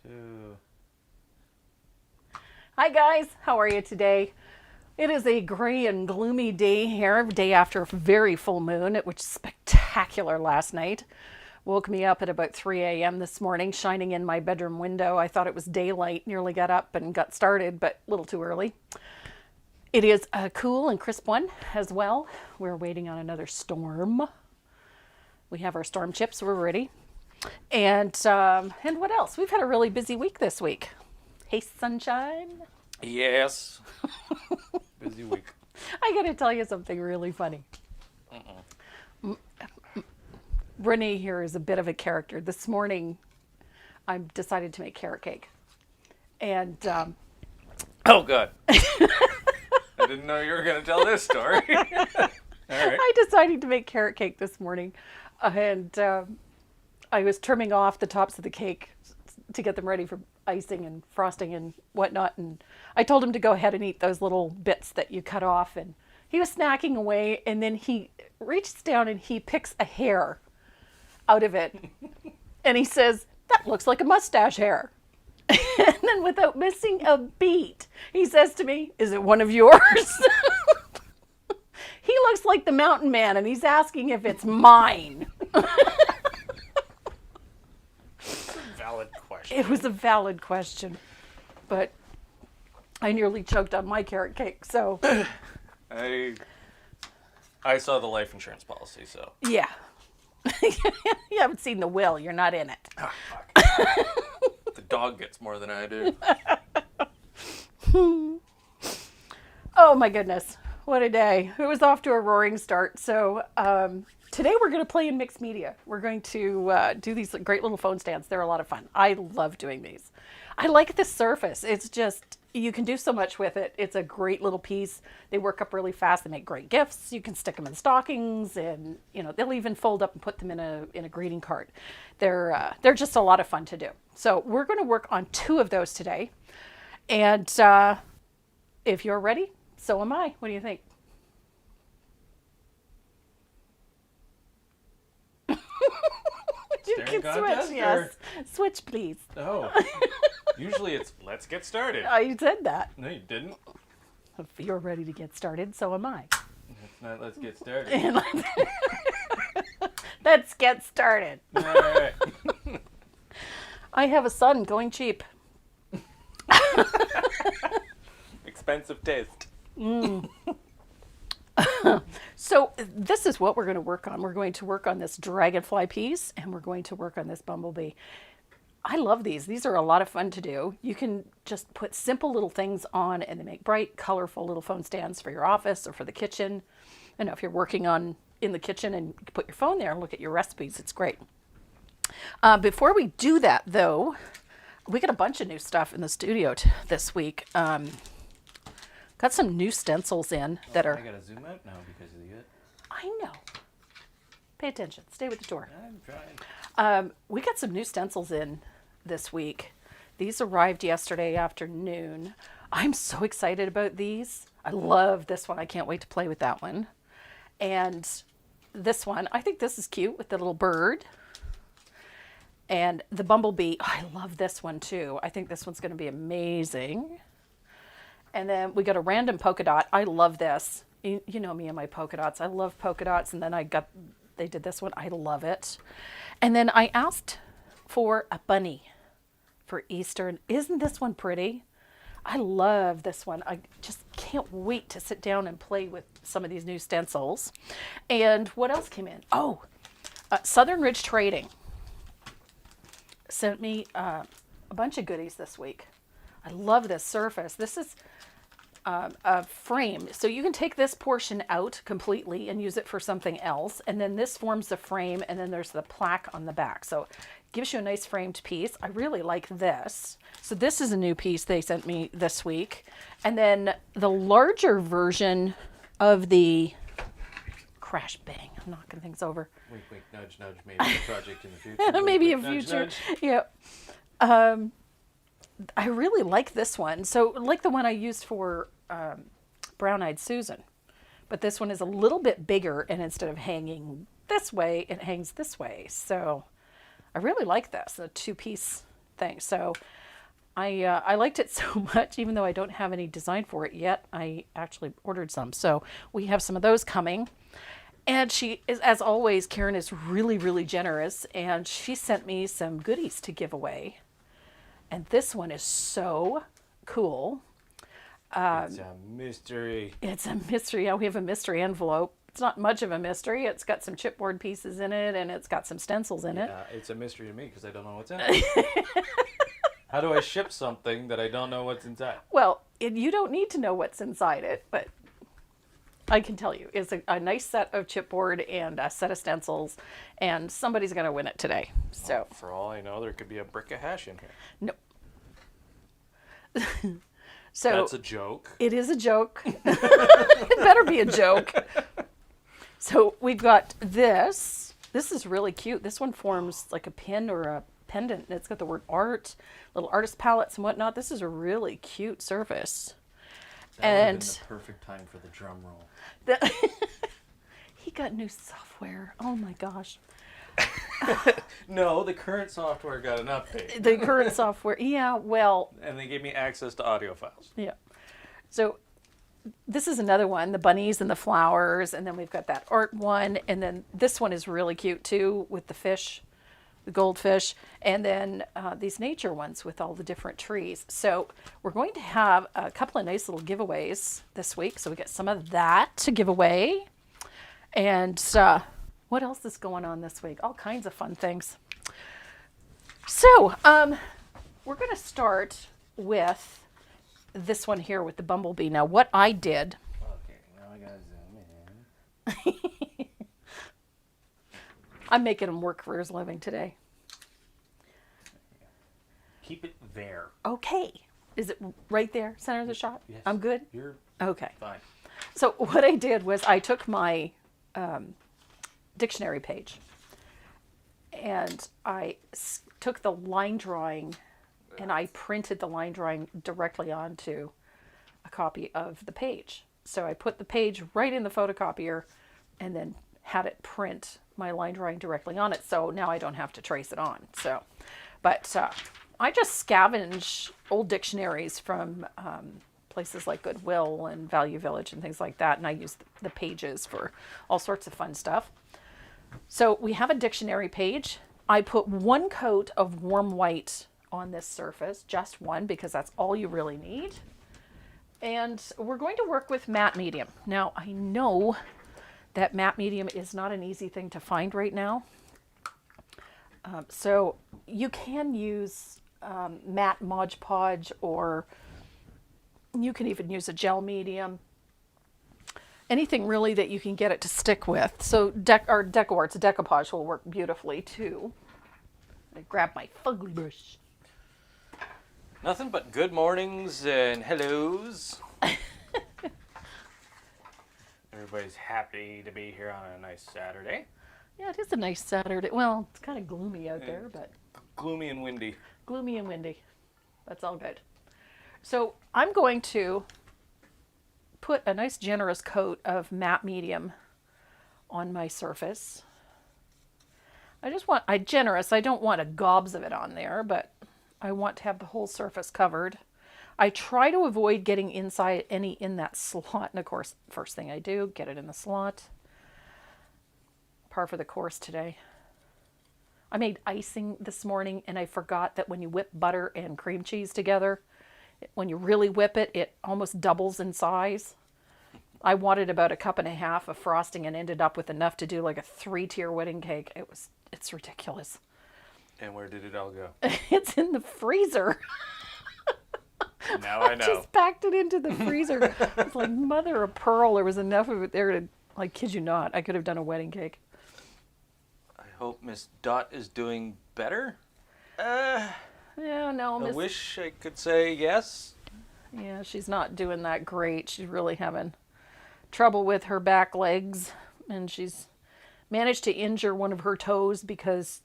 2. Hi guys, how are you today? It is a gray and gloomy day here, day after a very full moon, which was spectacular last night. Woke me up at about 3 a.m. this morning, shining in my bedroom window. I thought it was daylight, nearly got up and got started, but a little too early. It is a cool and crisp one as well. We're waiting on another storm. We have our storm chips, we're ready. And what else? We've had a really busy week this week. Hey, sunshine. Yes. Busy week. I gotta tell you something really funny. Renee here is a bit of a character. This morning, I decided to make carrot cake. And, Oh, God. I didn't know you were going to tell this story. All right. I decided to make carrot cake this morning. And I was trimming off the tops of the cake to get them ready for icing and frosting and whatnot. And I told him to go ahead and eat those little bits that you cut off. And he was snacking away. And then he reaches down and he picks a hair out of it. And he says, "That looks like a mustache hair." And then without missing a beat, he says to me, "Is it one of yours?" He looks like the mountain man and he's asking if it's mine. Valid question. It was a valid question, but I nearly choked on my carrot cake, so. I saw the life insurance policy, so. Yeah. You haven't seen the will, you're not in it. Ah, fuck. The dog gets more than I do. Oh my goodness, what a day. It was off to a roaring start. So today we're going to play in mixed media. We're going to do these great little phone stands. They're a lot of fun. I love doing these. I like the surface. It's just, you can do so much with it. It's a great little piece. They work up really fast. They make great gifts. You can stick them in stockings, and they'll even fold up and put them in a greeting card. They're just a lot of fun to do. So we're going to work on 2 of those today. And if you're ready, so am I. What do you think? You Staring can contest, switch, yes. Switch, please. Oh. Usually it's, let's get started. I said that. No, you didn't. If you're ready to get started, so am I. It's not, let's get started. Let's get started. All right. I have a son going cheap. Expensive taste. So this is what we're going to work on. We're going to work on this dragonfly piece, and we're going to work on this bumblebee. I love these. These are a lot of fun to do. You can just put simple little things on, and they make bright, colorful little phone stands for your office or for the kitchen. And if you're working in the kitchen and you put your phone there and look at your recipes, it's great. Before we do that, though, we got a bunch of new stuff in the studio this week. Got some new stencils in that are. I gotta zoom out now because of the it. I know. Pay attention. Stay with the door. I'm trying. We got some new stencils in this week. These arrived yesterday afternoon. I'm so excited about these. I love this one. I can't wait to play with that one. And this one, I think this is cute with the little bird. And the bumblebee, I love this one too. I think this one's going to be amazing. And then we got a random polka dot. I love this. You know me and my polka dots. I love polka dots. And then they did this one. I love it. And then I asked for a bunny for Easter. And isn't this one pretty? I love this one. I just can't wait to sit down and play with some of these new stencils. And what else came in? Oh, Southern Ridge Trading sent me a bunch of goodies this week. I love this surface. This is a frame. So you can take this portion out completely and use it for something else. And then this forms the frame, and then there's the plaque on the back. So it gives you a nice framed piece. I really like this. So this is a new piece they sent me this week. And then the larger version of the crash bang. I'm knocking things over. Wink, wink, nudge, nudge. Maybe a project in the future. Maybe Wink, a wink, future. nudge, Yeah. I really like this one. So like the one I used for Brown Eyed Susan. But this one is a little bit bigger, and instead of hanging this way, it hangs this way. So I really like this, a two-piece thing. So I liked it so much, even though I don't have any design for it yet. I actually ordered some. So we have some of those coming. And she is, as always, Karen is really, really generous. And she sent me some goodies to give away. And this one is so cool. It's a mystery. It's a mystery. Yeah, we have a mystery envelope. It's not much of a mystery. It's got some chipboard pieces in it, and it's got some stencils in it. It's a mystery to me because I don't know what's in it. How do I ship something that I don't know what's inside? Well, you don't need to know what's inside it, but I can tell you. It's a nice set of chipboard and a set of stencils, and somebody's going to win it today. So, For all I know, there could be a brick of hash in here. no. So that's a joke. It is a joke. It better be a joke. So we've got this. This is really cute. This one forms like a pin or a pendant. It's got the word art, little artist palettes and whatnot. This is a really cute surface. That would have been the perfect time for the drum roll. He got new software. Oh my gosh. No, the current software got an update. The current software. Yeah, well. And they gave me access to audio files. Yeah. So this is another one, the bunnies and the flowers. And then we've got that art one. And then this one is really cute too with the fish, the goldfish. And then these nature ones with all the different trees. So we're going to have a couple of nice little giveaways this week. So we got some of that to give away. And what else is going on this week? All kinds of fun things. So, we're going to start with this one here with the bumblebee. Now, what I did. Okay, now I gotta zoom in. I'm making him work for his living today. Keep it there. Okay. Is it right there, center of the shot? Yes. I'm good? You're okay. fine. So, what I did was I took my dictionary page and I took the line drawing and I printed the line drawing directly onto a copy of the page. So I put the page right in the photocopier and then had it print my line drawing directly on it. So now I don't have to trace it on. So, but I just scavenge old dictionaries from places like Goodwill and Value Village and things like that. And I use the pages for all sorts of fun stuff. So we have a dictionary page. I put one coat of warm white on this surface, just one, because that's all you really need. And we're going to work with matte medium. Now, I know that matte medium is not an easy thing to find right now. So you can use matte Mod Podge, or you can even use a gel medium. Anything really that you can get it to stick with. So Deco-Art's decoupage will work beautifully too. I grab my fugly brush. Nothing but good mornings and hellos. Everybody's happy to be here on a nice Saturday. Yeah, it is a nice Saturday. Well, it's kind of gloomy out there, but Gloomy and windy. gloomy and windy. That's all good. So I'm going to put a nice generous coat of matte medium on my surface. I don't want a gobs of it on there, but I want to have the whole surface covered. I try to avoid getting inside any in that slot. And of course, first thing I do, get it in the slot. Par for the course today. I made icing this morning and I forgot that when you whip butter and cream cheese together, when you really whip it, it almost doubles in size. I wanted about 1.5 cups of frosting and ended up with enough to do like a 3-tier wedding cake. It's ridiculous. And where did it all go? It's in the freezer. Now I know. Just packed it into the freezer. It's like mother of pearl. There was enough of it there to, like, kid you not, I could have done a wedding cake. I hope Miss Dot is doing better. Yeah, no, I wish I could say yes. Yeah, she's not doing that great. She's really having trouble with her back legs, and she's managed to injure one of her toes because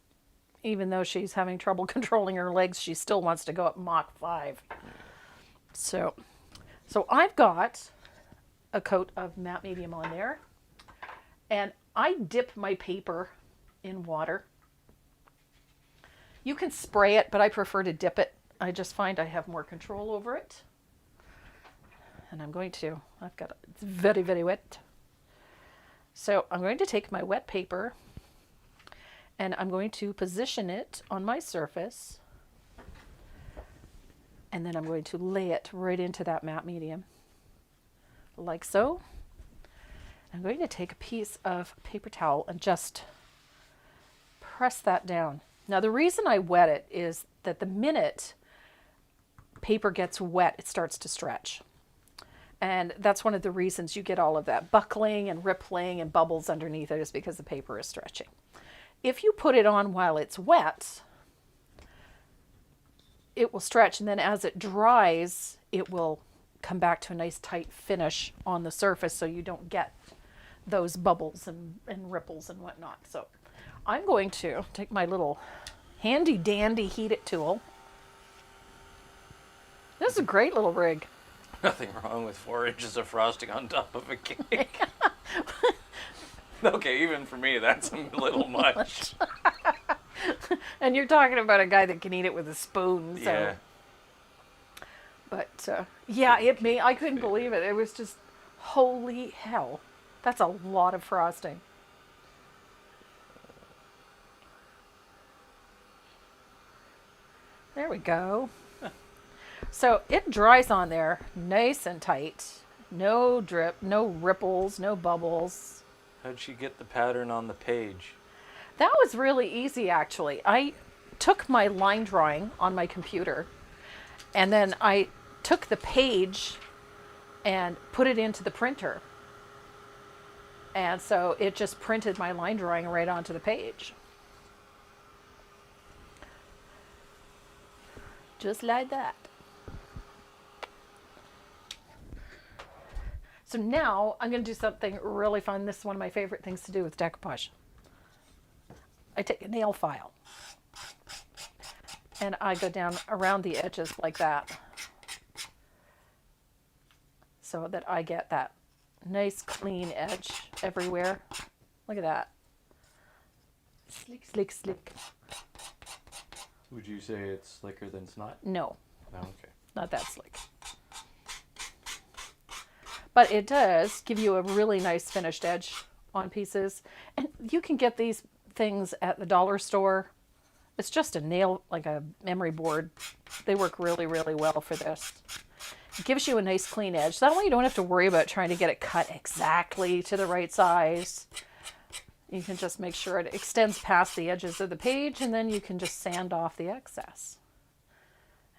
even though she's having trouble controlling her legs, she still wants to go up Mach 5. So I've got a coat of matte medium on there, and I dip my paper in water. You can spray it, but I prefer to dip it. I just find I have more control over it. And it's very, very wet. So I'm going to take my wet paper and I'm going to position it on my surface. And then I'm going to lay it right into that matte medium, like so. I'm going to take a piece of paper towel and just press that down. Now the reason I wet it is that the minute paper gets wet, it starts to stretch. And that's one of the reasons you get all of that buckling and rippling and bubbles underneath it, is because the paper is stretching. If you put it on while it's wet, it will stretch, and then as it dries, it will come back to a nice tight finish on the surface, so you don't get those bubbles and ripples and whatnot. So I'm going to take my little handy dandy heat it tool. This is a great little rig. Nothing wrong with 4 inches of frosting on top of a cake. Okay, even for me, that's a little much. And you're talking about a guy that can eat it with a spoon. So. Yeah. But I couldn't believe it. It was just, holy hell. That's a lot of frosting. There we go. So it dries on there nice and tight. No drip, no ripples, no bubbles. How'd she get the pattern on the page? That was really easy, actually. I took my line drawing on my computer, and then I took the page and put it into the printer. And so it just printed my line drawing right onto the page. Just like that. So now I'm going to do something really fun. This is one of my favorite things to do with decoupage. I take a nail file and I go down around the edges like that, so that I get that nice clean edge everywhere. Look at that. Slick, slick, slick. Would you say it's slicker than snot? No, Oh, okay. not that slick. But it does give you a really nice finished edge on pieces. And you can get these things at the dollar store. It's just a nail, like a memory board. They work really, really well for this. It gives you a nice clean edge. That way you don't have to worry about trying to get it cut exactly to the right size. You can just make sure it extends past the edges of the page, and then you can just sand off the excess.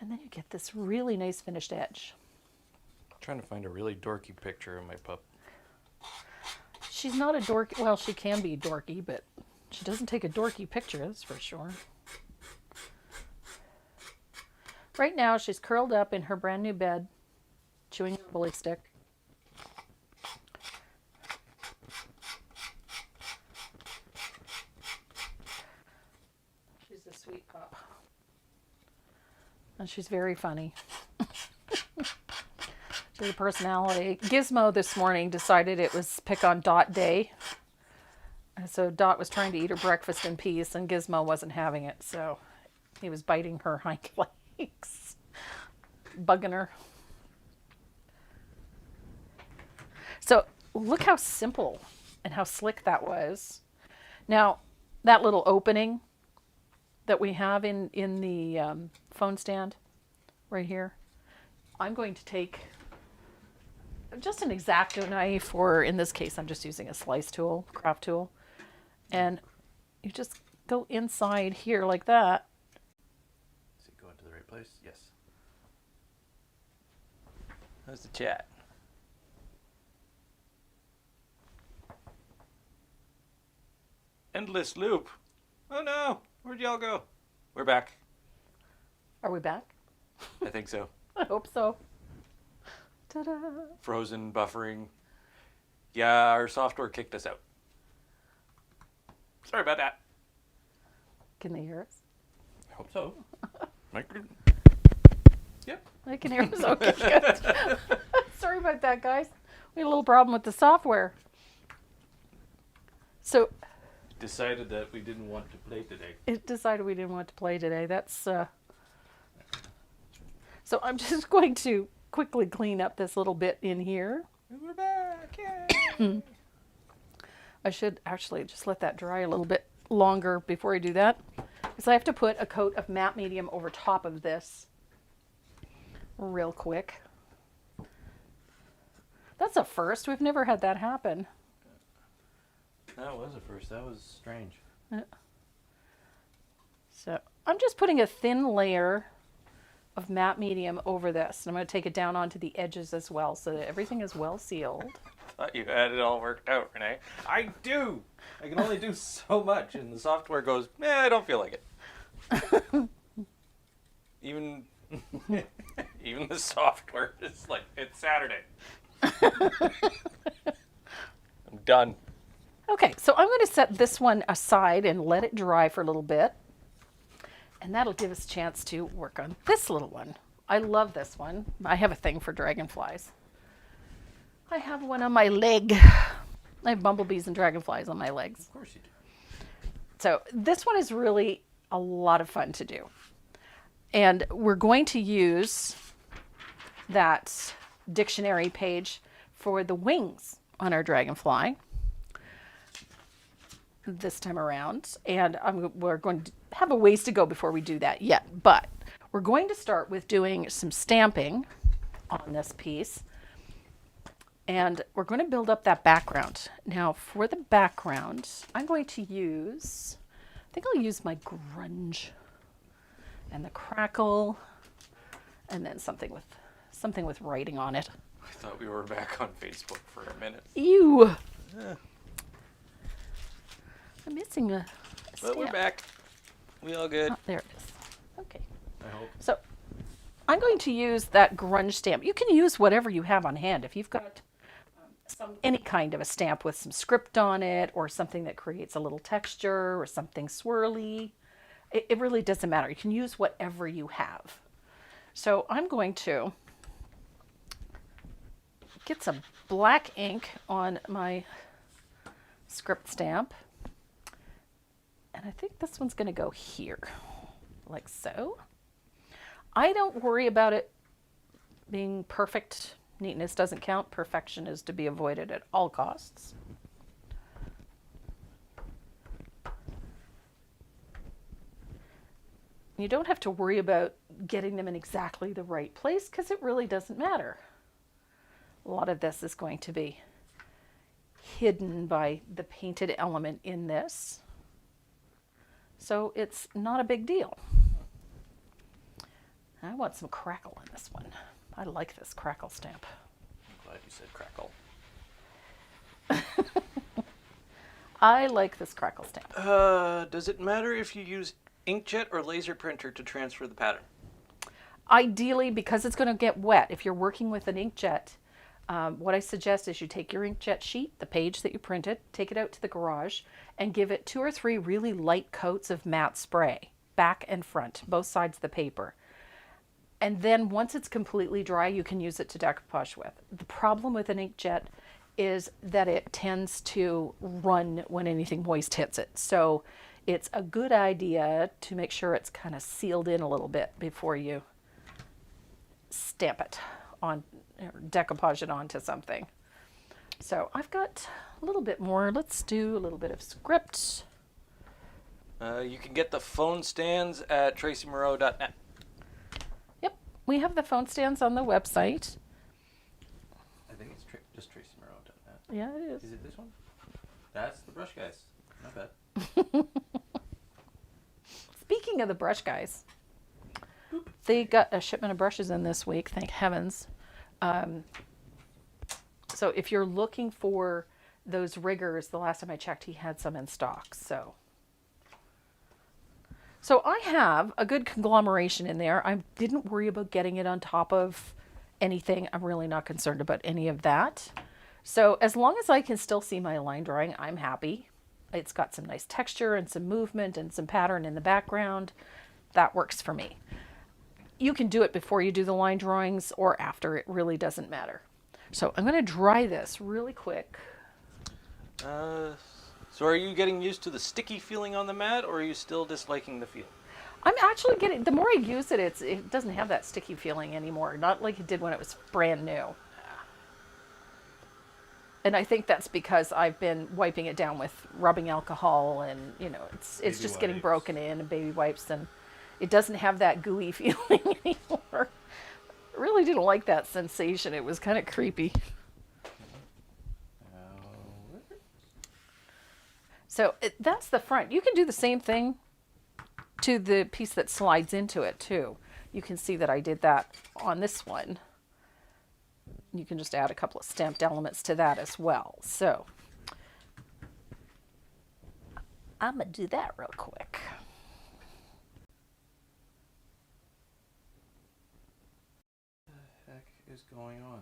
And then you get this really nice finished edge. Trying to find a really dorky picture of my pup. She's not a dorky. Well, she can be dorky, but she doesn't take a dorky picture, that's for sure. Right now, she's curled up in her brand new bed, chewing a bully stick. She's a sweet pup. And she's very funny. She has a personality. Gizmo this morning decided it was pick on Dot day. And so Dot was trying to eat her breakfast in peace, and Gizmo wasn't having it. So he was biting her hind legs, bugging her. So look how simple and how slick that was. Now, that little opening that we have in the phone stand right here, I'm going to take just an X-Acto knife, or in this case, I'm just using a slice tool, craft tool. And you just go inside here like that. Is it going to the right place? Yes. How's the chat? Endless loop. Oh no, where'd y'all go? We're back. Are we back? I think so. I hope so. Ta-da. Frozen, buffering. Yeah, our software kicked us out. Sorry about that. Can they hear us? I hope so. Yep. They can hear us. Okay, good. Sorry about that, guys. We had a little problem with the software. So decided that we didn't want to play today. It decided we didn't want to play today. That's so I'm just going to quickly clean up this little bit in here. We're back. Yay! I should actually just let that dry a little bit longer before I do that, because I have to put a coat of matte medium over top of this real quick. That's a first. We've never had that happen. That was a first. That was strange. So I'm just putting a thin layer of matte medium over this. And I'm going to take it down onto the edges as well so that everything is well sealed. Thought you had it all worked out, Renee. I do. I can only do so much, and the software goes, I don't feel like it. Even the software is like, it's Saturday. I'm done. Okay, so I'm going to set this one aside and let it dry for a little bit. And that'll give us a chance to work on this little one. I love this one. I have a thing for dragonflies. I have one on my leg. I have bumblebees and dragonflies on my legs. Of course you do. So this one is really a lot of fun to do. And we're going to use that dictionary page for the wings on our dragonfly this time around. And we're going to have a ways to go before we do that yet. But we're going to start with doing some stamping on this piece. And we're going to build up that background. Now for the background, I'm going to use, I think I'll use my grunge and the crackle, and then something with writing on it. I thought we were back on Facebook for a minute. Ew. Yeah. I'm missing a But we're stamp. back. We all good. Oh, there it is. Okay. I hope. So I'm going to use that grunge stamp. You can use whatever you have on hand. If you've got any kind of a stamp with some script on it, or something that creates a little texture, or something swirly, it really doesn't matter. You can use whatever you have. So I'm going to get some black ink on my script stamp. And I think this one's going to go here, like so. I don't worry about it being perfect. Neatness doesn't count. Perfection is to be avoided at all costs. You don't have to worry about getting them in exactly the right place, because it really doesn't matter. A lot of this is going to be hidden by the painted element in this. So it's not a big deal. I want some crackle in this one. I like this crackle stamp. I'm glad you said crackle. I like this crackle stamp. Does it matter if you use inkjet or laser printer to transfer the pattern? Ideally, because it's going to get wet, if you're working with an inkjet, what I suggest is you take your inkjet sheet, the page that you printed, take it out to the garage, and give it 2 or 3 really light coats of matte spray, back and front, both sides of the paper. And then once it's completely dry, you can use it to decoupage with. The problem with an inkjet is that it tends to run when anything moist hits it. So it's a good idea to make sure it's kind of sealed in a little bit before you stamp it on, or decoupage it onto something. So I've got a little bit more. Let's do a little bit of script. You can get the phone stands at tracymoreau.net. Yep, we have the phone stands on the website. I think it's just tracymoreau.net. Yeah, it is. Is it this one? That's the brush guys. Not bad. Speaking of the brush guys, they got a shipment of brushes in this week, thank heavens. So if you're looking for those riggers, the last time I checked, he had some in stock. So I have a good conglomeration in there. I didn't worry about getting it on top of anything. I'm really not concerned about any of that. So as long as I can still see my line drawing, I'm happy. It's got some nice texture and some movement and some pattern in the background. That works for me. You can do it before you do the line drawings or after. It really doesn't matter. So I'm going to dry this really quick. So are you getting used to the sticky feeling on the mat, or are you still disliking the feel? I'm actually getting, the more I use it, it doesn't have that sticky feeling anymore. Not like it did when it was brand new. And I think that's because I've been wiping it down with rubbing alcohol, and it's Baby just getting wipes. broken in, and baby wipes, and it doesn't have that gooey feeling anymore. I really didn't like that sensation. It was kind of creepy. So that's the front. You can do the same thing to the piece that slides into it too. You can see that I did that on this one. You can just add a couple of stamped elements to that as well. So I'm going to do that real quick. What the heck is going on?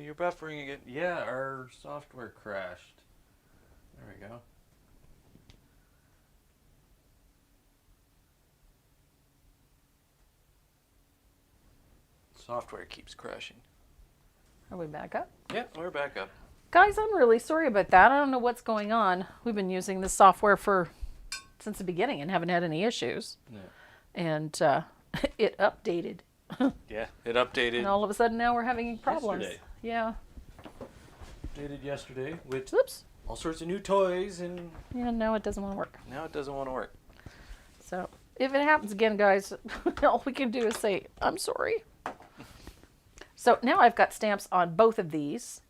You're buffering again. Yeah, our software crashed. There we go. Software keeps crashing. Are we back up? Yeah, we're back up. Guys, I'm really sorry about that. I don't know what's going on. We've been using this software since the beginning and haven't had any issues. Yeah. And it updated. Yeah, it updated. And all of a sudden now we're having problems. Yesterday. Yeah. Updated yesterday with Oops. all sorts of new toys, and Yeah, now it doesn't want to work. now it doesn't want to work. So if it happens again, guys, all we can do is say, I'm sorry. So now I've got stamps on both of these.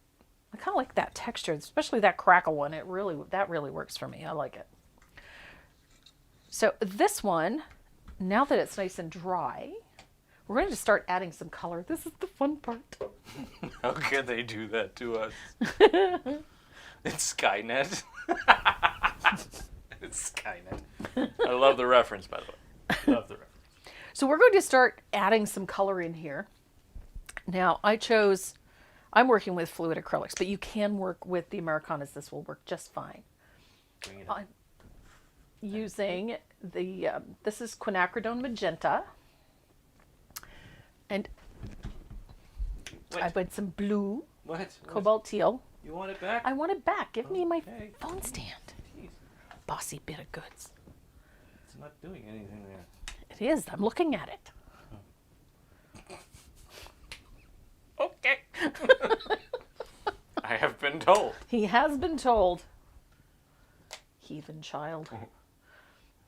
I kind of like that texture, especially that crackle one. That really works for me. I like it. So this one, now that it's nice and dry, we're going to start adding some color. This is the fun part. How can they do that to us? It's Skynet. It's Skynet. I love the reference, by the way. Love the reference. So we're going to start adding some color in here. Now I'm working with fluid acrylics, but you can work with the Americanas. This will work just fine. Bring it up. I'm using this is quinacridone magenta. And Wait. I put some blue, What? cobalt teal. You want it back? I want it back. Give me my Okay. phone stand. Jeez. Bossy bit of goods. It's not doing anything there. It is. I'm looking at it. Okay. I have been told. He has been told. Heathen child.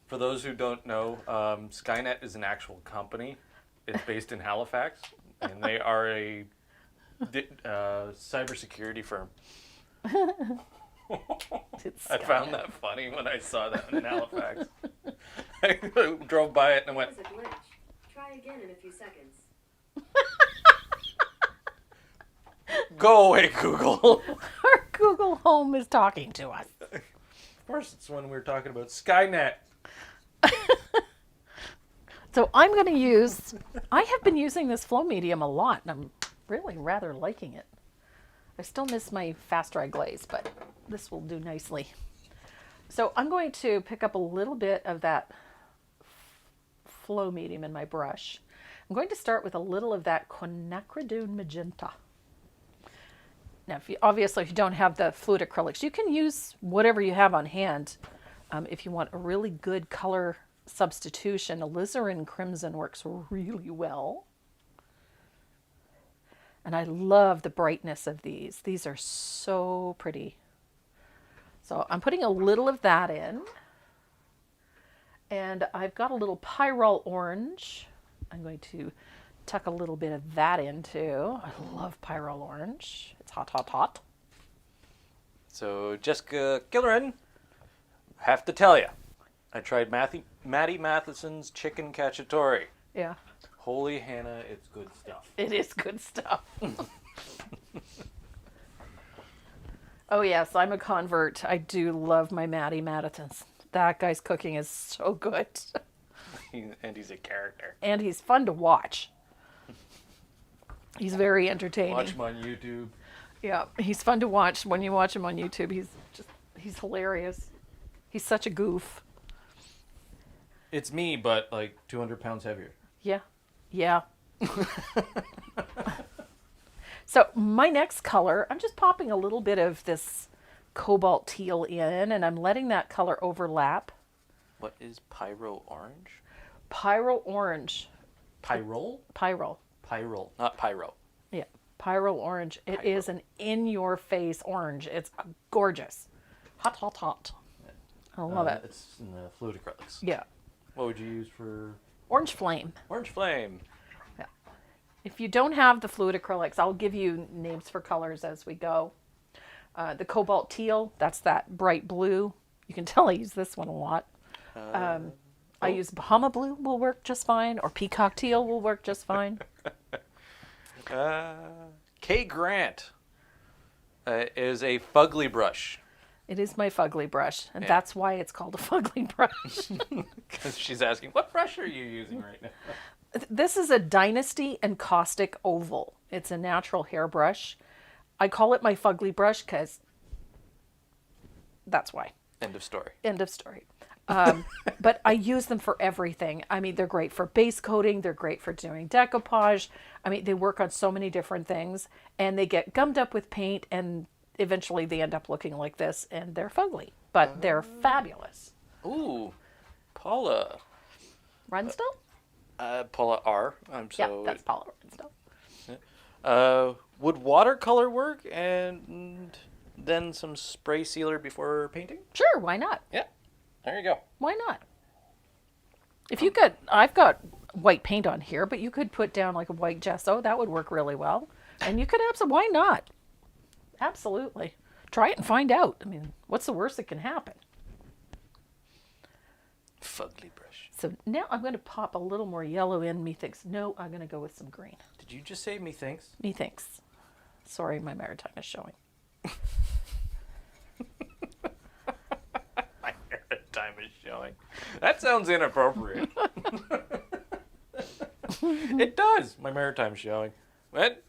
For those who don't know, Skynet is an actual company. It's based in Halifax, and they are a cybersecurity firm. It's I found that funny when I saw that in Halifax. I drove by it and went, There's a glitch. Try again in a few seconds. "Go away, Google." Our Google Home is talking to us. Of course, it's when we were talking about Skynet. So I have been using this flow medium a lot, and I'm really rather liking it. I still miss my fast dry glaze, but this will do nicely. So I'm going to pick up a little bit of that flow medium in my brush. I'm going to start with a little of that quinacridone magenta. Now, obviously, if you don't have the fluid acrylics, you can use whatever you have on hand. If you want a really good color substitution, alizarin crimson works really well. And I love the brightness of these. These are so pretty. So I'm putting a little of that in. And I've got a little pyrrole orange. I'm going to tuck a little bit of that in too. I love pyrrole orange. It's hot, hot, hot. So, Jessica Gillerin, have to tell you, I tried Maddie Matheson's chicken cacciatore. Yeah, Holy Hannah, it's good stuff. it is good stuff. Oh yes, I'm a convert. I do love my Maddie Madison's. That guy's cooking is so good. And he's a character. And he's fun to watch. He's very entertaining. Watch him on YouTube. Yeah, he's fun to watch. When you watch him on YouTube, he's hilarious. He's such a goof. It's me, but like 200 pounds heavier. Yeah. Yeah. So my next color, I'm just popping a little bit of this cobalt teal in, and I'm letting that color overlap. What is pyro orange? Pyro orange. Pyrol? Pyro. Pyrol, not pyro. Yeah. Pyro orange. It Pyro. is an in-your-face orange. It's gorgeous. Hot, hot, hot. I love it. It's in the fluid acrylics. Yeah. What would you use for Orange flame. orange flame? Yeah. If you don't have the fluid acrylics, I'll give you names for colors as we go. The cobalt teal, that's that bright blue. You can tell I use this one a lot. I use Bahama blue will work just fine, or peacock teal will work just fine. K. Grant is a fugly brush. It is my fugly brush, and Yeah. that's why it's called a fugly brush. Because she's asking, what brush are you using right now? This is a Dynasty and Caustic Oval. It's a natural hairbrush. I call it my fugly brush because that's why. End of story. End of story. But I use them for everything. I mean, they're great for base coating. They're great for doing decoupage. I mean, they work on so many different things, and they get gummed up with paint, and eventually they end up looking like this, and they're fugly, but they're fabulous. Ooh, Paula. Runstone? Paula R. Yeah, that's Paula Runstone. Would watercolor work and then some spray sealer before painting? Sure, why not? Yeah, there you go. Why not? If you could, I've got white paint on here, but you could put down like a white gesso. That would work really well. And you could have some, why not? Absolutely. Try it and find out. I mean, what's the worst that can happen? Fugly brush. So now I'm going to pop a little more yellow in. Methinks. No, I'm going to go with some green. Did you just say methinks? Methinks. Sorry, my maritime is showing. My time is showing. That sounds inappropriate. It does. My maritime's showing. What?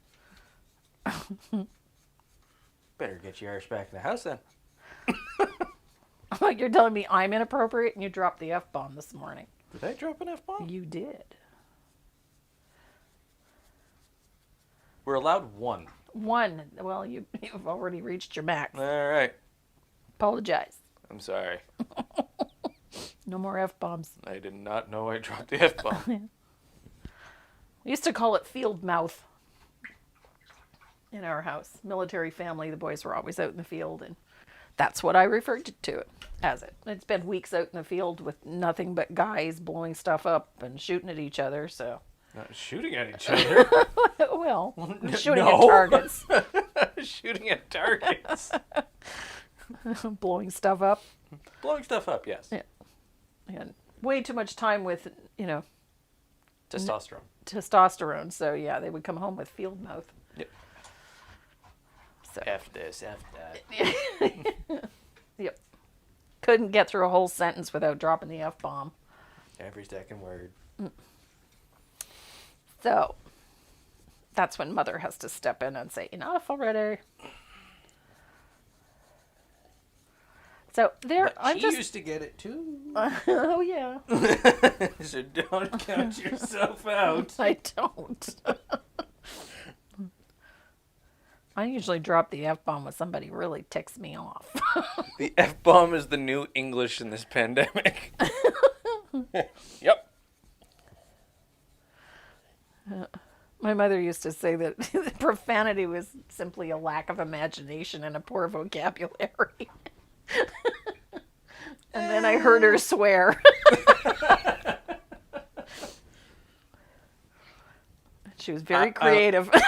Better get your arse back in the house then. Like you're telling me I'm inappropriate and you dropped the F-bomb this morning. Did I drop an F-bomb? You did. We're allowed one. One. Well, you've already reached your max. All right. Apologize. I'm sorry. No more F-bombs. I did not know I dropped the F-bomb. We used to call it field mouth in our house. Military family, the boys were always out in the field, and that's what I referred to it as. It's been weeks out in the field with nothing but guys blowing stuff up and shooting at each other, so. Not shooting at each other. Well, shooting No. at targets. Shooting at targets. Blowing stuff up. Blowing stuff up, yes. Yeah. And way too much time with, Testosterone. testosterone. So, yeah, they would come home with field mouth. Yep. So. F this, F that. Yep. Couldn't get through a whole sentence without dropping the F-bomb. Every second word. So, that's when Mother has to step in and say, enough already. So, there, But I'm she just... used to get it too. Oh, yeah. So don't count yourself out. I don't. I usually drop the F-bomb when somebody really ticks me off. The F-bomb is the new English in this pandemic. Yep. My mother used to say that profanity was simply a lack of imagination and a poor vocabulary. And then I heard her swear. She was very creative. I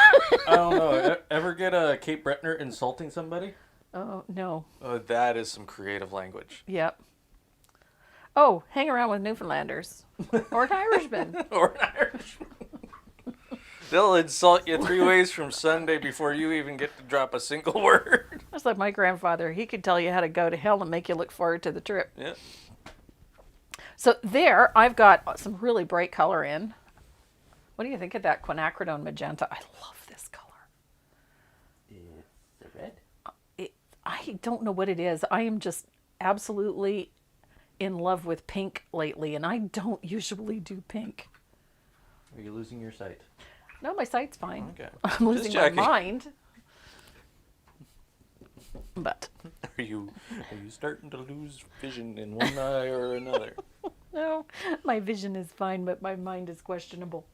don't know. Ever get a Kate Bretner insulting somebody? Oh, no. Oh, that is some creative language. Yep. Oh, hang around with Newfoundlanders. Or an Irishman. Or an Irishman. They'll insult you 3 ways from Sunday before you even get to drop a single word. That's like my grandfather. He could tell you how to go to hell and make you look forward to the trip. Yeah. So there, I've got some really bright color in. What do you think of that quinacridone magenta? I love this color. It's the red. I don't know what it is. I am just absolutely in love with pink lately, and I don't usually do pink. Are you losing your sight? No, my sight's fine. Okay. I'm losing my checking. mind. But Are you starting to lose vision in one eye or another? no, my vision is fine, but my mind is questionable.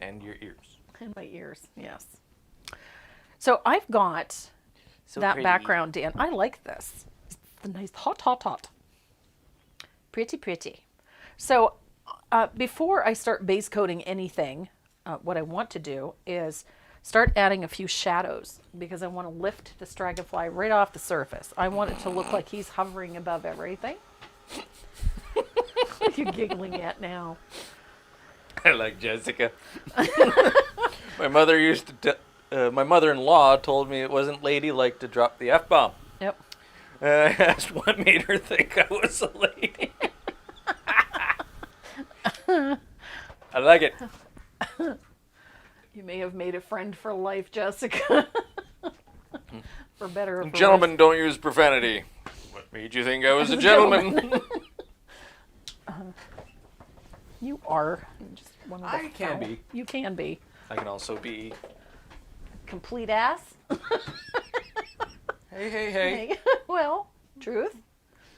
And your ears. And my ears, yes. So I've got that pretty. background in. I like this. It's the nice hot. Pretty, pretty. So before I start base coating anything, what I want to do is start adding a few shadows because I want to lift this dragonfly right off the surface. I want it to look like he's hovering above everything. What are you giggling at now? I like Jessica. My mother-in-law told me it wasn't ladylike to drop the F-bomb. Yep. I asked what made her think I was a lady. I like it. You may have made a friend for life, Jessica. For better or for Gentlemen don't use profanity. What made you think I was a gentleman? worse. You are just one of the I can foul- be. You can be. I can also be. Complete ass. Hey. Well, truth.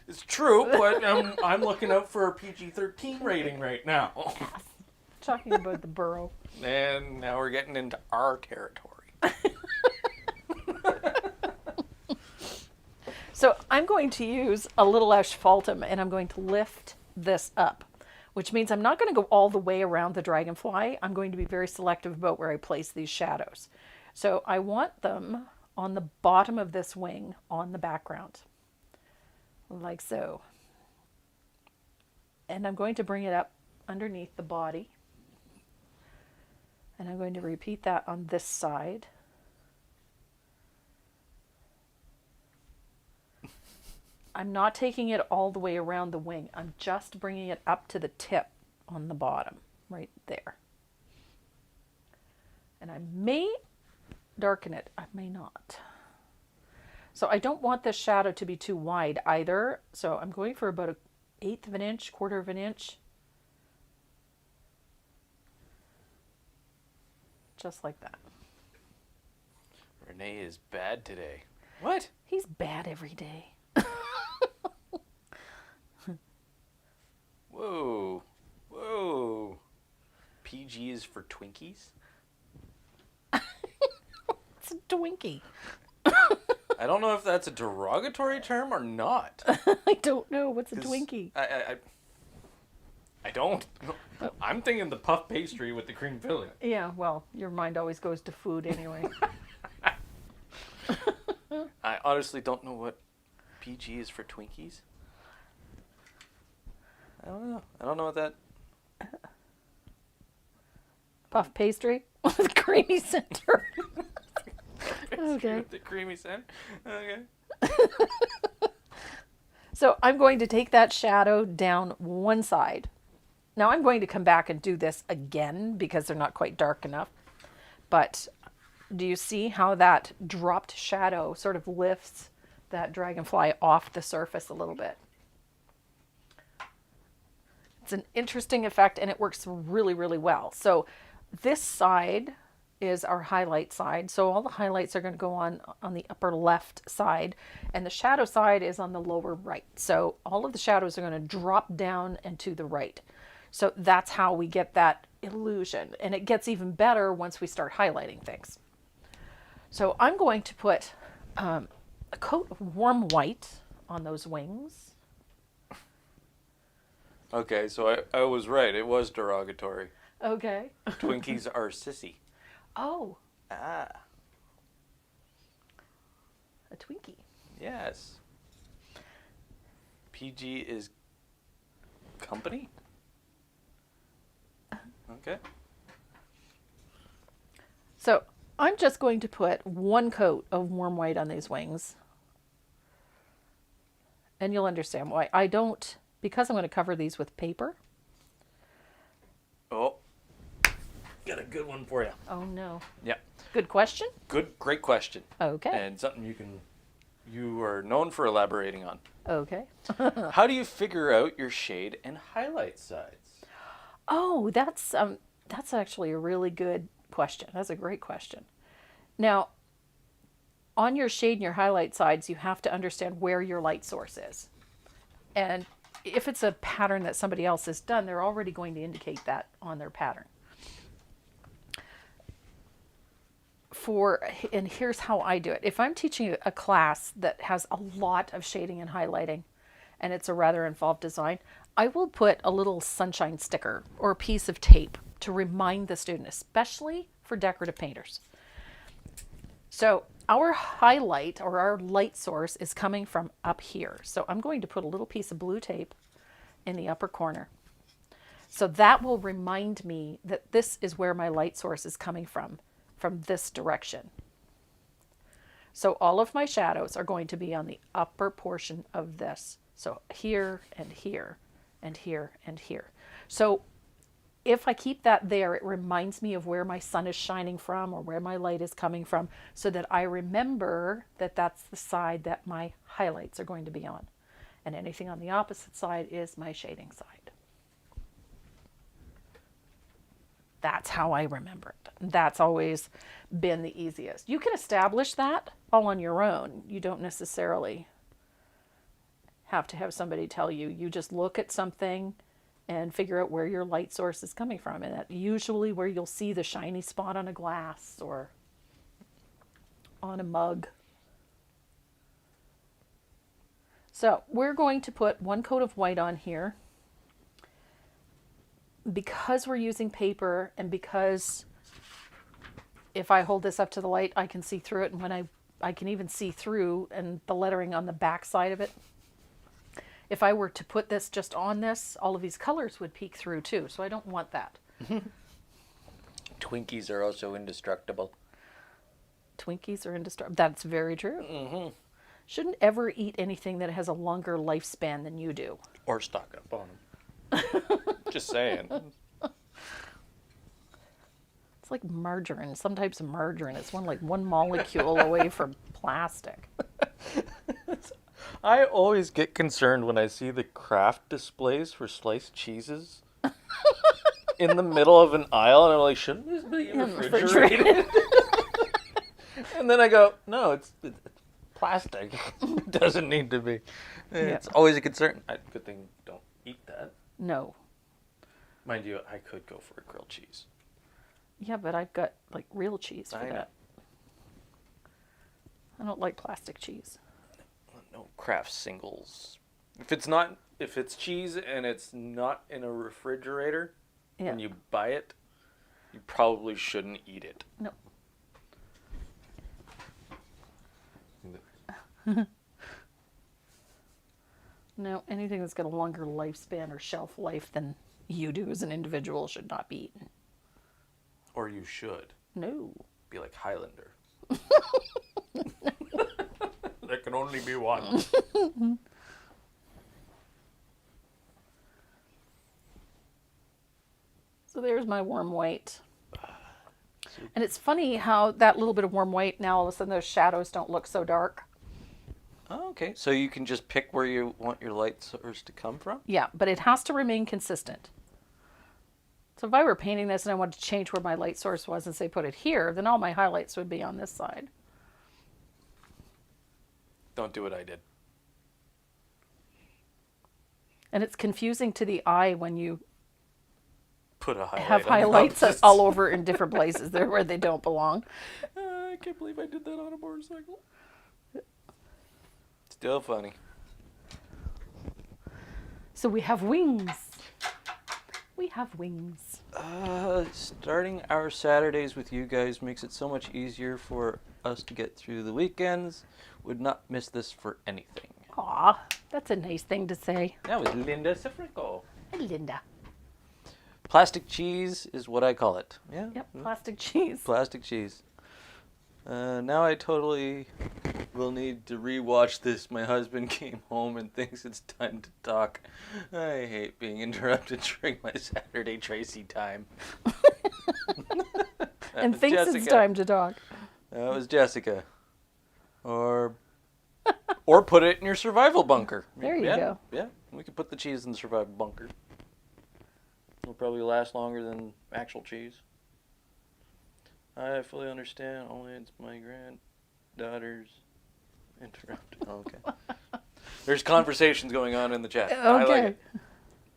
It's true, but I'm looking out for a PG-13 rating right now. Talking about the burrow. And now we're getting into our territory. So I'm going to use a little asphaltum and I'm going to lift this up, which means I'm not going to go all the way around the dragonfly. I'm going to be very selective about where I place these shadows. So I want them on the bottom of this wing on the background, like so. And I'm going to bring it up underneath the body. And I'm going to repeat that on this side. I'm not taking it all the way around the wing. I'm just bringing it up to the tip on the bottom, right there. And I may darken it. I may not. So I don't want this shadow to be too wide either. So I'm going for about 1/8 of an inch, 1/4 of an inch. Just like that. Renee is bad today. What? He's bad every day. Whoa. PG is for Twinkies? It's a Twinkie. I don't know if that's a derogatory term or not. I don't know. What's a 'Cause Twinkie? I don't. I'm thinking the puff pastry with the cream filling. Yeah, well, your mind always goes to food anyway. I honestly don't know what PG is for Twinkies. I don't know. I don't know what that... Puff pastry with creamy center. Okay. With the creamy scent. Okay. So I'm going to take that shadow down one side. Now I'm going to come back and do this again because they're not quite dark enough. But do you see how that dropped shadow sort of lifts that dragonfly off the surface a little bit? It's an interesting effect and it works really, really well. So this side is our highlight side. So all the highlights are going to go on the upper left side and the shadow side is on the lower right. So all of the shadows are going to drop down and to the right. So that's how we get that illusion. And it gets even better once we start highlighting things. So I'm going to put a coat of warm white on those wings. Okay, so I was right. It was derogatory. Okay. Twinkies are sissy. Oh, Ah, a Twinkie. yes. PG is company? Okay. So I'm just going to put one coat of warm white on these wings. And you'll understand why. I don't, because I'm going to cover these with paper. Oh, got a good one for you. Oh no. Yeah. Good question. Great question. Okay. And something you are known for elaborating on. Okay. How do you figure out your shade and highlight sides? Oh, that's actually a really good question. That's a great question. Now, on your shade and your highlight sides, you have to understand where your light source is. And if it's a pattern that somebody else has done, they're already going to indicate that on their pattern. And here's how I do it. If I'm teaching a class that has a lot of shading and highlighting, and it's a rather involved design, I will put a little sunshine sticker or a piece of tape to remind the student, especially for decorative painters. So our highlight or our light source is coming from up here. So I'm going to put a little piece of blue tape in the upper corner. So that will remind me that this is where my light source is coming from this direction. So all of my shadows are going to be on the upper portion of this. So here and here and here and here. So if I keep that there, it reminds me of where my sun is shining from or where my light is coming from, so that I remember that that's the side that my highlights are going to be on. And anything on the opposite side is my shading side. That's how I remember it. That's always been the easiest. You can establish that all on your own. You don't necessarily have to have somebody tell you. You just look at something and figure out where your light source is coming from. And that's usually where you'll see the shiny spot on a glass or on a mug. So we're going to put one coat of white on here. Because we're using paper and because if I hold this up to the light, I can see through it. And when I can even see through and the lettering on the back side of it. If I were to put this just on this, all of these colors would peek through too. So I don't want that. Twinkies are also indestructible. Twinkies are indestructible. That's very true. Mm-hmm. Shouldn't ever eat anything that has a longer lifespan than you do. Or stock up on them. Just saying. It's like margarine. Some types of margarine. It's one molecule away from plastic. I always get concerned when I see the craft displays for sliced cheeses in the middle of an aisle, and I'm like, shouldn't this be refrigerated? And then I go, no, it's plastic. It doesn't need to be. It's always a concern. Good thing don't eat that. No. Mind you, I could go for a grilled cheese. Yeah, but I've got like real cheese for that. I don't like plastic cheese. No Kraft singles. If it's cheese and it's not in a refrigerator, when you buy it, you probably shouldn't eat it. No. No, anything that's got a longer lifespan or shelf life than you do as an individual should not be eaten. Or you should. No. Be like Highlander. There can only be one. So there's my warm white. And it's funny how that little bit of warm white, now all of a sudden those shadows don't look so dark. Oh, okay. So you can just pick where you want your light source to come from? Yeah, but it has to remain consistent. So if I were painting this and I wanted to change where my light source was and say put it here, then all my highlights would be on this side. Don't do what I did. And it's confusing to the eye when you Put a highlight have on highlights opposites. all over in different places. They're where they don't belong. I can't believe I did that on a motorcycle. Still funny. So we have wings. We have wings. Starting our Saturdays with you guys makes it so much easier for us to get through the weekends. Would not miss this for anything. Aw, that's a nice thing to say. That was Linda Sifrico. Hi, Linda. Plastic cheese is what I call it. Yeah. Yep, plastic cheese. Plastic cheese. Now I totally will need to rewatch this. My husband came home and thinks it's time to talk. I hate being interrupted during my Saturday Tracy time. And thinks it's time to talk. That was Jessica. Or put it in your survival bunker. There you go. Yeah, we could put the cheese in the survival bunker. It'll probably last longer than actual cheese. I fully understand. Only it's my granddaughter's interrupt. Oh, okay. There's conversations going on in the chat. I like it.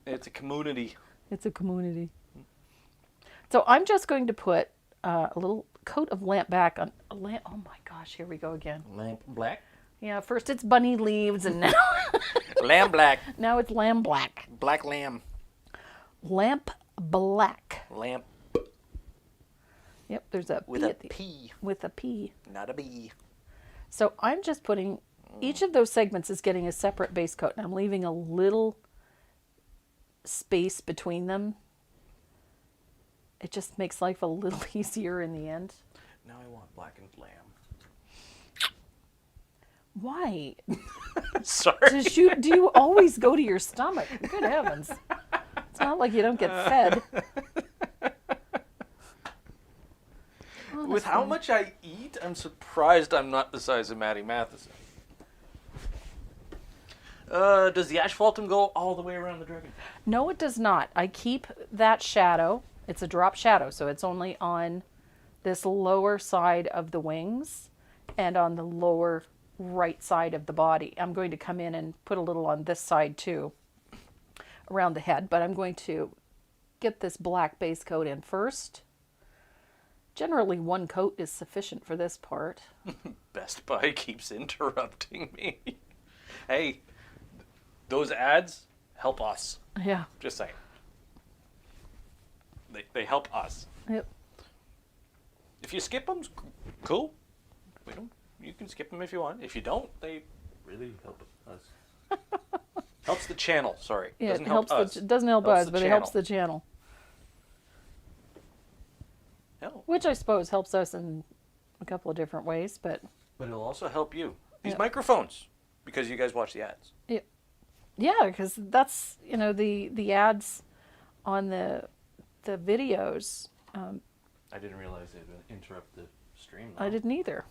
It's a community. It's a community. So I'm just going to put a little coat of lamp black on a lamp. Oh my gosh, here we go again. Lamp black. Yeah, first it's bunny leaves, and now Lamb black. now it's lamb black. Black lamb. Lamp black. Lamp Yep, there's a with P a at the, P, with a P. not a B. So I'm just putting, each of those segments is getting a separate base coat, and I'm leaving a little space between them. It just makes life a little easier in the end. Now I want blackened lamb. Why? Sorry. Do you always go to your stomach? Good heavens. It's not like you don't get fed. With how much I eat, I'm surprised I'm not the size of Maddie Matheson. Does the asphaltum go all the way around the dragon? No, it does not. I keep that shadow. It's a drop shadow, so it's only on this lower side of the wings and on the lower right side of the body. I'm going to come in and put a little on this side too, around the head, but I'm going to get this black base coat in first. Generally, one coat is sufficient for this part. Best Buy keeps interrupting me. Hey, those ads help us. Yeah. Just saying. They help us. Yep. If you skip them, cool. We don't. You can skip them if you want. If you don't, they really help us. Helps the channel. Sorry. Yeah, Doesn't it help helps us. doesn't help Helps us, the but it helps the channel. Hell. Which I suppose helps us in a couple of different ways, but But it'll also help you. These Yeah. microphones, because you guys watch the ads. yeah, because that's the ads on the videos. I didn't realize they would interrupt the stream. I didn't either.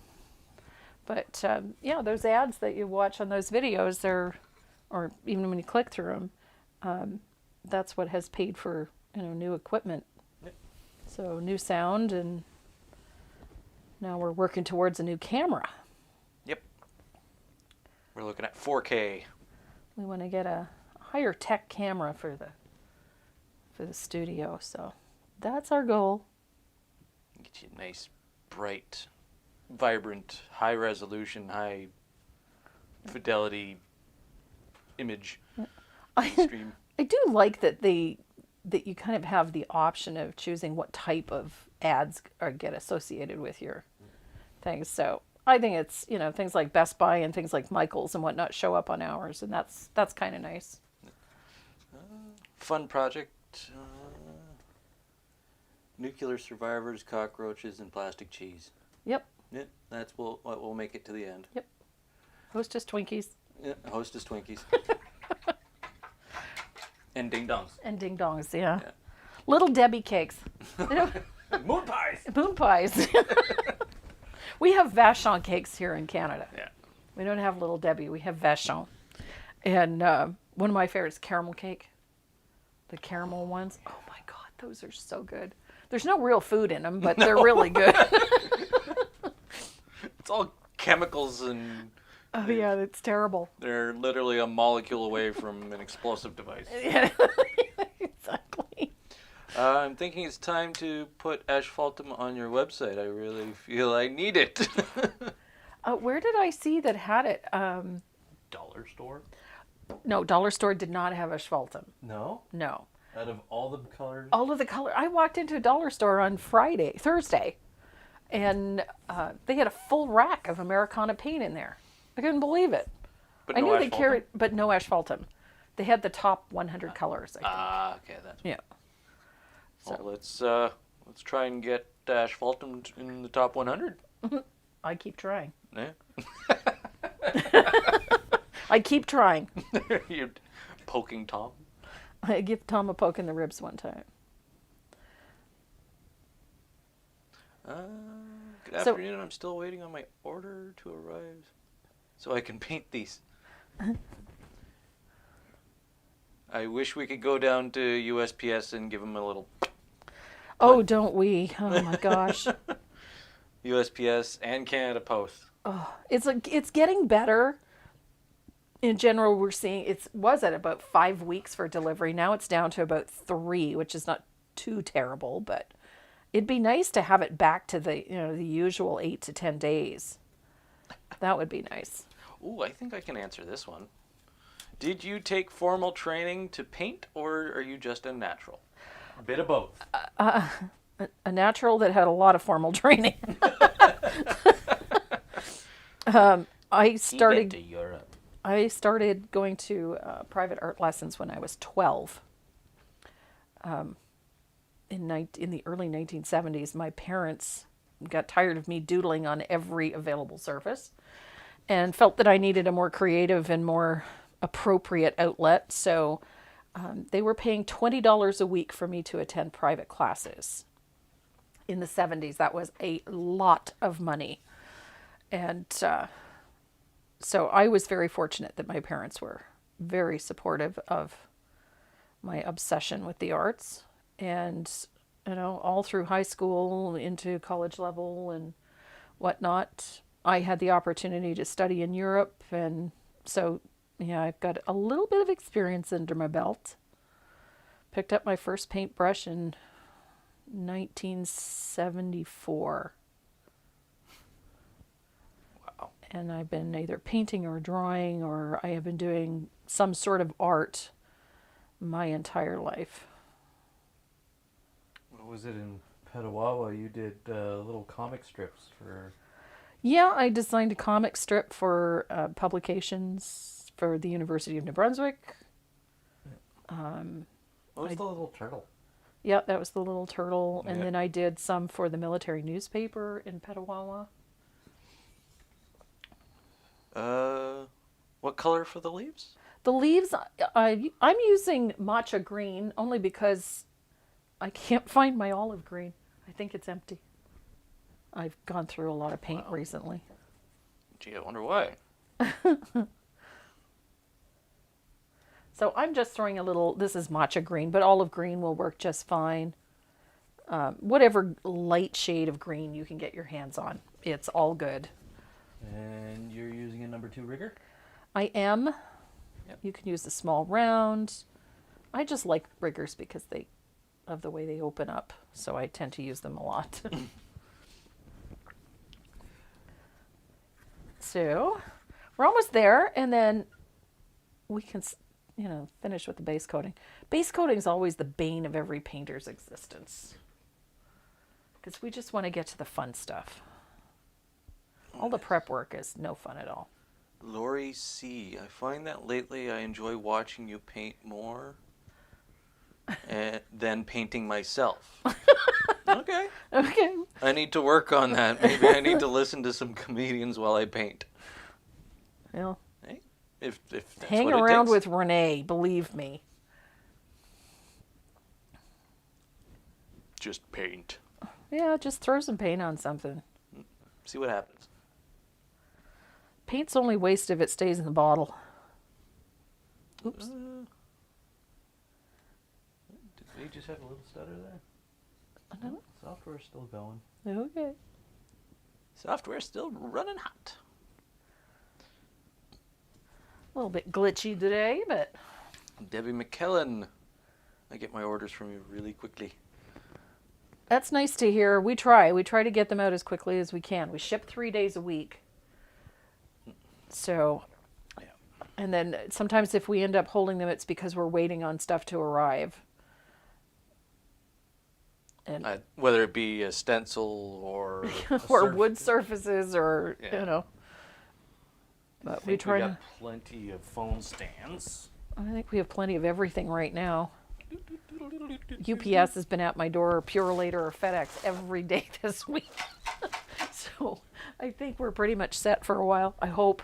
But yeah, those ads that you watch on those videos, or even when you click through them, that's what has paid for new equipment. Yep. So new sound, and now we're working towards a new camera. Yep. We're looking at 4K. We want to get a higher tech camera for the studio, so that's our goal. Get you a nice, bright, vibrant, high resolution, high fidelity image stream. I do like that that you kind of have the option of choosing what type of ads get associated with your things. So I think it's things like Best Buy and things like Michael's and whatnot show up on ours, and that's kind of nice. Fun project. Nuclear survivors, cockroaches, and plastic cheese. Yep. Yeah, that's what will make it to the end. Yep. Hostess Twinkies. Yeah, Hostess Twinkies. And ding dongs. And ding dongs, yeah. Yeah. Little Debbie cakes. Moon pies. Moon pies. We have Vachon cakes here in Canada. Yeah. We don't have Little Debbie. We have Vachon. And one of my favorites, caramel cake. The caramel ones. Oh my God, those are so good. There's no real food in them, but they're really good. It's all chemicals and Oh yeah, it's terrible. they're literally a molecule away from an explosive device. Yeah, exactly. I'm thinking it's time to put asphaltum on your website. I really feel I need it. Where did I see that had it? Dollar store? No, Dollar Store did not have asphaltum. No. No. Out of all the colors? All of the color. I walked into a Dollar Store on Thursday, and they had a full rack of Americana paint in there. I couldn't believe it. But I no knew they asphaltum? carried, but no asphaltum. They had the top 100 colors, I think. Ah, okay, that's Yeah. Well, let's try and get asphaltum in the top 100. I keep trying. Yeah. I keep trying. You're poking Tom. I give Tom a poke in the ribs one time. Good afternoon. I'm still waiting on my order to arrive so I can paint these. I wish we could go down to USPS and give them a little Oh, don't we? Oh my gosh. USPS and Canada Post. It's getting better. In general, we're seeing it was at about 5 weeks for delivery. Now it's down to about 3, which is not too terrible, but it'd be nice to have it back to the the usual 8 to 10 days. That would be nice. Ooh, I think I can answer this one. Did you take formal training to paint, or are you just a natural? A bit of both. A natural that had a lot of formal training. I started to Europe. I started going to private art lessons when I was 12. In the early 1970s, my parents got tired of me doodling on every available surface and felt that I needed a more creative and more appropriate outlet. So they were paying $20 a week for me to attend private classes. In the 70s, that was a lot of money. And so I was very fortunate that my parents were very supportive of my obsession with the arts. And, all through high school, into college level and whatnot, I had the opportunity to study in Europe. And so, yeah, I've got a little bit of experience under my belt. Picked up my first paintbrush in 1974. Wow. And I've been either painting or drawing, or I have been doing some sort of art my entire life. What was it in Petawawa? You did little comic strips for... Yeah, I designed a comic strip for publications for the University of New Brunswick. What was the little turtle? Yeah, that was the little turtle. And Yeah. then I did some for the military newspaper in Petawawa. What color for the leaves? The leaves, I'm using matcha green only because I can't find my olive green. I think it's empty. I've gone through a lot of paint recently. Gee, I wonder why. So I'm just throwing a little, this is matcha green, but olive green will work just fine. Whatever light shade of green you can get your hands on, it's all good. And you're using a number 2 rigger? I am. Yep. You can use the small round. I just like riggers because of the way they open up, so I tend to use them a lot. So we're almost there, and then we can, finish with the base coating. Base coating is always the bane of every painter's existence because we just want to get to the fun stuff. All the prep work is no fun at all. Lori C. I find that lately I enjoy watching you paint more than painting myself. Okay. Okay. I need to work on that. Maybe I need to listen to some comedians while I paint. Well, Hey, if that's hang what around it takes. with Renee, believe me. Just paint. Yeah, just throw some paint on something. See what happens. Paint's only waste if it stays in the bottle. Oops. Did we just have a little stutter there? No. Software's still going. Okay. Software's still running hot. A little bit glitchy today, but Debbie McKellen. I get my orders from you really quickly. that's nice to hear. We try to get them out as quickly as we can. We ship 3 days a week. So, Yeah. and then sometimes if we end up holding them, it's because we're waiting on stuff to arrive. And Whether it be a stencil or or wood surfaces or, Yeah. But I we think try got to, plenty of phone stands. I think we have plenty of everything right now. UPS has been at my door, Purolator or FedEx every day this week. So I think we're pretty much set for a while, I hope.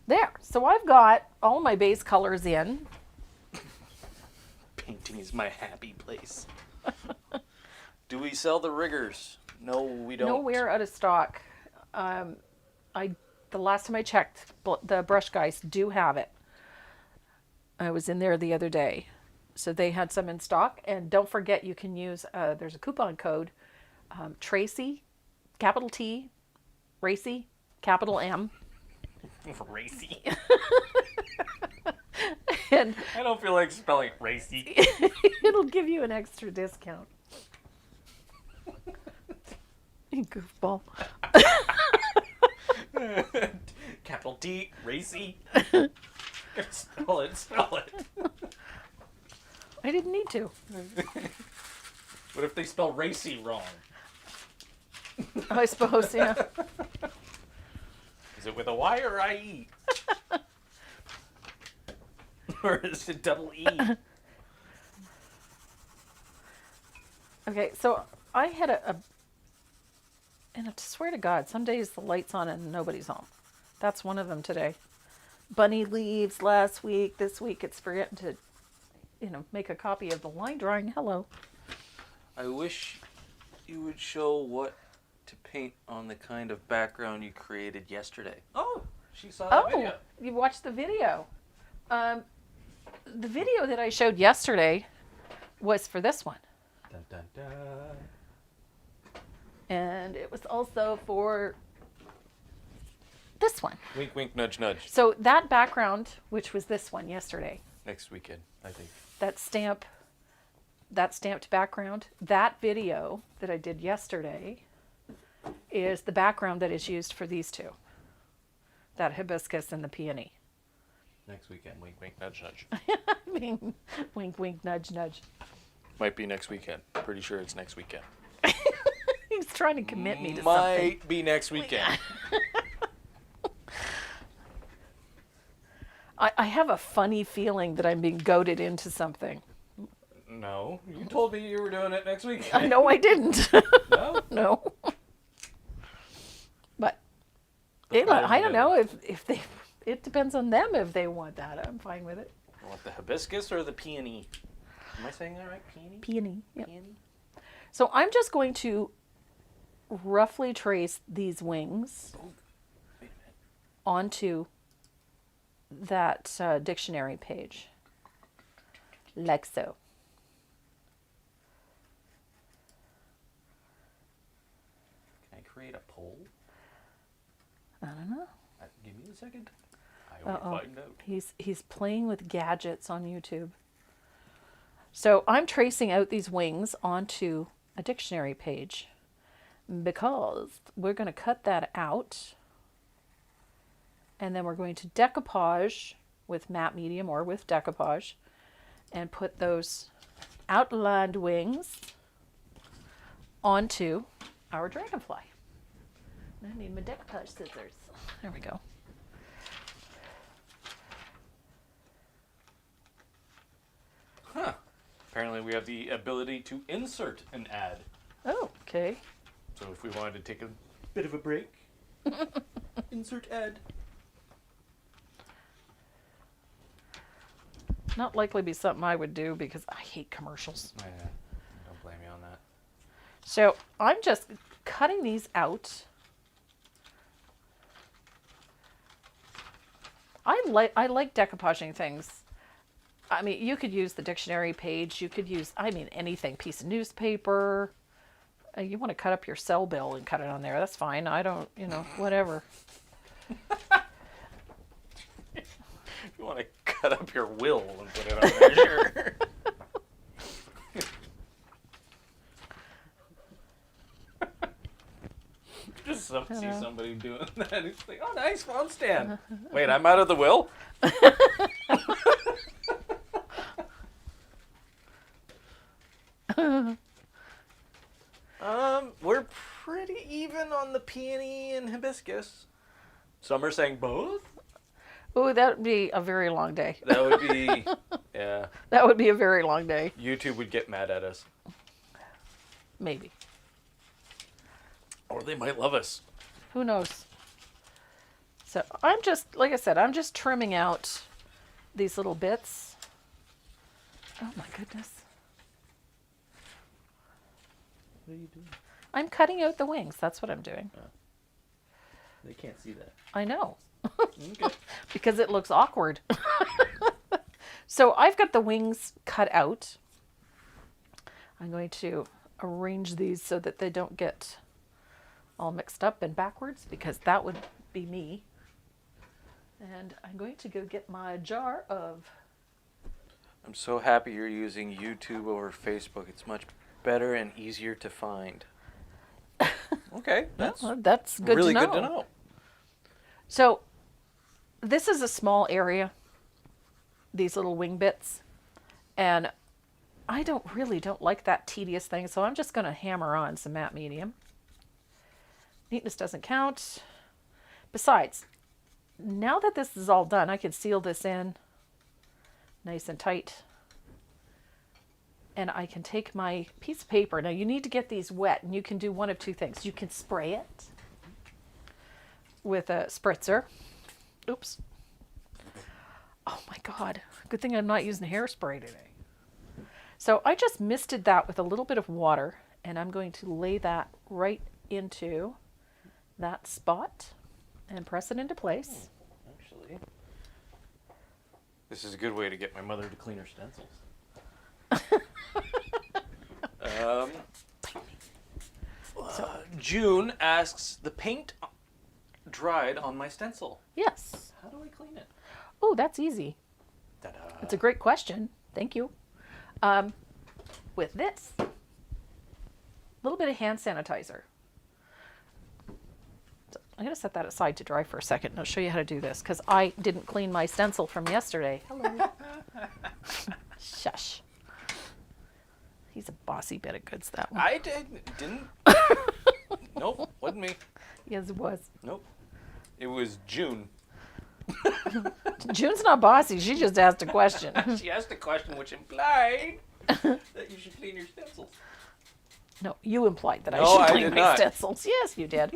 There. So I've got all my base colors in. Painting is my happy place. Do we sell the riggers? No, we don't. No, we're out of stock. The last time I checked, the brush guys do have it. I was in there the other day. So they had some in stock. And don't forget, you can use, there's a coupon code, Tracy, capital T, Racy, capital M. Racy. And I don't feel like spelling racy. it'll give you an extra discount. You goofball. Capital T, racy. Spell it. I didn't need to. What if they spell racy wrong? I suppose, yeah. Is it with a Y or IE? Or is it double E? Okay, so I had and I swear to God, some days the light's on and nobody's home. That's one of them today. Bunny leaves last week. This week it's forgetting to, make a copy of the line drawing. Hello. I wish you would show what to paint on the kind of background you created yesterday. Oh, she saw that video. You watched the video. The video that I showed yesterday was for this one. Dun, dun, dun. And it was also for this one. Wink, wink, nudge, nudge. So that background, which was this one yesterday, Next weekend, I think. that stamped background, that video that I did yesterday is the background that is used for these two. That hibiscus and the peony. Next weekend, wink, wink, nudge, nudge. I mean, wink, wink, nudge, nudge. Might be next weekend. Pretty sure it's next weekend. He's trying to commit me to something. Might be next weekend. I have a funny feeling that I'm being goaded into something. No, you told me you were doing it next weekend. I know I didn't. No? No. But I don't know if they. It depends on them if they want that. I'm fine with it. You want the hibiscus or the peony? Am I saying that right? Peony? Peony. Yep. Peony? So I'm just going to roughly trace these wings Oh, wait a minute. onto that dictionary page, like so. Can I create a poll? I don't know. Give me a second. I will find out. He's playing with gadgets on YouTube. So I'm tracing out these wings onto a dictionary page because we're going to cut that out and then we're going to decoupage with matte medium or with decoupage and put those outlined wings onto our dragonfly. I need my decoupage scissors. There we go. Huh. Apparently we have the ability to insert an ad. Oh, okay. So if we wanted to take a bit of a break, insert ad. Not likely to be something I would do because I hate commercials. Yeah, don't blame me on that. So I'm just cutting these out. I like decoupaging things. I mean, you could use the dictionary page. You could use, anything. Piece of newspaper. You want to cut up your cell bill and cut it on there. That's fine. I don't, whatever. If you want to cut up your will and put it on there, sure. Just see somebody doing that. It's like, oh, nice phone stand. Wait, I'm out of the will? We're pretty even on the peony and hibiscus. Some are saying both? Ooh, that would be a very long day. That would be, yeah. That would be a very long day. YouTube would get mad at us. Maybe. Or they might love us. Who knows? So I'm just, like I said, I'm just trimming out these little bits. Oh my goodness. What are you doing? I'm cutting out the wings. That's what I'm doing. They can't see that. I know. Okay. Because it looks awkward. So I've got the wings cut out. I'm going to arrange these so that they don't get all mixed up and backwards, because that would be me. And I'm going to go get my jar of... I'm so happy you're using YouTube over Facebook. It's much better and easier to find. Okay, that's good really to know. good to know. So this is a small area, these little wing bits, and I don't like that tedious thing, so I'm just going to hammer on some matte medium. Neatness doesn't count. Besides, now that this is all done, I can seal this in nice and tight. And I can take my piece of paper. Now you need to get these wet, and you can do one of two things. You can spray it with a spritzer. Oops. Oh my God. Good thing I'm not using hairspray today. So I just misted that with a little bit of water, and I'm going to lay that right into that spot and press it into place. Actually, this is a good way to get my mother to clean her stencils. June asks, the paint dried on my stencil. Yes. How do I clean it? Oh, that's easy. Ta-da. It's a great question. Thank you. With this, a little bit of hand sanitizer. So I'm going to set that aside to dry for a second, and I'll show you how to do this, because I didn't clean my stencil from yesterday. Hello. Shush. He's a bossy bit of goods, that one. I didn't. Nope, wasn't me. Yes, it was. Nope. It was June. June's not bossy. She just asked a question. She asked a question which implied that you should clean your stencils. No, you implied that I No, should I clean did my not. stencils. Yes, you did.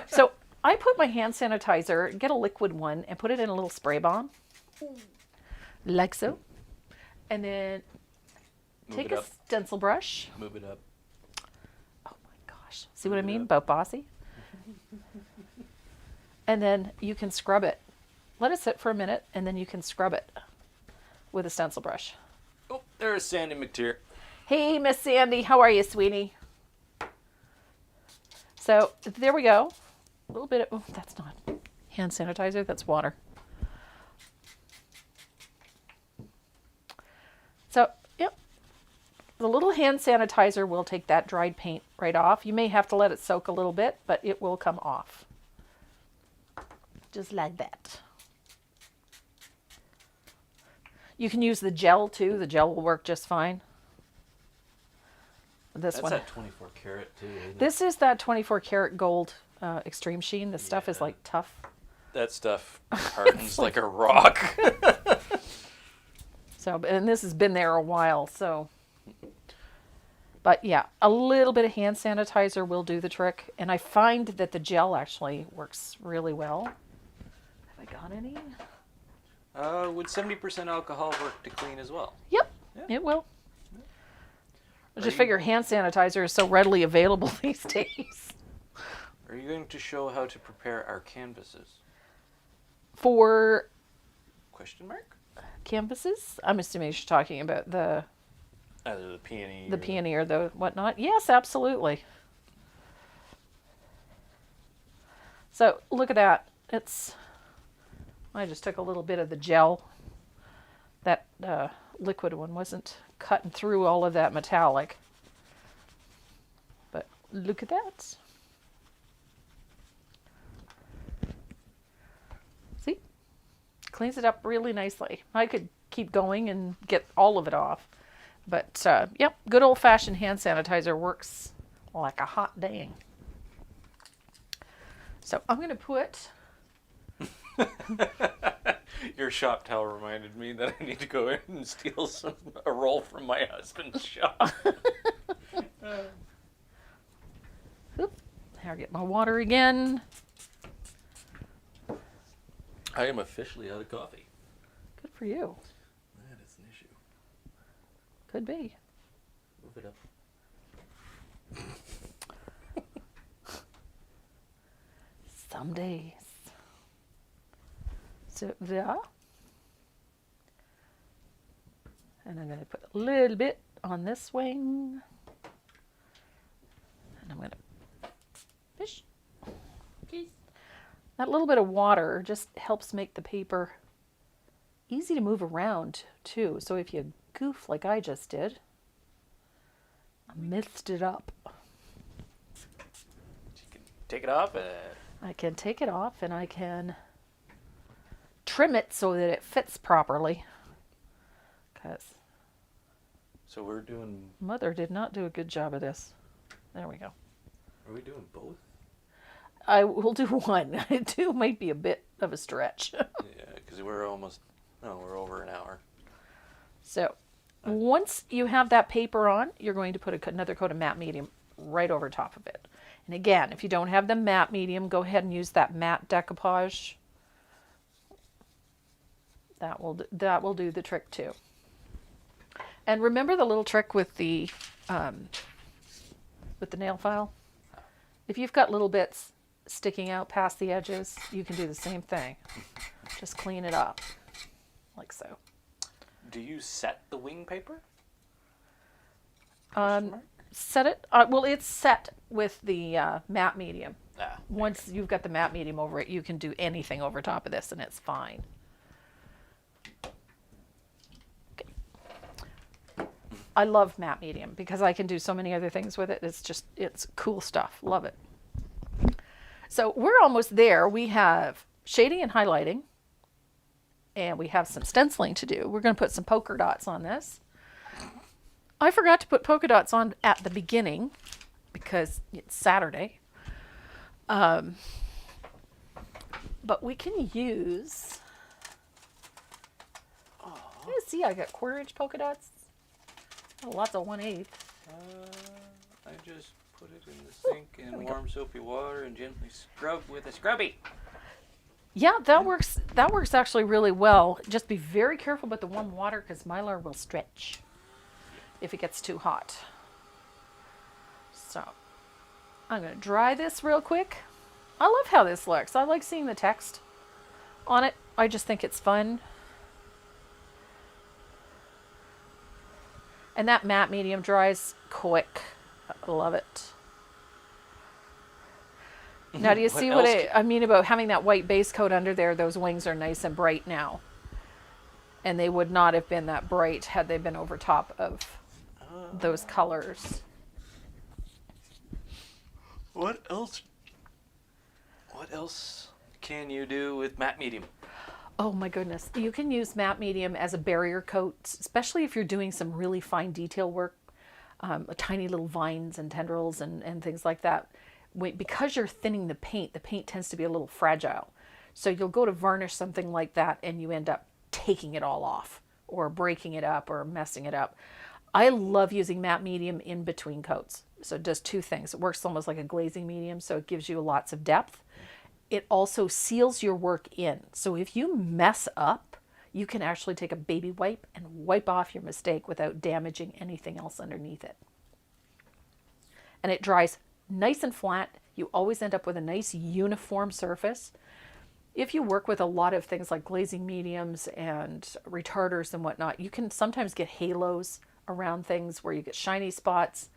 So I put my hand sanitizer, get a liquid one, and put it in a little spray bomb. Like so. And then take a stencil brush. Move it up. Oh my gosh. See what I mean about bossy? And then you can scrub it. Let it sit for a minute, and then you can scrub it with a stencil brush. Oh, there's Sandy McTeer. Hey, Miss Sandy. How are you, sweetie? So there we go. A little bit of, oh, that's not hand sanitizer. That's water. So, yep. The little hand sanitizer will take that dried paint right off. You may have to let it soak a little bit, but it will come off. Just like that. You can use the gel too. The gel will work just fine. This That's one. that 24 karat too, isn't it? This is that 24 karat gold extreme sheen. This stuff is Yeah. like tough. That stuff hardens like a rock. So, and this has been there a while, so. But yeah, a little bit of hand sanitizer will do the trick. And I find that the gel actually works really well. Have I got any? Would 70% alcohol work to clean as well? Yep, Yeah. it will. I Are just you- figure hand sanitizer is so readily available these days. Are you going to show how to prepare our canvases? For Question mark? canvases, I'm assuming you're talking about the Either the peony. peony or the whatnot. Yes, absolutely. So look at that. I just took a little bit of the gel. That liquid one wasn't cutting through all of that metallic. But look at that. See? Cleans it up really nicely. I could keep going and get all of it off. But, yep, good old-fashioned hand sanitizer works like a hot dang. So I'm going to put... Your shop towel reminded me that I need to go in and steal a roll from my husband's shop. Oop, here I get my water again. I am officially out of coffee. Good for you. That is an issue. Could be. Move it up. Some days. So, yeah. And I'm going to put a little bit on this wing. And I'm going to fish. That little bit of water just helps make the paper easy to move around too. So if you goof like I just did, I mixed it up. You can take it off. I can take it off and I can trim it so that it fits properly. Because So we're doing. Mother did not do a good job of this. There we go. Are we doing both? I will do one. Two might be a bit of a stretch. Yeah, because we're almost. No, we're over an hour. So once you have that paper on, you're going to put another coat of matte medium right over top of it. And again, if you don't have the matte medium, go ahead and use that matte decoupage. That will do the trick too. And remember the little trick with the nail file? If you've got little bits sticking out past the edges, you can do the same thing. Just clean it up, like so. Do you set the wing paper? Set it, well, it's set with the matte medium. Ah, Once you've got the matte medium over it, you can do anything over top of this and it's fine. I love matte medium because I can do so many other things with it. It's cool stuff. Love it. So we're almost there. We have shading and highlighting, and we have some stenciling to do. We're going to put some polka dots on this. I forgot to put polka dots on at the beginning because it's Saturday. But we can use, you see I got 1/4 inch polka dots. Oh, lots of 1/8. I just put it in the sink in warm soapy water and gently scrub with a scrubby. Yeah, that works. That works actually really well. Just be very careful with the warm water because Mylar will stretch if it gets too hot. So I'm going to dry this real quick. I love how this looks. I like seeing the text on it. I just think it's fun. And that matte medium dries quick. I love it. Now, do you see what I mean about having that white base coat under there? Those wings are nice and bright now. And they would not have been that bright had they been over top of those colors. What else? What else can you do with matte medium? Oh my goodness. You can use matte medium as a barrier coat, especially if you're doing some really fine detail work, tiny little vines and tendrils and things like that. Because you're thinning the paint tends to be a little fragile. So you'll go to varnish something like that and you end up taking it all off or breaking it up or messing it up. I love using matte medium in between coats. So it does two things. It works almost like a glazing medium, so it gives you lots of depth. It also seals your work in. So if you mess up, you can actually take a baby wipe and wipe off your mistake without damaging anything else underneath it. And it dries nice and flat. You always end up with a nice uniform surface. If you work with a lot of things like glazing mediums and retarders and whatnot, you can sometimes get halos around things where you get shiny spots.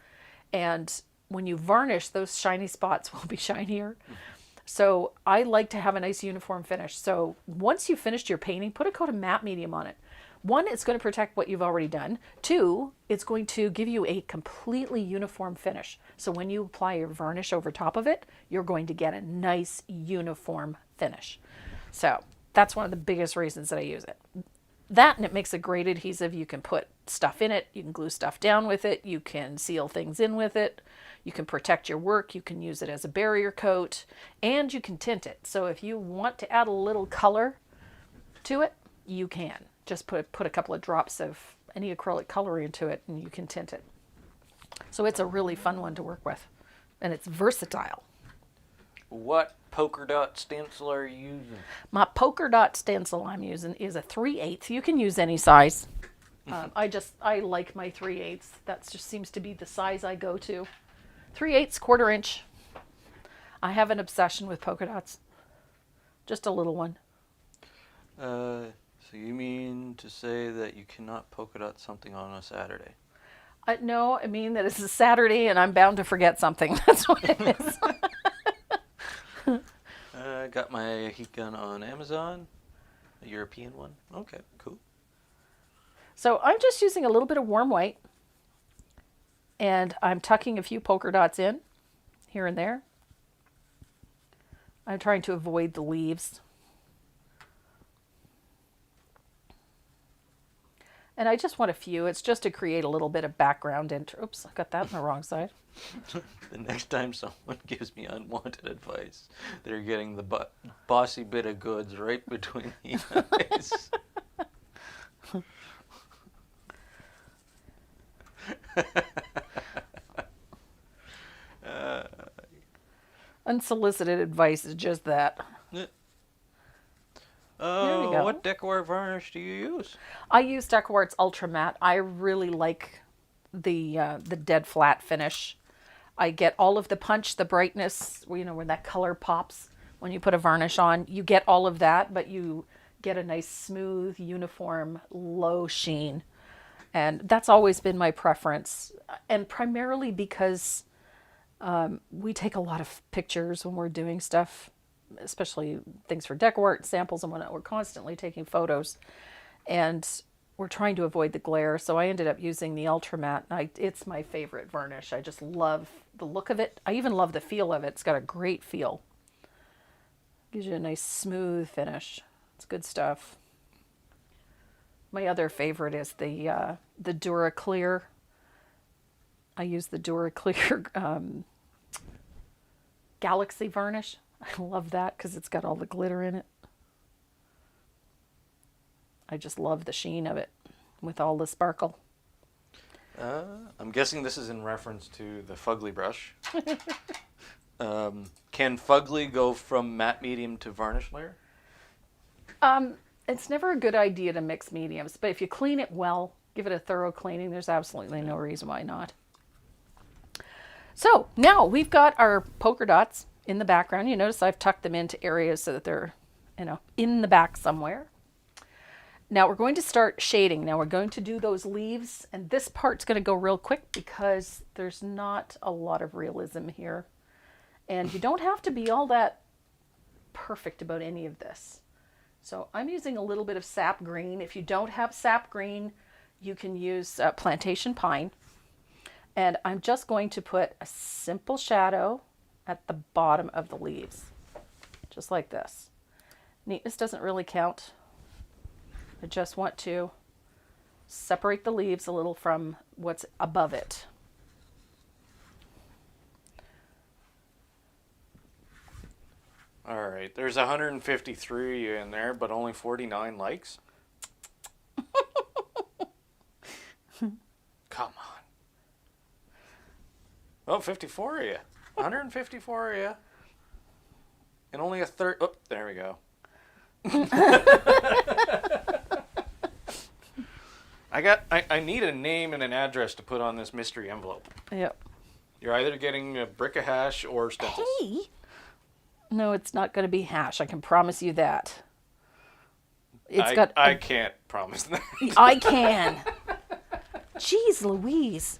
And when you varnish, those shiny spots will be shinier. So I like to have a nice uniform finish. So once you've finished your painting, put a coat of matte medium on it. One, it's going to protect what you've already done. Two, it's going to give you a completely uniform finish. So when you apply your varnish over top of it, you're going to get a nice uniform finish. So that's one of the biggest reasons that I use it. That, and it makes a great adhesive. You can put stuff in it. You can glue stuff down with it. You can seal things in with it. You can protect your work. You can use it as a barrier coat, and you can tint it. So if you want to add a little color to it, you can. Just put a couple of drops of any acrylic color into it, and you can tint it. So it's a really fun one to work with, and it's versatile. What polka dot stencil are you using? My polka dot stencil I'm using is a 3/8. You can use any size. I like my 3/8. That just seems to be the size I go to. 3/8, 1/4 inch. I have an obsession with polka dots. Just a little one. So you mean to say that you cannot polka dot something on a Saturday? No, I mean that it's a Saturday and I'm bound to forget something. That's what it is. I got my heat gun on Amazon, a European one. Okay, cool. So I'm just using a little bit of warm white, and I'm tucking a few polka dots in here and there. I'm trying to avoid the leaves. And I just want a few. It's just to create a little bit of background. Oops, I got that on the wrong side. The next time someone gives me unwanted advice, they're getting the bossy bit of goods right between the eyes. Unsolicited advice is just that. There we go. What decor varnish do you use? I use Decoart's Ultra Matte. I really like the dead flat finish. I get all of the punch, the brightness, you know, when that color pops when you put a varnish on. You get all of that, but you get a nice, smooth, uniform, low sheen. And that's always been my preference. And primarily because we take a lot of pictures when we're doing stuff, especially things for decor art, samples and whatnot. We're constantly taking photos. And we're trying to avoid the glare, so I ended up using the Ultra Matte. It's my favorite varnish. I just love the look of it. I even love the feel of it. It's got a great feel. Gives you a nice smooth finish. It's good stuff. My other favorite is the Dura Clear. I use the Dura Clear Galaxy varnish. I love that because it's got all the glitter in it. I just love the sheen of it with all the sparkle. I'm guessing this is in reference to the Fugly brush. Can Fugly go from matte medium to varnish layer? It's never a good idea to mix mediums, but if you clean it well, give it a thorough cleaning, there's absolutely no reason why not. So now we've got our polka dots in the background. You notice I've tucked them into areas so that they're, you know, in the back somewhere. Now we're going to start shading. Now we're going to do those leaves, and this part's going to go real quick because there's not a lot of realism here. And you don't have to be all that perfect about any of this. So I'm using a little bit of sap green. If you don't have sap green, you can use plantation pine. And I'm just going to put a simple shadow at the bottom of the leaves, just like this. Neatness doesn't really count. I just want to separate the leaves a little from what's above it. All right, there's 153 in there, but only 49 likes. Come on. Oh, 54 of you. 154 of you. And only a third. Oh, there we go. I need a name and an address to put on this mystery envelope. Yep. You're either getting a brick of hash or stencils. Hey! No, it's not going to be hash. I can promise you that. I can't promise that. I can. Jeez Louise.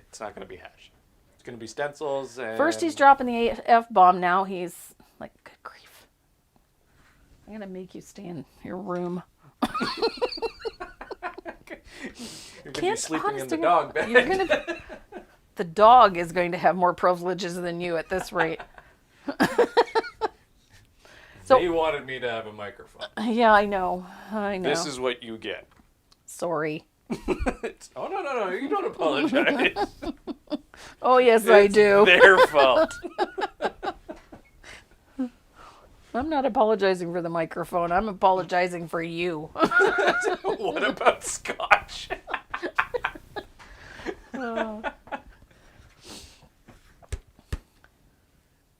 It's not going to be hash. It's going to be stencils and... First he's dropping the F-bomb. Now he's like, good grief. I'm going to make you stay in your room. You're going to be sleeping in the dog bed. The dog is going to have more privileges than you at this rate. So, they wanted me to have a microphone. Yeah, I know. This is what you get. Sorry. Oh, no. You don't apologize. Oh, yes, I do. It's their fault. I'm not apologizing for the microphone. I'm apologizing for you. What about scotch?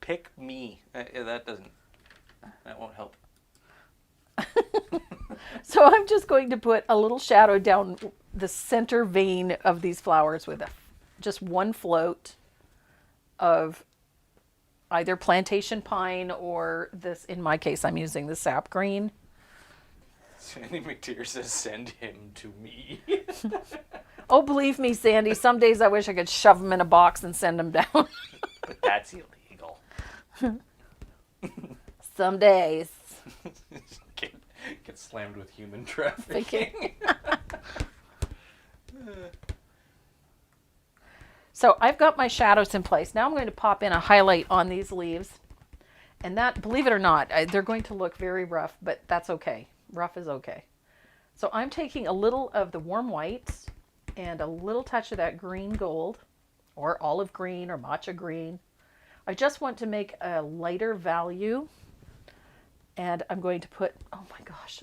Pick me. That won't help. So I'm just going to put a little shadow down the center vein of these flowers with just one float of either plantation pine or this, in my case, I'm using the sap green. Sandy McTeer says, "Send him to me." Oh, believe me, Sandy, some days I wish I could shove them in a box and send them down. But that's illegal. Some days. Get slammed with human trafficking. So I've got my shadows in place. Now I'm going to pop in a highlight on these leaves. And that, believe it or not, they're going to look very rough, but that's okay. Rough is okay. So I'm taking a little of the warm white and a little touch of that green gold, or olive green or matcha green. I just want to make a lighter value. And I'm going to put, oh my gosh,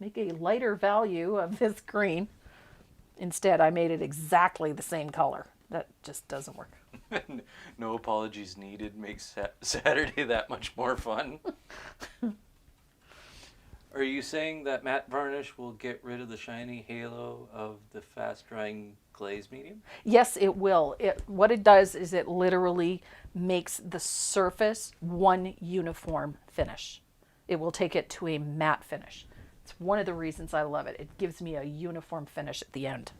make a lighter value of this green. Instead, I made it exactly the same color. That just doesn't work. No apologies needed makes Saturday that much more fun. Are you saying that matte varnish will get rid of the shiny halo of the fast-drying glaze medium? Yes, it will. What it does is it literally makes the surface one uniform finish. It will take it to a matte finish. It's one of the reasons I love it. It gives me a uniform finish at the end.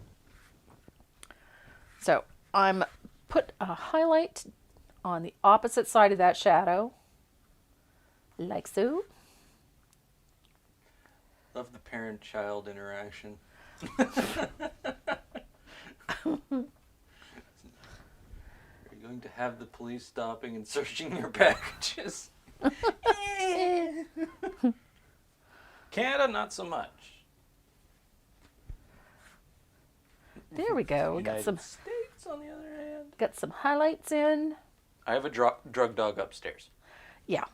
So I'm put a highlight on the opposite side of that shadow, like so. Love the parent-child interaction. Are you going to have the police stopping and searching your packages? Canada, not so much. There we go. We got United States, on the other hand. got some highlights in. I have a drug dog upstairs. Yeah,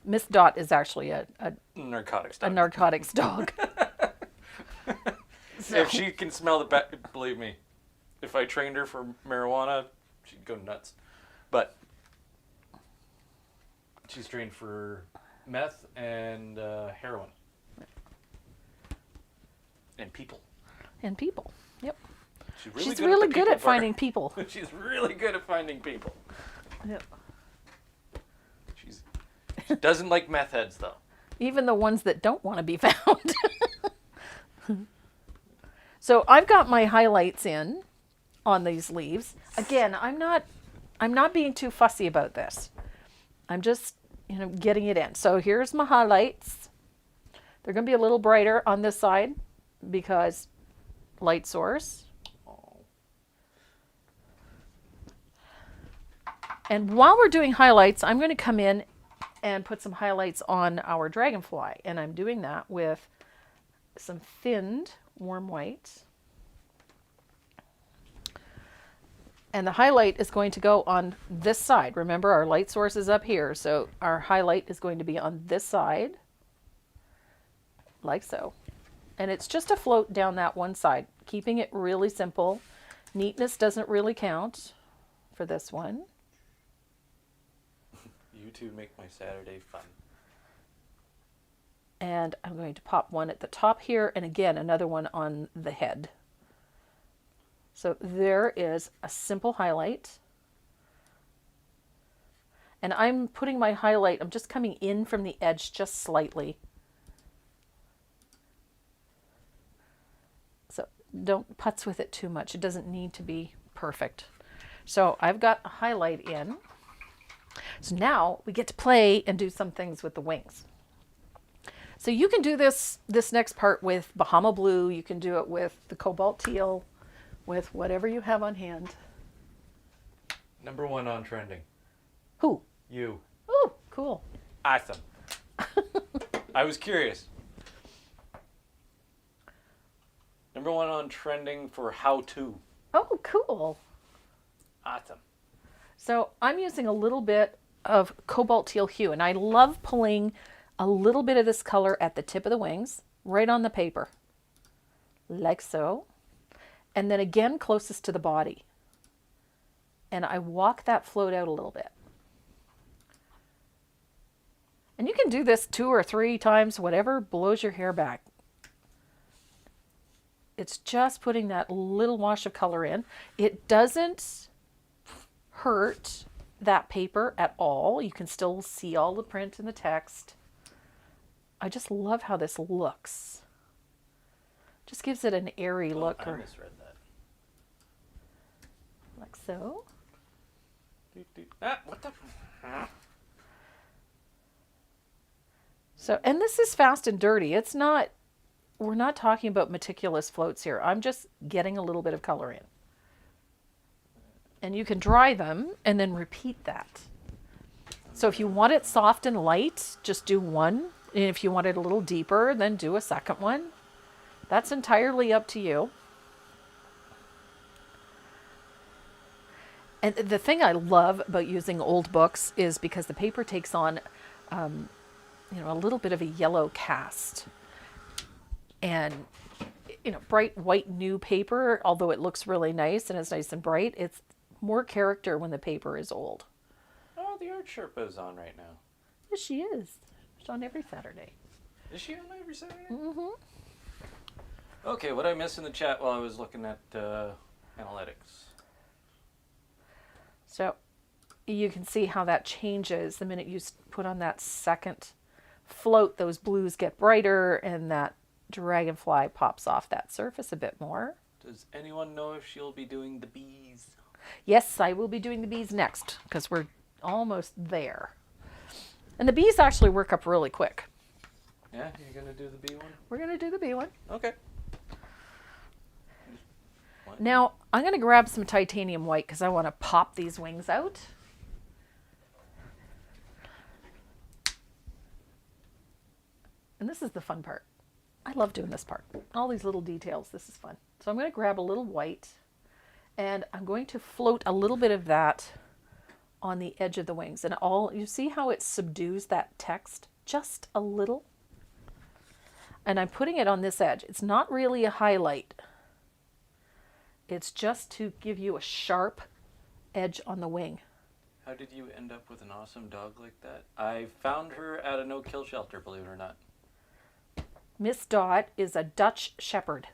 Miss Dot is actually a Narcotics a dog. narcotics dog. So- If she can smell the believe me, if I trained her for marijuana, she'd go nuts. But she's trained for meth and heroin. And people. And people. Yep. She's really the good people at finding people. She's really good at finding people. Yep. She doesn't like meth heads, though. Even the ones that don't want to be found. So I've got my highlights in on these leaves. Again, I'm not being too fussy about this. I'm just, getting it in. So here's my highlights. They're going to be a little brighter on this side because light source. And while we're doing highlights, I'm going to come in and put some highlights on our dragonfly. And I'm doing that with some thinned warm white. And the highlight is going to go on this side. Remember, our light source is up here, so our highlight is going to be on this side, like so. And it's just a float down that one side, keeping it really simple. Neatness doesn't really count for this one. You two make my Saturday fun. And I'm going to pop one at the top here, and again, another one on the head. So there is a simple highlight. And I'm putting my highlight, I'm just coming in from the edge just slightly. So don't putz with it too much. It doesn't need to be perfect. So I've got a highlight in. So now we get to play and do some things with the wings. So you can do this next part with Bahama Blue. You can do it with the Cobalt Teal, with whatever you have on hand. Number one on trending. Who? You. Oh, cool. Awesome. I was curious. Number one on trending for how to. Oh, cool. Awesome. So I'm using a little bit of Cobalt Teal hue, and I love pulling a little bit of this color at the tip of the wings, right on the paper, like so. And then again, closest to the body. And I walk that float out a little bit. And you can do this 2 or 3 times, whatever blows your hair back. It's just putting that little wash of color in. It doesn't hurt that paper at all. You can still see all the print and the text. I just love how this looks. Just gives it an airy look. I Or misread that. like so. Ah, what the? So, and this is fast and dirty. It's not, we're not talking about meticulous floats here. I'm just getting a little bit of color in. And you can dry them and then repeat that. So if you want it soft and light, just do one. And if you want it a little deeper, then do a second one. That's entirely up to you. And the thing I love about using old books is because the paper takes on, a little bit of a yellow cast. And, bright white new paper, although it looks really nice and it's nice and bright, it's more character when the paper is old. Oh, the art Sherpa is on right now. Yes, she is. She's on every Saturday. Is she on every Saturday? Mm-hmm. Okay, what I missed in the chat while I was looking at analytics? So you can see how that changes the minute you put on that second float. Those blues get brighter and that dragonfly pops off that surface a bit more. Does anyone know if she'll be doing the bees? Yes, I will be doing the bees next because we're almost there. And the bees actually work up really quick. Yeah, you're going to do the bee one? We're going to do the bee one. Okay. Now, I'm going to grab some titanium white because I want to pop these wings out. And this is the fun part. I love doing this part. All these little details. This is fun. So I'm going to grab a little white and I'm going to float a little bit of that on the edge of the wings. And you see how it subdues that text just a little? And I'm putting it on this edge. It's not really a highlight. It's just to give you a sharp edge on the wing. How did you end up with an awesome dog like that? I found her at a no-kill shelter, believe it or not. Miss Dot is a Dutch Shepherd.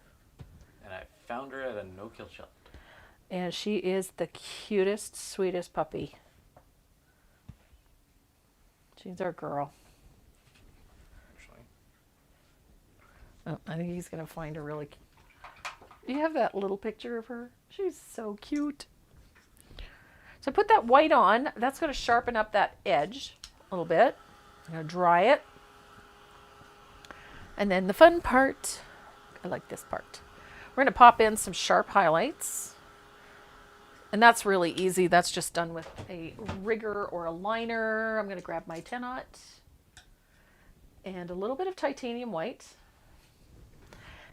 And I found her at a no-kill shelter. And she is the cutest, sweetest puppy. She's our girl. Actually. Oh, I think he's going to find her really cute. Do you have that little picture of her? She's so cute. So put that white on. That's going to sharpen up that edge a little bit. I'm going to dry it. And then the fun part, I like this part. We're going to pop in some sharp highlights. And that's really easy. That's just done with a rigger or a liner. I'm going to grab my 10-aught and a little bit of titanium white.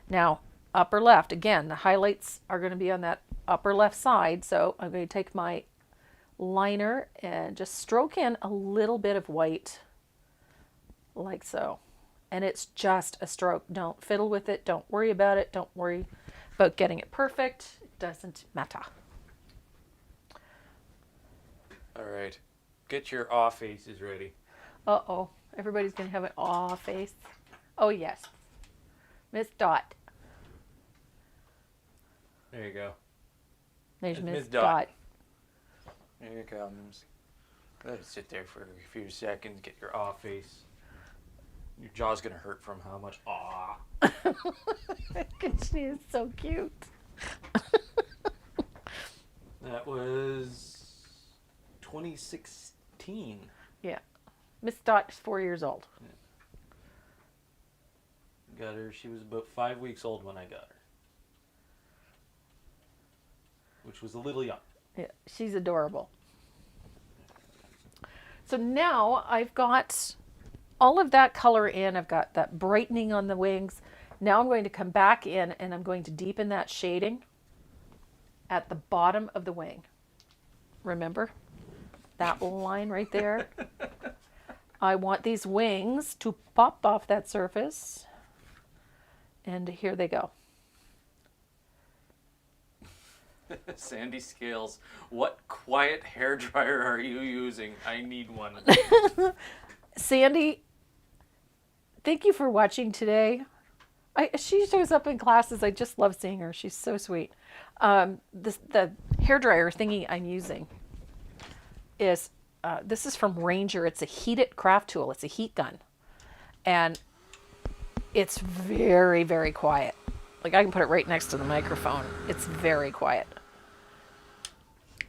Now, upper left, again, the highlights are going to be on that upper left side. So I'm going to take my liner and just stroke in a little bit of white like so. And it's just a stroke. Don't fiddle with it. Don't worry about it. Don't worry about getting it perfect. It doesn't matter. All right. Get your aw faces ready. Uh-oh. Everybody's going to have an aw face. Oh, yes. Miss Dot. There you go. There's It's Miss Miss Dot. Dot. Here it comes. Let it sit there for a few seconds. Get your aw face. Your jaw's going to hurt from how much aw. She is so cute. That was 2016. Yeah. Miss Dot is 4 years old. Got her. She was about 5 weeks old when I got her. Which was a little young. Yeah, she's adorable. So now I've got all of that color in. I've got that brightening on the wings. Now I'm going to come back in and I'm going to deepen that shading at the bottom of the wing. Remember that line right there? I want these wings to pop off that surface. And here they go. Sandy Scales, what quiet hairdryer are you using? I need one. Sandy, thank you for watching today. She shows up in classes. I just love seeing her. She's so sweet. The hairdryer thingy I'm using is, this is from Ranger. It's a heated craft tool. It's a heat gun. And It's very, very quiet. Like I can put it right next to the microphone. It's very quiet.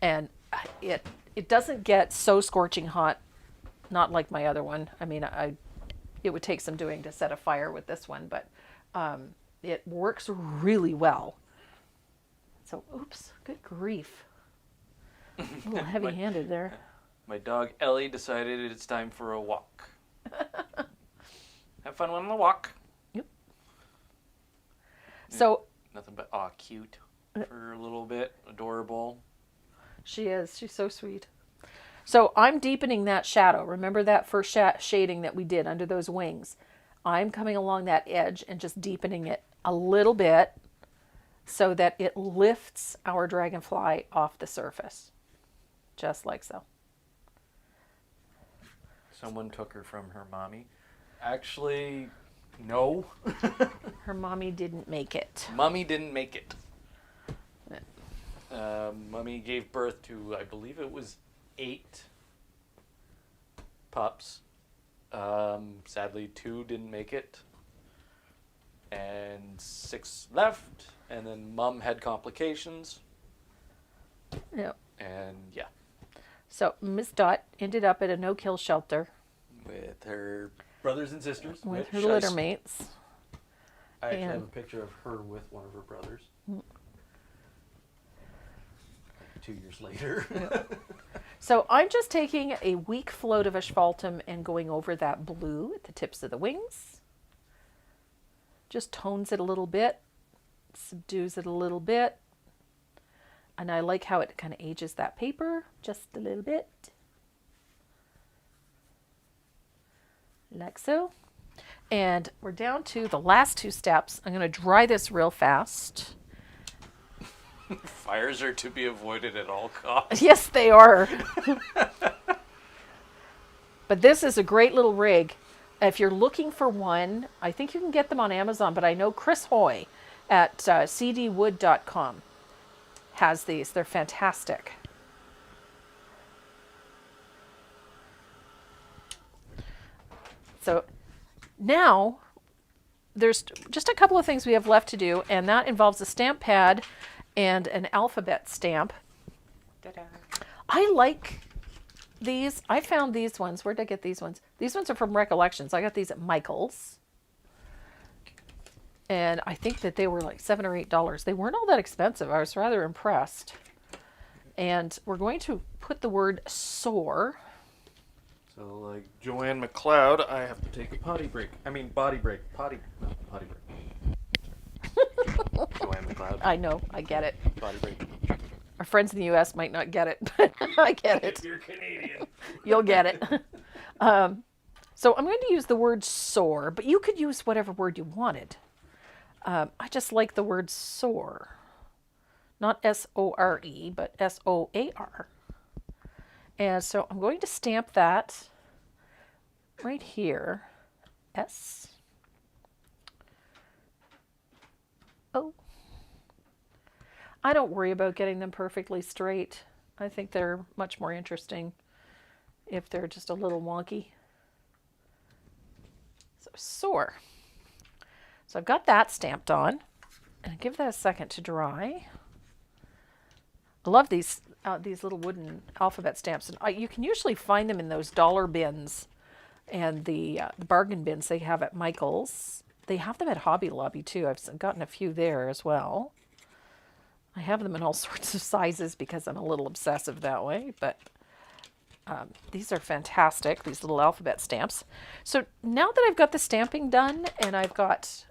And it doesn't get so scorching hot, not like my other one. I mean, it would take some doing to set a fire with this one, but it works really well. So, oops, good grief. A little heavy-handed there. My dog Ellie decided it's time for a walk. Have fun on the walk. Yep. So Nothing but cute for a little bit. Adorable. she is. She's so sweet. So I'm deepening that shadow. Remember that first shading that we did under those wings? I'm coming along that edge and just deepening it a little bit so that it lifts our dragonfly off the surface. Just like so. Someone took her from her mommy. Actually, no. Her mommy didn't make it. Mommy didn't make it. Mommy gave birth to, I believe it was 8 pups. Sadly, 2 didn't make it. And 6 left. And then Mom had complications. Yep. And yeah. So Miss Dot ended up at a no-kill shelter With her brothers and sisters. with her which litter mates. I actually have and- a picture of her with one of her brothers. 2 years later. So I'm just taking a weak float of asphaltum and going over that blue at the tips of the wings. Just tones it a little bit, subdues it a little bit. And I like how it kind of ages that paper just a little bit. Like so. And we're down to the last 2 steps. I'm going to dry this real fast. Fires are to be avoided at all costs. Yes, they are. But this is a great little rig. If you're looking for one, I think you can get them on Amazon, but I know Chris Hoy at cdwood.com has these. They're fantastic. So now there's just a couple of things we have left to do, and that involves a stamp pad and an alphabet stamp. Ta-da. I like these. I found these ones. Where did I get these ones? These ones are from Recollections. I got these at Michael's. And I think that they were like $7 or $8. They weren't all that expensive. I was rather impressed. And we're going to put the word soar. So, like Joanne McLeod, I have to take a potty break. I mean, body break. Potty break. Joanne McLeod. I know, I get it. Body break. Our friends in the U.S. might not get it, but I get it. If you're Canadian. You'll get it. So I'm going to use the word soar, but you could use whatever word you wanted. I just like the word soar. Not S-O-R-E, but S-O-A-R. And so I'm going to stamp that right here. S. O. I don't worry about getting them perfectly straight. I think they're much more interesting if they're just a little wonky. So soar. So I've got that stamped on, and give that a second to dry. I love these little wooden alphabet stamps, and you can usually find them in those dollar bins and the bargain bins they have at Michael's. They have them at Hobby Lobby too. I've gotten a few there as well. I have them in all sorts of sizes because I'm a little obsessive that way, but these are fantastic, these little alphabet stamps. So now that I've got the stamping done and I've got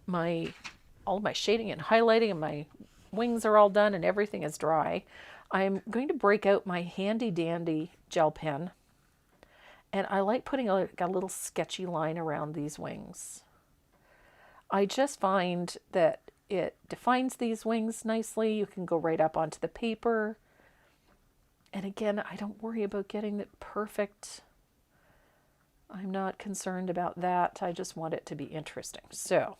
all my shading and highlighting and my wings are all done and everything is dry, I'm going to break out my handy dandy gel pen. And I like putting a little sketchy line around these wings. I just find that it defines these wings nicely. You can go right up onto the paper. And again, I don't worry about getting it perfect. I'm not concerned about that. I just want it to be interesting. So,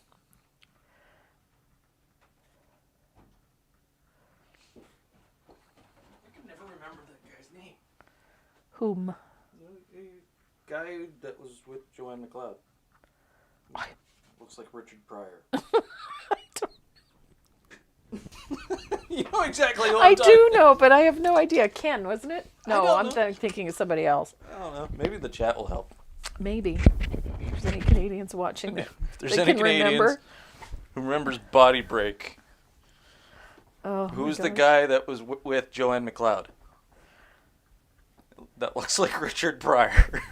I can never remember that guy's name. whom? The guy that was with Joanne McLeod. Looks like Richard Pryor. You know exactly what I I'm talking do know, but I have no idea. Ken, wasn't it? No, don't I'm know. thinking of somebody else. I don't know. Maybe the chat will help. Maybe. If there's any Canadians watching that If there's they any can Canadians remember. who remembers Body Break, Oh, who's my the gosh. guy that was with Joanne McLeod? That looks like Richard Pryor.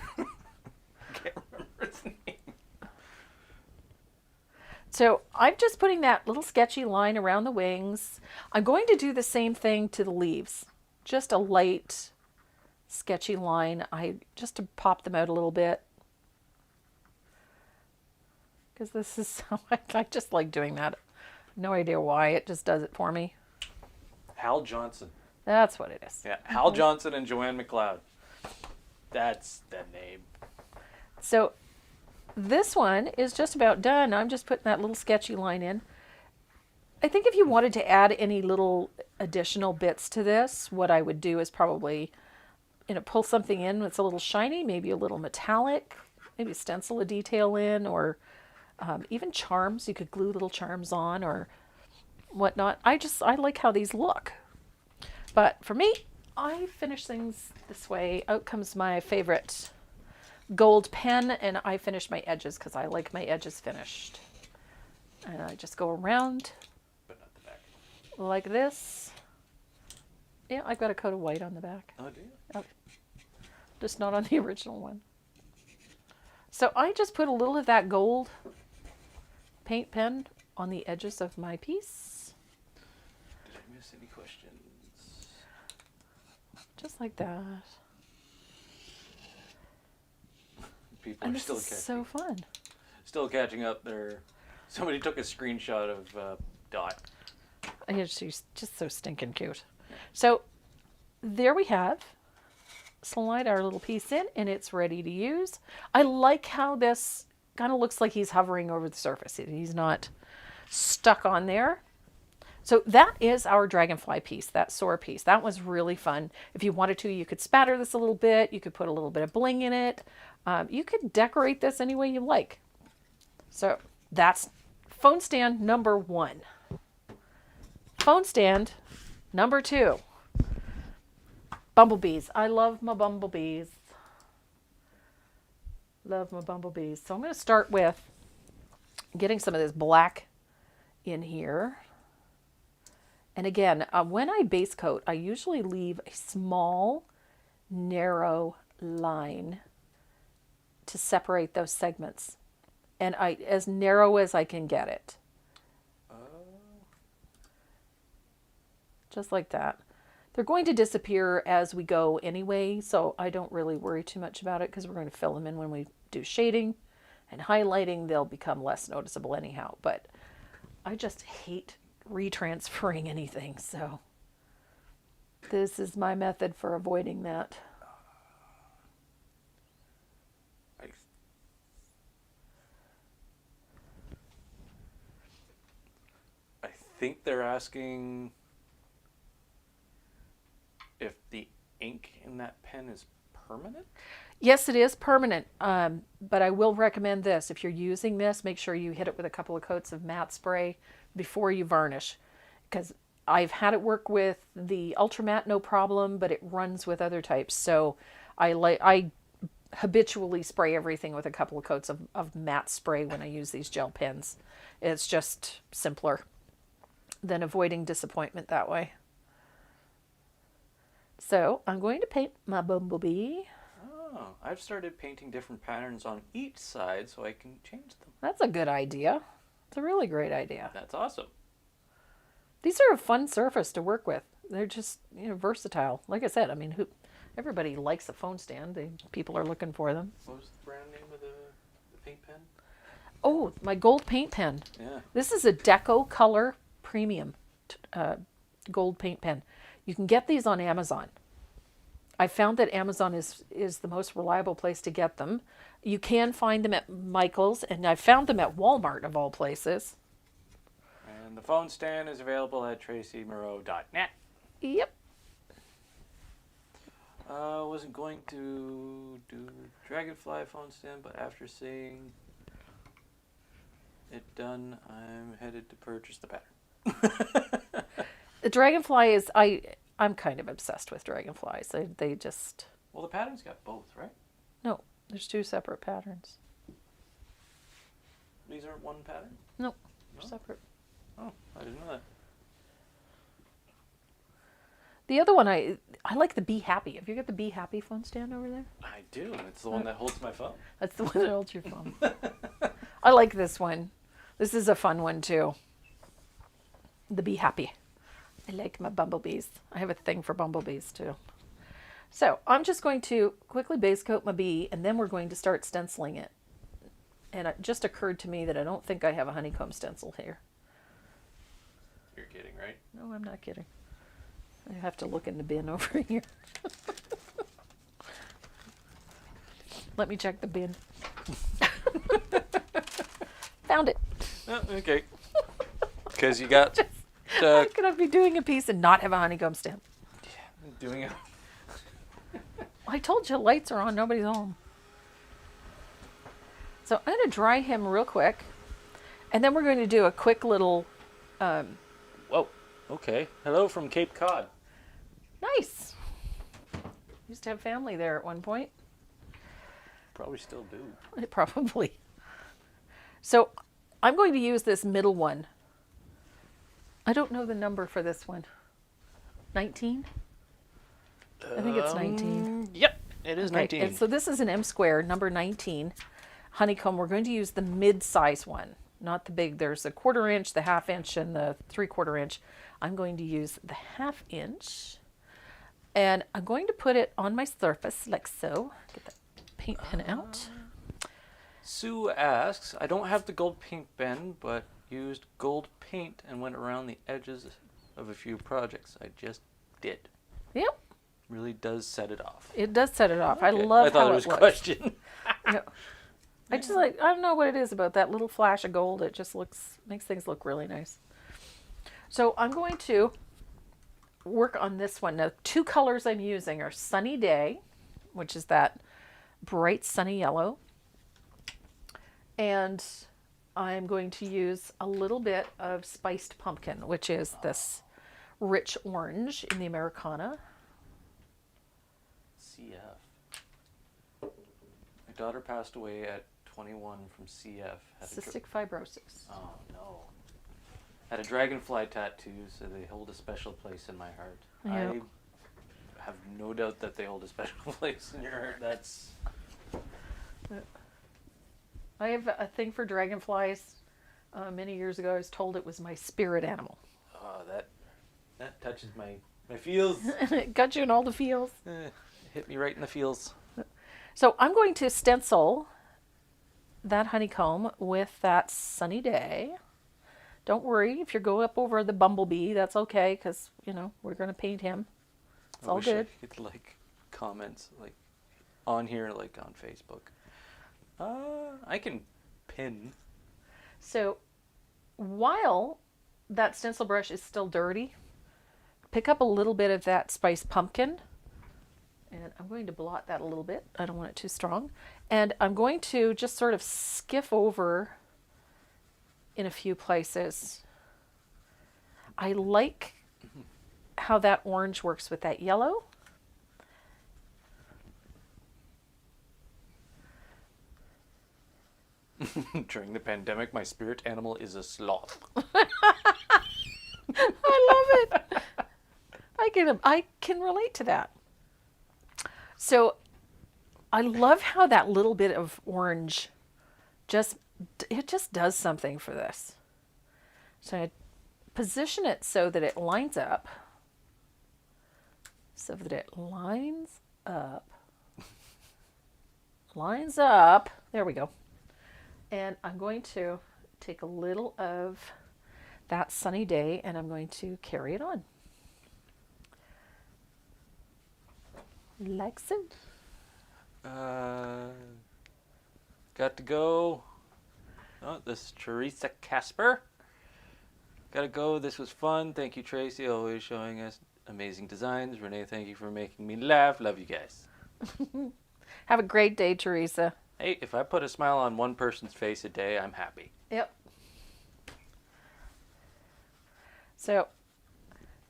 Can't remember his name. So I'm just putting that little sketchy line around the wings. I'm going to do the same thing to the leaves. Just a light sketchy line. Just to pop them out a little bit. Because this is so, I just like doing that. No idea why, it just does it for me. Hal Johnson. That's what it is. Yeah, Hal Johnson and Joanne McLeod. That's the name. So this one is just about done. I'm just putting that little sketchy line in. I think if you wanted to add any little additional bits to this, what I would do is probably, pull something in that's a little shiny, maybe a little metallic, maybe stencil a detail in, or even charms. You could glue little charms on or whatnot. I like how these look. But for me, I finish things this way. Out comes my favorite gold pen, and I finish my edges because I like my edges finished. And I just go around But not the back. like this. Yeah, I've got a coat of white on the back. Oh, do you? Oh, just not on the original one. So I just put a little of that gold paint pen on the edges of my piece. Did I miss any questions? Just like that. People And are this still is so fun. catching up. Somebody took a screenshot of Dot. She's just so stinking cute. So there we have. Slide our little piece in and it's ready to use. I like how this kind of looks like he's hovering over the surface. He's not stuck on there. So that is our dragonfly piece, that soar piece. That was really fun. If you wanted to, you could spatter this a little bit. You could put a little bit of bling in it. You could decorate this any way you like. So that's phone stand number 1. Phone stand number 2. Bumblebees. I love my bumblebees. Love my bumblebees. So I'm going to start with getting some of this black in here. And again, when I base coat, I usually leave a small, narrow line to separate those segments. And as narrow as I can get it. Just like that. They're going to disappear as we go anyway, so I don't really worry too much about it because we're going to fill them in when we do shading and highlighting. They'll become less noticeable anyhow, but I just hate retransferring anything, so this is my method for avoiding that. I think they're asking if the ink in that pen is permanent? Yes, it is permanent, but I will recommend this. If you're using this, make sure you hit it with a couple of coats of matte spray before you varnish, because I've had it work with the Ultra Matte, no problem, but it runs with other types. So I habitually spray everything with a couple of coats of matte spray when I use these gel pens. It's just simpler than avoiding disappointment that way. So I'm going to paint my bumblebee. Oh, I've started painting different patterns on each side so I can change them. That's a good idea. It's a really great idea. That's awesome. These are a fun surface to work with. They're just, versatile. Like I said, I mean, everybody likes a phone stand. People are looking for them. What was the brand name of the paint pen? Oh, my gold paint pen. Yeah. This is a Deco Color Premium gold paint pen. You can get these on Amazon. I found that Amazon is the most reliable place to get them. You can find them at Michael's, and I found them at Walmart, of all places. And the phone stand is available at tracymoreau.net. Yep. Wasn't going to do Dragonfly phone stand, but after seeing it done, I'm headed to purchase the pattern. The dragonfly is I'm kind of obsessed with dragonflies. They just Well, the pattern's got both, right? no. There's two separate patterns. These aren't one pattern? No, they're No? separate. Oh, I didn't know that. The other one I like the Be Happy. Have you got the Be Happy phone stand over there? I do. It's the one that holds my phone. That's the one that holds your phone. I like this one. This is a fun one too. The Be Happy. I like my bumblebees. I have a thing for bumblebees too. So I'm just going to quickly base coat my bee, and then we're going to start stenciling it. And it just occurred to me that I don't think I have a honeycomb stencil here. You're kidding, right? No, I'm not kidding. I have to look in the bin over here. Let me check the bin. Found it. Oh, okay. Because you got How could I be doing a piece and not have a honeycomb stamp? doing it. I told you lights are on, nobody's home. So I'm going to dry him real quick, and then we're going to do a quick little, Whoa. Okay. Hello from Cape Cod. nice. Used to have family there at one point. Probably still do. Probably. So I'm going to use this middle one. I don't know the number for this one. 19? I think it's 19. Yep, it is Okay, 19. and so this is an M square, number 19 honeycomb. We're going to use the mid-size one, not the big. There's a 1/4 inch, the 1/2 inch, and the 3/4 inch. I'm going to use the 1/2 inch, and I'm going to put it on my surface like so. Get that paint pen out. Sue asks, I don't have the gold paint pen, but used gold paint and went around the edges of a few projects. I just did. Yep, Really does set it off. it does set it off. I Okay. love I thought how it was a looks. question. Yeah. I just like, I don't know what it is about that little flash of gold. It just makes things look really nice. So I'm going to work on this one. Now, 2 colors I'm using are Sunny Day, which is that bright sunny yellow. And I'm going to use a little bit of Spiced Pumpkin, which is this rich orange in the Americana. CF. My daughter passed away at 21 from CF. Had a Cystic fibrosis. oh no. Had a dragonfly tattoo, so they hold a special place in my heart. Yeah. I have no doubt that they hold a special place in your heart. That's I have a thing for dragonflies. Many years ago, I was told it was my spirit animal. that touches my feels. It got you in all the feels. Hit me right in the feels. So I'm going to stencil that honeycomb with that Sunny Day. Don't worry if you go up over the bumblebee. That's okay because we're going to paint him. It's I all wish good. I could comments on here on Facebook. I can pin. So while that stencil brush is still dirty, pick up a little bit of that spiced pumpkin, and I'm going to blot that a little bit. I don't want it too strong. And I'm going to just sort of skiff over in a few places. I like how that orange works with that yellow. During the pandemic, my spirit animal is a sloth. I love it. I can relate to that. So I love how that little bit of orange just does something for this. So I position it so that it lines up. So that it lines up. Lines up. There we go. And I'm going to take a little of that Sunny Day and I'm going to carry it on. Like so. Got to go. Oh, this is Teresa Casper. Gotta go. This was fun. Thank you, Tracy, always showing us amazing designs. Renee, thank you for making me laugh. Love you guys. Have a great day, Teresa. Hey, if I put a smile on one person's face a day, I'm happy. Yep. So,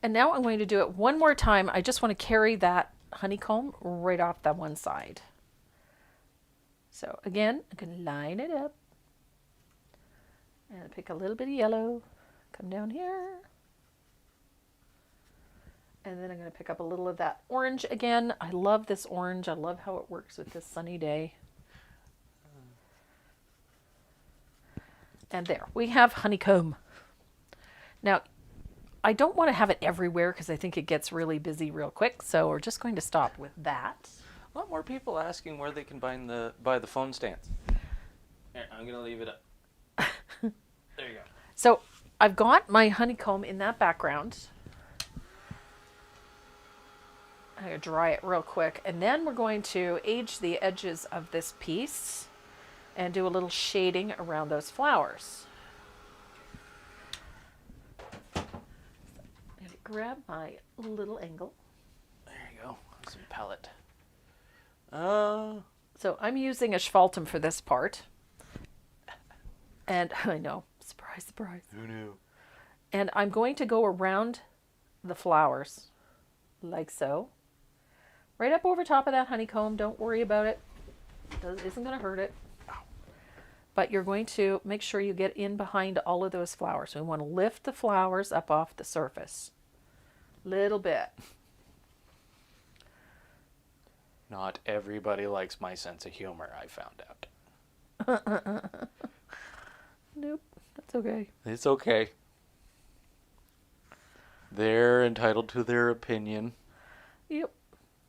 and now I'm going to do it one more time. I just want to carry that honeycomb right off that one side. So again, I can line it up and pick a little bit of yellow, come down here. And then I'm going to pick up a little of that orange again. I love this orange. I love how it works with this sunny day. And there, we have honeycomb. Now, I don't want to have it everywhere because I think it gets really busy real quick. So we're just going to stop with that. A lot more people asking where they can buy the phone stands. Here, I'm going to leave it up. There you go. So I've got my honeycomb in that background. I'm going to dry it real quick. And then we're going to age the edges of this piece and do a little shading around those flowers. I'm going to grab my little angle. There you go. Some palette. So I'm using asphaltum for this part. And I know, surprise, surprise. Who knew? And I'm going to go around the flowers like so. Right up over top of that honeycomb. Don't worry about it. It isn't going to hurt it. But you're going to make sure you get in behind all of those flowers. We want to lift the flowers up off the surface. Little bit. Not everybody likes my sense of humor, I found out. Nope, that's okay. It's okay. They're entitled to their opinion, Yep.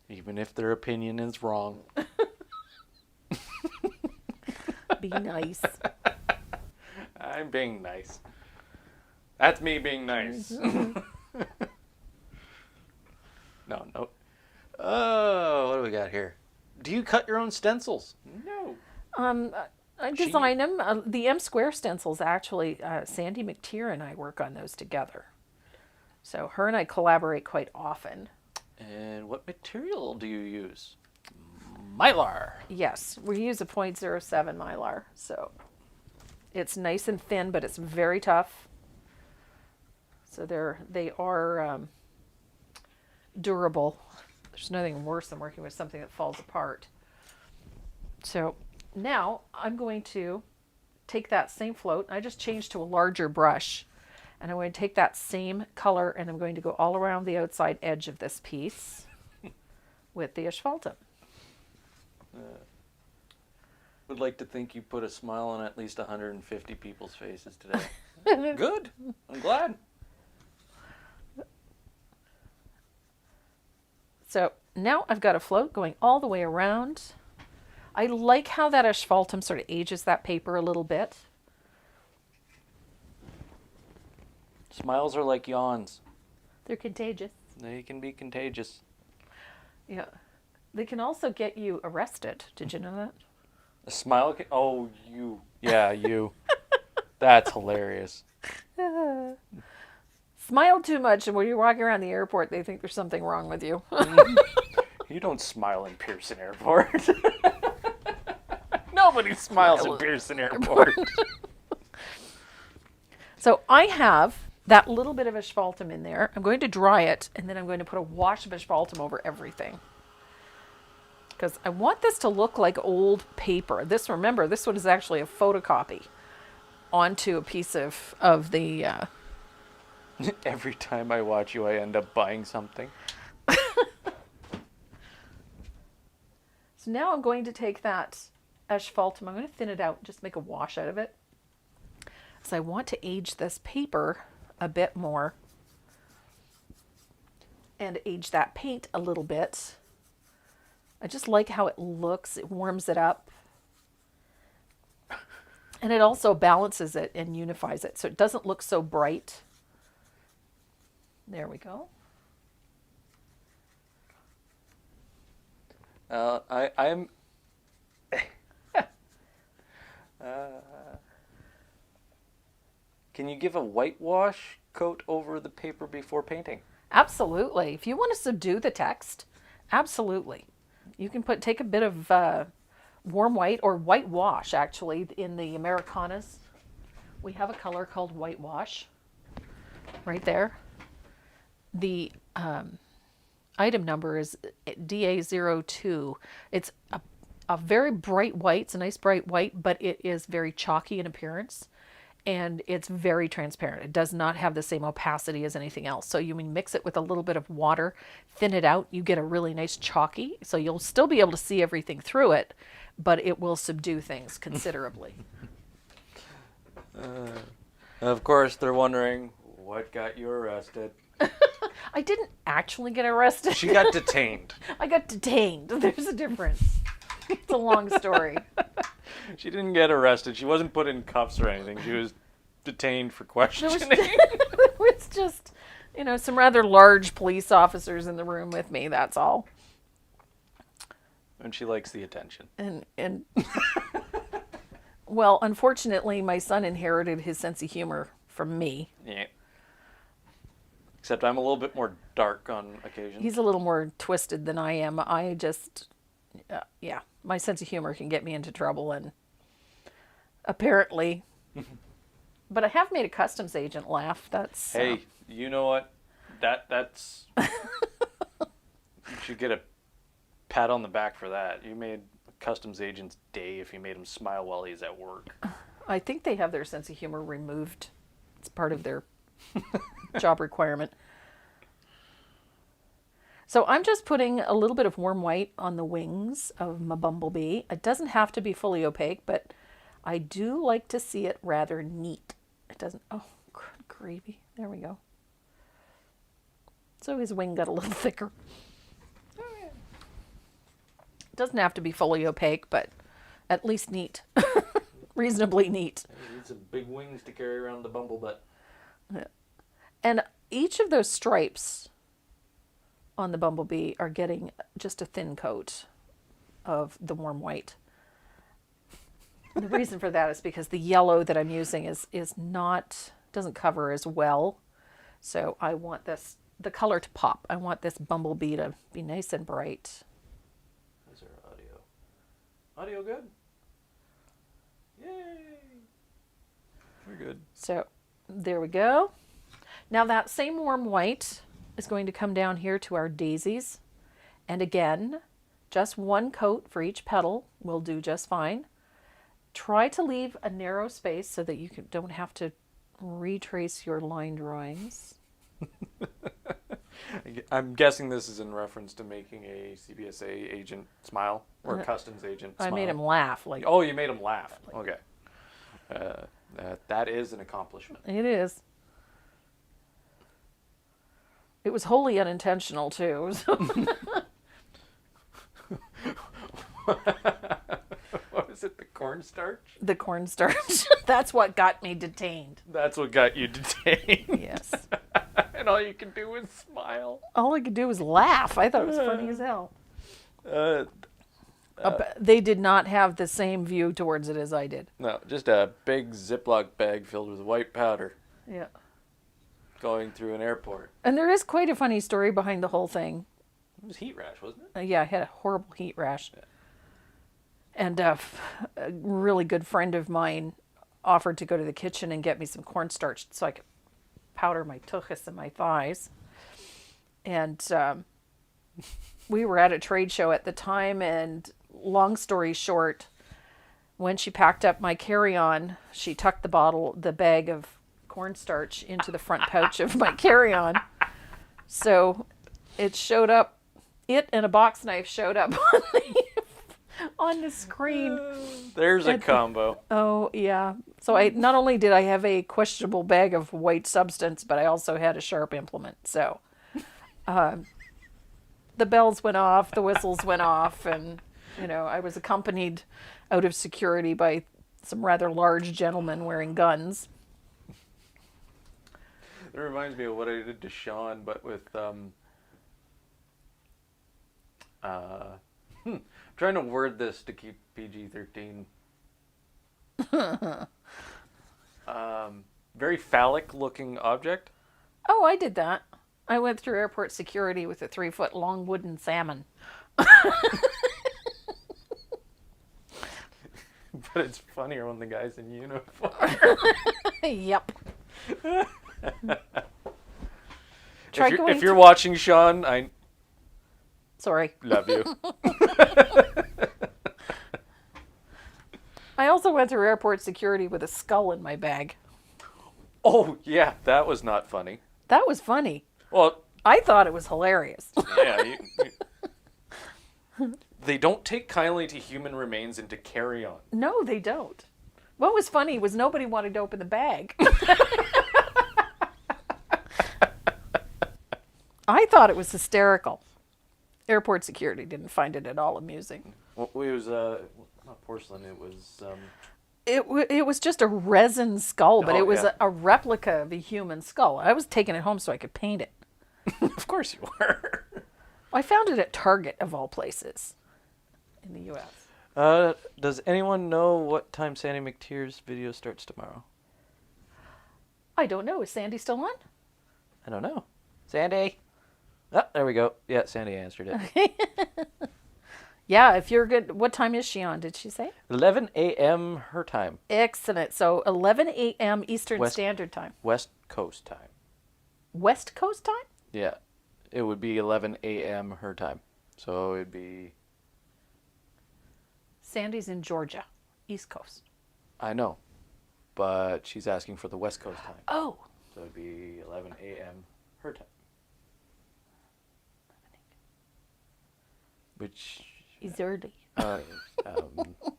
even if their opinion is wrong. Be nice. I'm being nice. That's me being nice. No. Oh, what do we got here? Do you cut your own stencils? No. I design them. The M Square stencils, actually, Sandy McTeer and I work on those together. So her and I collaborate quite often. And what material do you use? Mylar. Yes, we use a .07 Mylar. So it's nice and thin, but it's very tough. So they are durable. There's nothing worse than working with something that falls apart. So now I'm going to take that same float. I just changed to a larger brush. And I'm going to take that same color and I'm going to go all around the outside edge of this piece with the asphaltum. Would like to think you put a smile on at least 150 people's faces today. Good. I'm glad. So now I've got a float going all the way around. I like how that asphaltum sort of ages that paper a little bit. Smiles are like yawns. They're contagious. They can be contagious. Yeah. They can also get you arrested. Did you know that? A smile can... Oh, you. Yeah, you. That's hilarious. Smile too much, and when you're walking around the airport, they think there's something wrong with you. You don't smile in Pearson Airport. Nobody smiles in Pearson Airport. So I have that little bit of asphaltum in there. I'm going to dry it, and then I'm going to put a wash of asphaltum over everything. Because I want this to look like old paper. Remember, this one is actually a photocopy onto a piece of the... Every time I watch you, I end up buying something. So now I'm going to take that asphaltum, I'm going to thin it out, just make a wash out of it. So I want to age this paper a bit more and age that paint a little bit. I just like how it looks. It warms it up. And it also balances it and unifies it so it doesn't look so bright. There we go. I'm... Can you give a whitewash coat over the paper before painting? Absolutely. If you want to subdue the text, absolutely. You can take a bit of warm white or whitewash, actually, in the Americanas. We have a color called whitewash. right there. The item number is DA02. It's a very bright white. It's a nice bright white, but it is very chalky in appearance. And it's very transparent. It does not have the same opacity as anything else. So you mix it with a little bit of water, thin it out, you get a really nice chalky. So you'll still be able to see everything through it, but it will subdue things considerably. Of course, they're wondering what got you arrested. I didn't actually get arrested. She got detained. I got detained. There's a difference. It's a long story. She didn't get arrested. She wasn't put in cuffs or anything. She was detained for questioning. There was just, some rather large police officers in the room with me. That's all. And she likes the attention. And well, unfortunately, my son inherited his sense of humor from me. Yeah. Except I'm a little bit more dark on occasion. He's a little more twisted than I am. I just, my sense of humor can get me into trouble, and apparently, but I have made a customs agent laugh. That's hey, you know what? That's you should get a pat on the back for that. You made a customs agent's day if you made him smile while he's at work. I think they have their sense of humor removed. It's part of their job requirement. So I'm just putting a little bit of warm white on the wings of my bumblebee. It doesn't have to be fully opaque, but I do like to see it rather neat. It doesn't, oh, gravy. There we go. So his wing got a little thicker. It doesn't have to be fully opaque, but at least neat. Reasonably neat. You need some big wings to carry around the bumblebutt. Yeah. And each of those stripes on the bumblebee are getting just a thin coat of the warm white. The reason for that is because the yellow that I'm using doesn't cover as well. So I want the color to pop. I want this bumblebee to be nice and bright. How's our audio? Audio good? Yay! We're good. So there we go. Now that same warm white is going to come down here to our daisies. And again, just one coat for each petal will do just fine. Try to leave a narrow space so that you don't have to retrace your line drawings. I'm guessing this is in reference to making a CBSA agent smile or a customs agent smile. I made him laugh. Oh, you made him laugh. Okay. That is an accomplishment. It is. It was wholly unintentional, too. What was it, the cornstarch? The cornstarch. That's what got me detained. That's what got you detained. Yes. And all you can do is smile. All I could do was laugh. I thought it was funny as hell. They did not have the same view towards it as I did. No, just a big Ziploc bag filled with white powder Yeah. going through an airport. And there is quite a funny story behind the whole thing. It was heat rash, wasn't it? Yeah, I had a horrible heat rash. Yeah. And a really good friend of mine offered to go to the kitchen and get me some cornstarch so I could powder my tuchus and my thighs. And we were at a trade show at the time, and long story short, when she packed up my carry-on, she tucked the bag of cornstarch into the front pouch of my carry-on. So it showed up, it and a box knife showed up on the screen. There's a combo. Oh, yeah. So not only did I have a questionable bag of white substance, but I also had a sharp implement. So the bells went off, the whistles went off, and, I was accompanied out of security by some rather large gentlemen wearing guns. It reminds me of what I did to Sean, but with trying to word this to keep PG-13. Very phallic-looking object. Oh, I did that. I went through airport security with a 3-foot long wooden salmon. But it's funnier when the guy's in uniform. Yep. Try going. If you're watching, Sean, I Sorry. love you. I also went through airport security with a skull in my bag. Oh, yeah, that was not funny. That was funny. Well, I thought it was hilarious. yeah. They don't take kindly to human remains and to carry on. No, they don't. What was funny was nobody wanted to open the bag. I thought it was hysterical. Airport security didn't find it at all amusing. Well, it was not porcelain. It was It was just a resin skull, but Oh, it was yeah. a replica of a human skull. I was taking it home so I could paint it. Of course you were. I found it at Target, of all places, in the U.S. Does anyone know what time Sandy McTeer's video starts tomorrow? I don't know. Is Sandy still on? I don't know. Sandy. Oh, there we go. Yeah, Sandy answered it. Yeah, if you're good. What time is she on? Did she say? 11 a.m. her time. Excellent. So 11 a.m. Eastern West- Standard Time. West Coast time. West Coast time? Yeah. It would be 11 a.m. her time. So it'd be... Sandy's in Georgia, East Coast. I know. But she's asking for the West Coast time. Oh. So it'd be 11 a.m. her time. Which... Is early.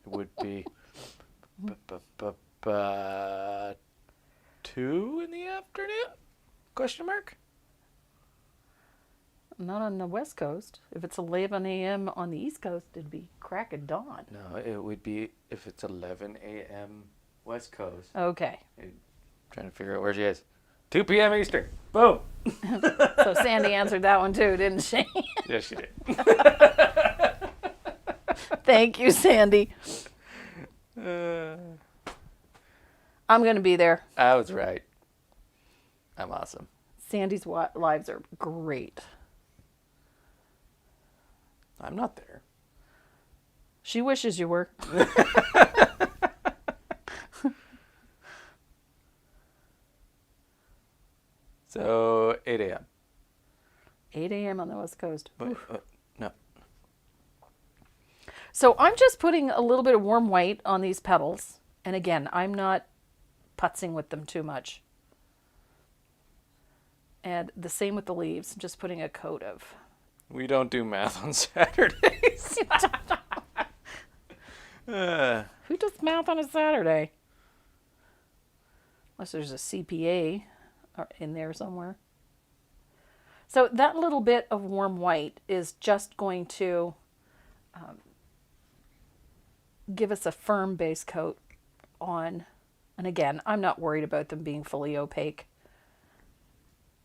would be 2 in the afternoon? Question mark? Not on the West Coast. If it's 11 a.m. on the East Coast, it'd be crack of dawn. No, it would be if it's 11 a.m. West Coast. Okay. Trying to figure out where she is. 2 p.m. Eastern. Boom. So Sandy answered that one too, didn't she? Yes, she did. Thank you, Sandy. I'm going to be there. I was right. I'm awesome. Sandy's lives are great. I'm not there. She wishes you were. So 8 a.m. 8 a.m. on the West Coast. But, no. So I'm just putting a little bit of warm white on these petals. And again, I'm not putzing with them too much. And the same with the leaves. Just putting a coat of. We don't do math on Saturdays. Who does math on a Saturday? Unless there's a CPA in there somewhere. So that little bit of warm white is just going to give us a firm base coat on. And again, I'm not worried about them being fully opaque.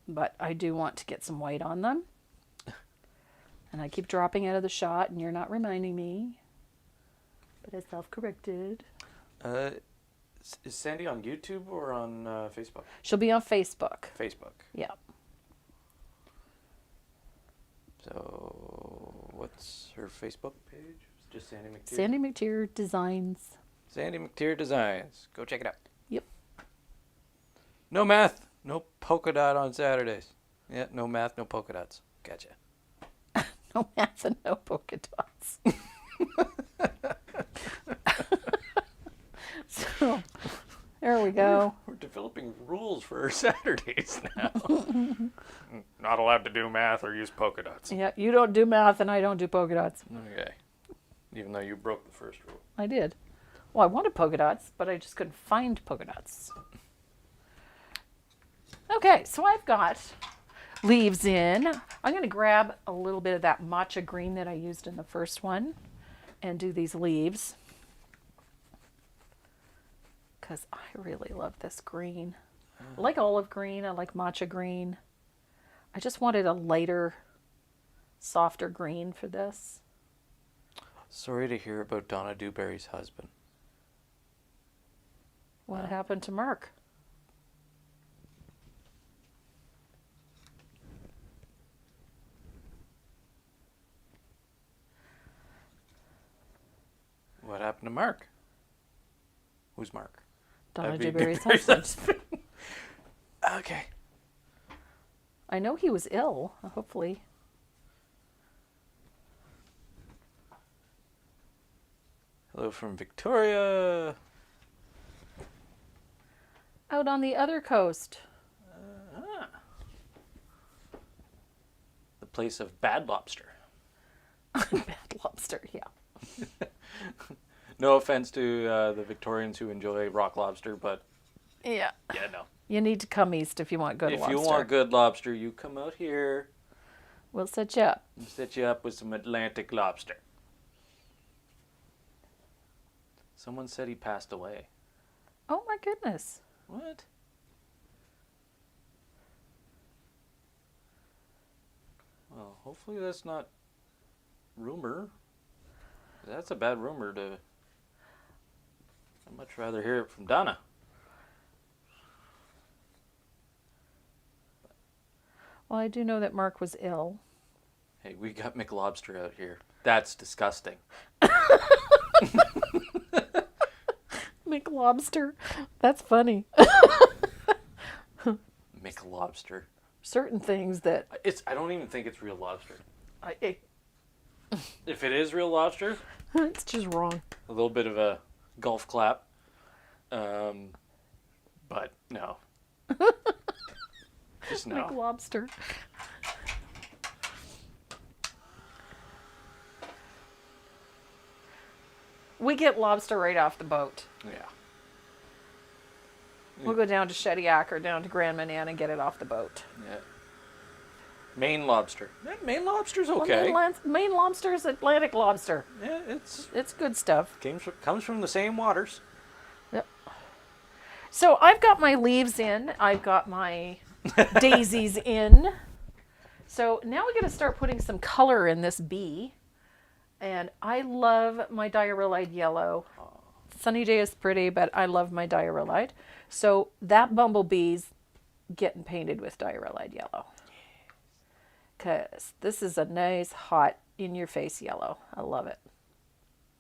But I do want to get some white on them. And I keep dropping out of the shot, and you're not reminding me. But I self-corrected. Is Sandy on YouTube or on Facebook? She'll be on Facebook. Facebook. Yeah. So, what's her Facebook page? It's just Sandy McTeer. Sandy McTeer Designs. Sandy McTeer Designs. Go check it out. Yep. No math, no polka dot on Saturdays. Yeah, no math, no polka dots. Gotcha. No math and no polka dots. So, there we go. We're developing rules for our Saturdays now. Not allowed to do math or use polka dots. Yeah, you don't do math and I don't do polka dots. Okay. Even though you broke the first rule. I did. Well, I wanted polka dots, but I just couldn't find polka dots. Okay, so I've got leaves in. I'm going to grab a little bit of that matcha green that I used in the first one and do these leaves. Because I really love this green. I like olive green. I like matcha green. I just wanted a lighter, softer green for this. Sorry to hear about Donna Dewberry's husband. What happened to Mark? What happened to Mark? Who's Mark? Donna That'd be Dewberry's Dewberry's husband. Okay. I know he was ill, hopefully. Hello from Victoria. Out on the other coast. The place of bad lobster. Bad lobster, yeah. No offense to the Victorians who enjoy rock lobster, but Yeah. yeah, no. You need to come east if you want good If lobster. you want good lobster, you come out here. We'll set you up. We'll set you up with some Atlantic lobster. Someone said he passed away. Oh my goodness. What? Well, hopefully that's not rumor. That's a bad rumor to... I'd much rather hear it from Donna. Well, I do know that Mark was ill. Hey, we got McLobster out here. That's disgusting. McLobster. That's funny. McLobster. Certain things that I don't even think it's real lobster. it, If it is real lobster, it's just wrong. a little bit of a golf clap. But no. Just no. McLobster. We get lobster right off the boat. Yeah. We'll go down to Shediac or down to Grand Manan and get it off the boat. Yeah. Maine lobster. Maine lobster's Well, okay. Maine lobster is Atlantic lobster. Yeah, It's good stuff. comes from the same waters. Yep. So I've got my leaves in. I've got my daisies in. So now we got to start putting some color in this bee. And I love my diarrhea yellow. Sunny day is pretty, but I love my diarrhea. So that bumblebee's getting painted with diarrhea yellow. Because this is a nice, hot, in-your-face yellow. I love it.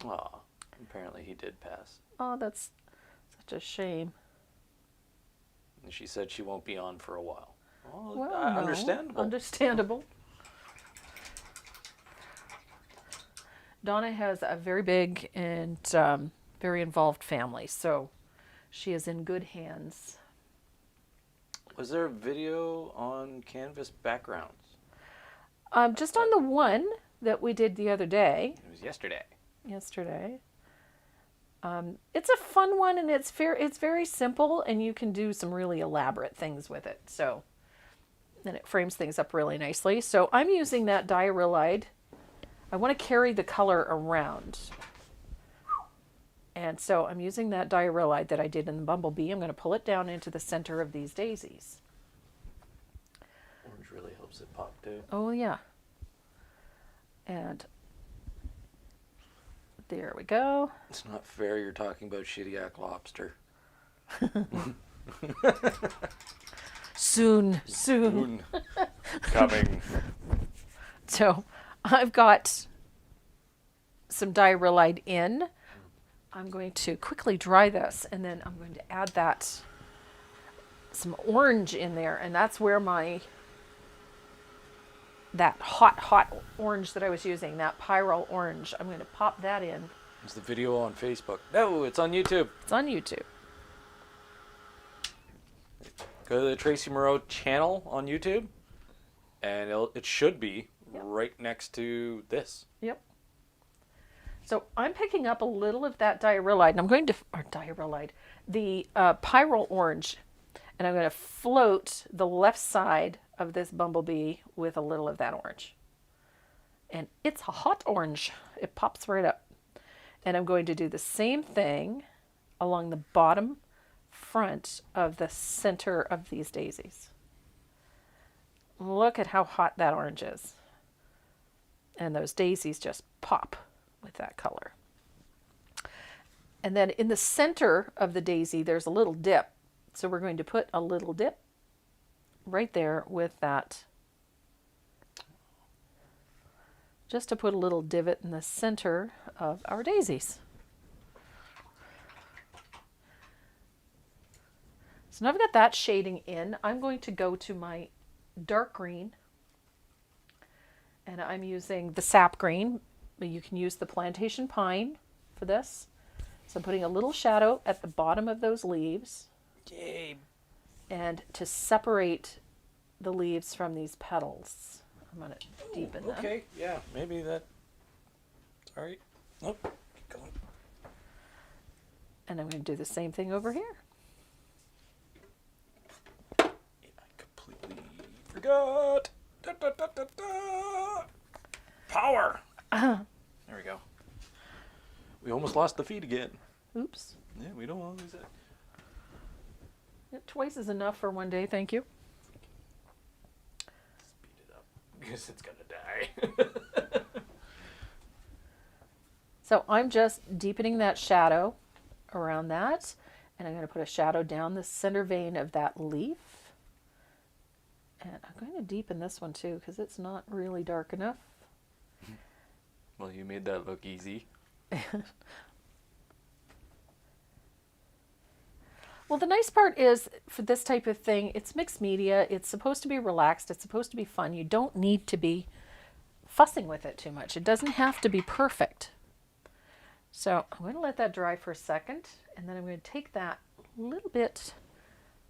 Aw, apparently he did pass. Oh, that's such a shame. And she said she won't be on for a while. Well, no. Understandable. Understandable. Donna has a very big and very involved family, so she is in good hands. Was there a video on canvas backgrounds? Just on the one that we did the other day, It was yesterday. It's a fun one, and it's very simple, and you can do some really elaborate things with it. So, and it frames things up really nicely. So I'm using that diarrhea. I want to carry the color around. And so I'm using that diarrhea that I did in the bumblebee. I'm going to pull it down into the center of these daisies. Orange really helps it pop too. Oh, yeah. And there we go. It's not fair you're talking about Shediac lobster. Soon. Coming. So I've got some diarrhea in. I'm going to quickly dry this, and then I'm going to add some orange in there, and that's where that hot orange that I was using, that pyrrole orange, I'm going to pop that in. Is the video on Facebook? No, it's on YouTube. It's on YouTube. Go to the Tracy Moreau channel on YouTube, and it should be right next to this. Yep. So I'm picking up a little of that diarrhea, and I'm going to, the pyrrole orange, and I'm going to float the left side of this bumblebee with a little of that orange. And it's a hot orange. It pops right up. And I'm going to do the same thing along the bottom front of the center of these daisies. Look at how hot that orange is. And those daisies just pop with that color. And then in the center of the daisy, there's a little dip. So we're going to put a little dip right there with that, just to put a little divot in the center of our daisies. So now I've got that shading in. I'm going to go to my dark green. And I'm using the sap green, but you can use the plantation pine for this. So I'm putting a little shadow at the bottom of those leaves. Yay. And to separate the leaves from these petals, I'm going to deepen them. Okay, yeah, maybe that. Sorry. Nope. Keep going. And I'm going to do the same thing over here. Yeah, I completely forgot. Da, da, da, da, da. Power. There we go. We almost lost the feed again. Oops. Yeah, we don't want to lose it. Yeah, twice is enough for one day, thank you. Speed it up because it's gonna die. So I'm just deepening that shadow around that, and I'm going to put a shadow down the center vein of that leaf. And I'm going to deepen this one too because it's not really dark enough. Well, you made that look easy. Well, the nice part is for this type of thing, it's mixed media. It's supposed to be relaxed. It's supposed to be fun. You don't need to be fussing with it too much. It doesn't have to be perfect. So I'm going to let that dry for a second, and then I'm going to take that little bit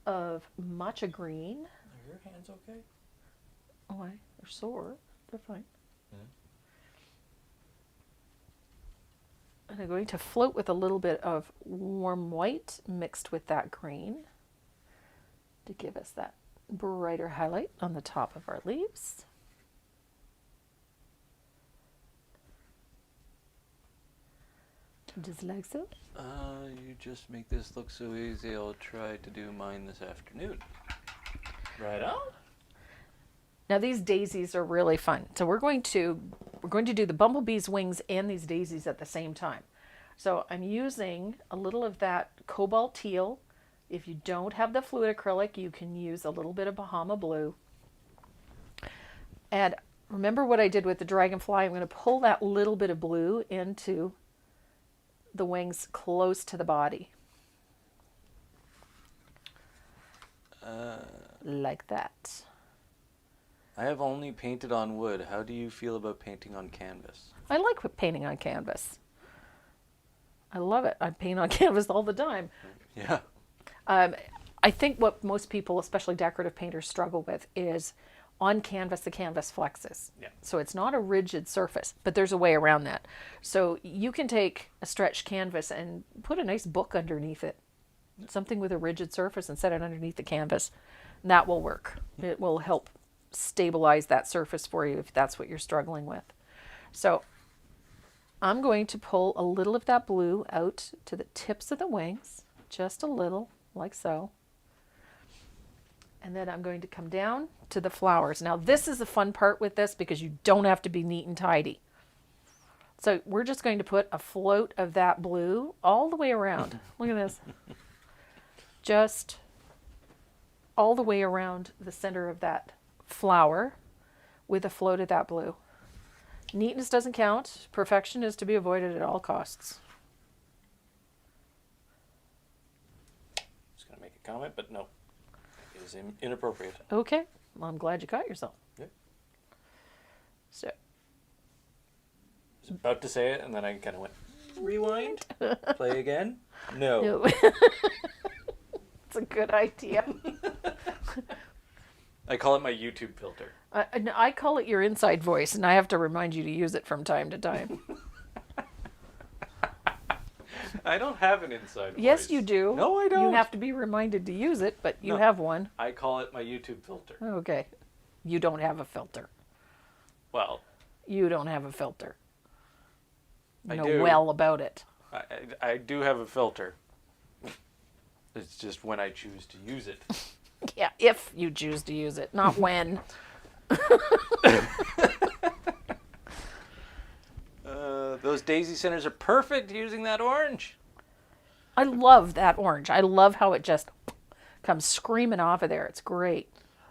of matcha green. Are your hands okay? Oh, they're sore. They're fine. And I'm going to float with a little bit of warm white mixed with that green to give us that brighter highlight on the top of our leaves. Just like so. You just make this look so easy. I'll try to do mine this afternoon. Right on. Now these daisies are really fun. So we're going to do the bumblebee's wings and these daisies at the same time. So I'm using a little of that cobalt teal. If you don't have the fluid acrylic, you can use a little bit of Bahama blue. And remember what I did with the dragonfly? I'm going to pull that little bit of blue into the wings close to the body. Like that. I have only painted on wood. How do you feel about painting on canvas? I like painting on canvas. I love it. I paint on canvas all the time. Yeah. I think what most people, especially decorative painters, struggle with is on canvas, the canvas flexes. Yeah. So it's not a rigid surface, but there's a way around that. So you can take a stretched canvas and put a nice book underneath it, something with a rigid surface, and set it underneath the canvas. And that will work. It will help stabilize that surface for you if that's what you're struggling with. So I'm going to pull a little of that blue out to the tips of the wings, just a little, like so. And then I'm going to come down to the flowers. Now this is the fun part with this because you don't have to be neat and tidy. So we're just going to put a float of that blue all the way around. Look at this. Just all the way around the center of that flower with a float of that blue. Neatness doesn't count. Perfection is to be avoided at all costs. Just gonna make a comment, but no, it is inappropriate. Okay. Well, I'm glad you caught yourself. Yep. So, I was about to say it, and then I kind of went, rewind, play again. No. it's a good idea. I call it my YouTube filter. I call it your inside voice, and I have to remind you to use it from time to time. I don't have an inside voice. Yes, you do. No, I don't. You have to be reminded to use it, but you No. have one. I call it my YouTube filter. Okay. You don't have a filter. Well, You don't have a filter. I You know do. well about it. I do have a filter. It's just when I choose to use it. Yeah, if you choose to use it, not when. Those daisy centers are perfect using that orange. I love that orange. I love how it just comes screaming off of there. It's great.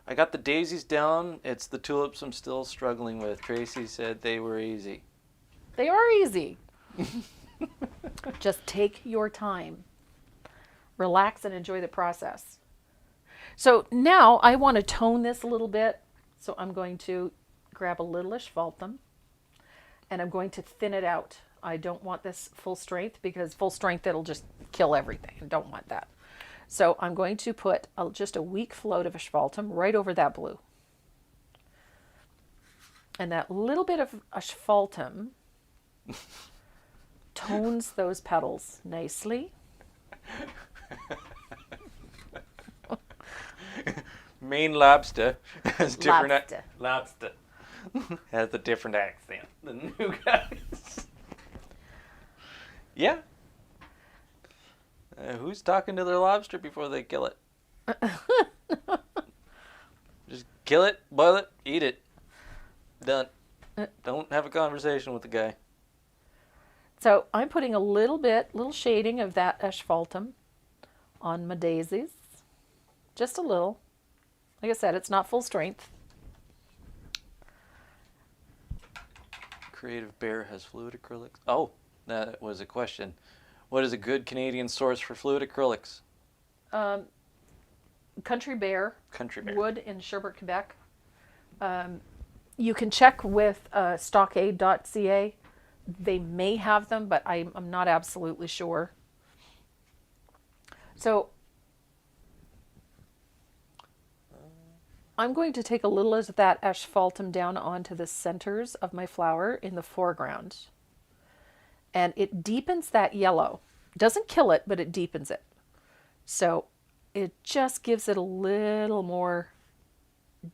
I got the daisies down. It's the tulips I'm still struggling with. Tracy said they were easy. They are easy. Just take your time. Relax and enjoy the process. So now I want to tone this a little bit. So I'm going to grab a little asphaltum and I'm going to thin it out. I don't want this full strength because full strength it'll just kill everything. I don't want that. So I'm going to put just a weak float of asphaltum right over that blue. And that little bit of asphaltum tones those petals nicely. Maine lobster has different Lobster. has a different accent than you guys. Yeah. Who's talking to their lobster before they kill it? Just kill it, boil it, eat it. Done. Don't have a conversation with the guy. So I'm putting a little shading of that asphaltum on my daisies. Just a little. Like I said, it's not full strength. Creative Bear has fluid acrylics. Oh, that was a question. What is a good Canadian source for fluid acrylics? Country Bear. Country Bear. Wood in Sherbrooke, Quebec. You can check with stockade.ca. They may have them, but I'm not absolutely sure. So I'm going to take a little of that asphaltum down onto the centers of my flower in the foreground. And it deepens that yellow. Doesn't kill it, but it deepens it. So it just gives it a little more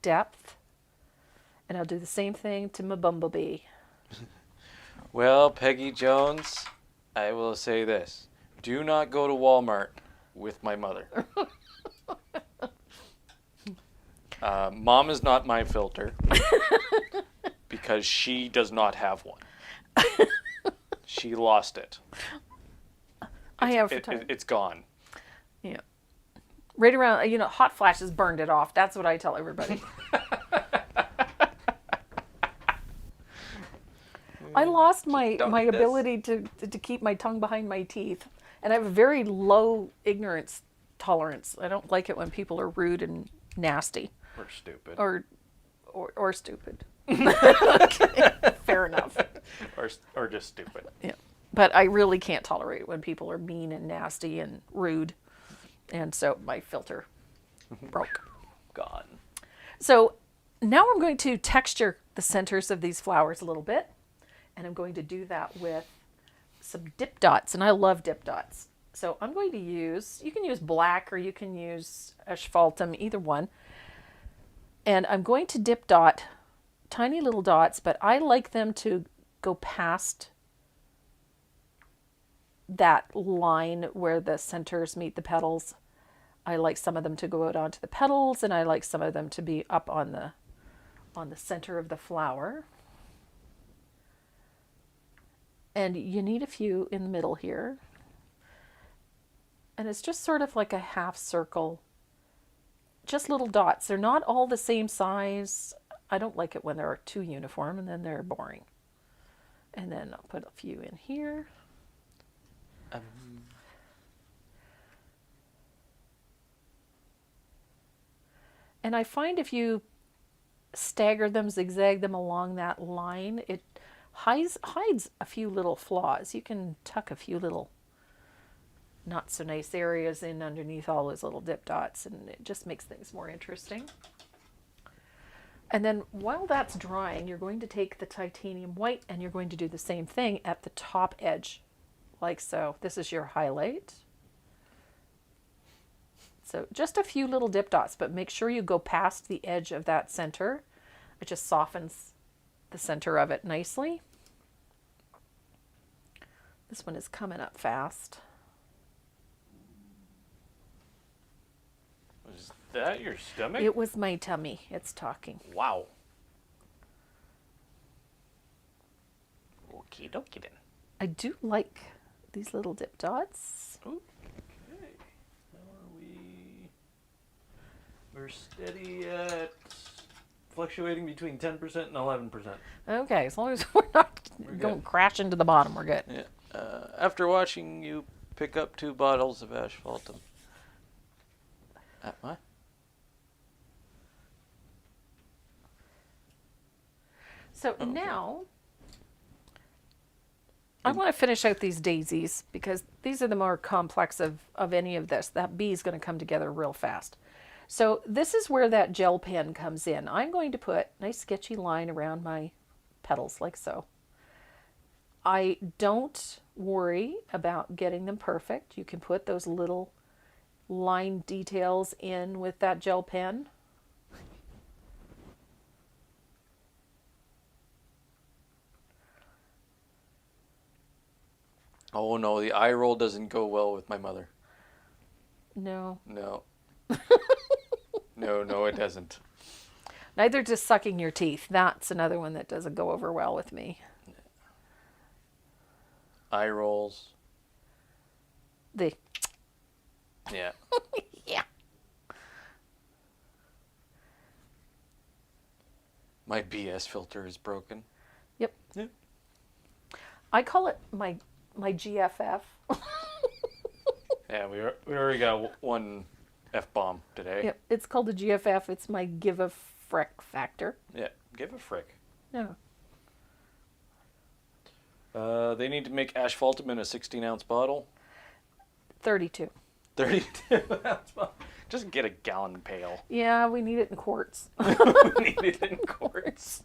depth. And I'll do the same thing to my bumblebee. Well, Peggy Jones, I will say this. Do not go to Walmart with my mother. Mom is not my filter because she does not have one. She lost it. I have photography. It's gone. Yeah. Right around, hot flashes burned it off. That's what I tell everybody. I lost my ability to keep my tongue behind my teeth. And I have a very low ignorance tolerance. I don't like it when people are rude and nasty. Or stupid. Or stupid. Okay, fair enough. Or just stupid. Yeah. But I really can't tolerate when people are mean and nasty and rude. And so my filter broke. Gone. So now I'm going to texture the centers of these flowers a little bit. And I'm going to do that with some dip dots. And I love dip dots. So I'm going to you can use black or you can use asphaltum, either one. And I'm going to dip dot tiny little dots, but I like them to go past that line where the centers meet the petals. I like some of them to go out onto the petals, and I like some of them to be up on the center of the flower. And you need a few in the middle here. And it's just sort of like a half circle. Just little dots. They're not all the same size. I don't like it when they're too uniform, and then they're boring. And then I'll put a few in here. And I find if you stagger them, zigzag them along that line, it hides a few little flaws. You can tuck a few little not so nice areas in underneath all those little dip dots, and it just makes things more interesting. And then while that's drying, you're going to take the titanium white and you're going to do the same thing at the top edge, like so. This is your highlight. So just a few little dip dots, but make sure you go past the edge of that center. It just softens the center of it nicely. This one is coming up fast. Was that your stomach? It was my tummy. It's talking. Wow. Okie dokie then. I do like these little dip dots. Okay. How are we? We're steady at fluctuating between 10% and 11%. Okay, as long as we're not going to crash into the bottom, we're good. Yeah. After watching you pick up 2 bottles of asphaltum. What? So Okay. now I want to finish out these daisies because these are the more complex of any of this. That bee is going to come together real fast. So this is where that gel pen comes in. I'm going to put a nice sketchy line around my petals like so. I don't worry about getting them perfect. You can put those little line details in with that gel pen. Oh no, the eye roll doesn't go well with my mother. No. No. No, it doesn't. Neither does sucking your teeth. That's another one that doesn't go over well with me. Eye rolls. The Yeah. yeah. My BS filter is broken. Yep. Yeah. I call it my GFF. Yeah, we already got one F-bomb today. Yep. It's called a GFF. It's my give a frick factor. Yeah, give a frick. No. They need to make asphaltum in a 16-ounce bottle. 32. 32-ounce bottle. Just get a gallon pail. Yeah, we need it in quarts. We need it in quarts.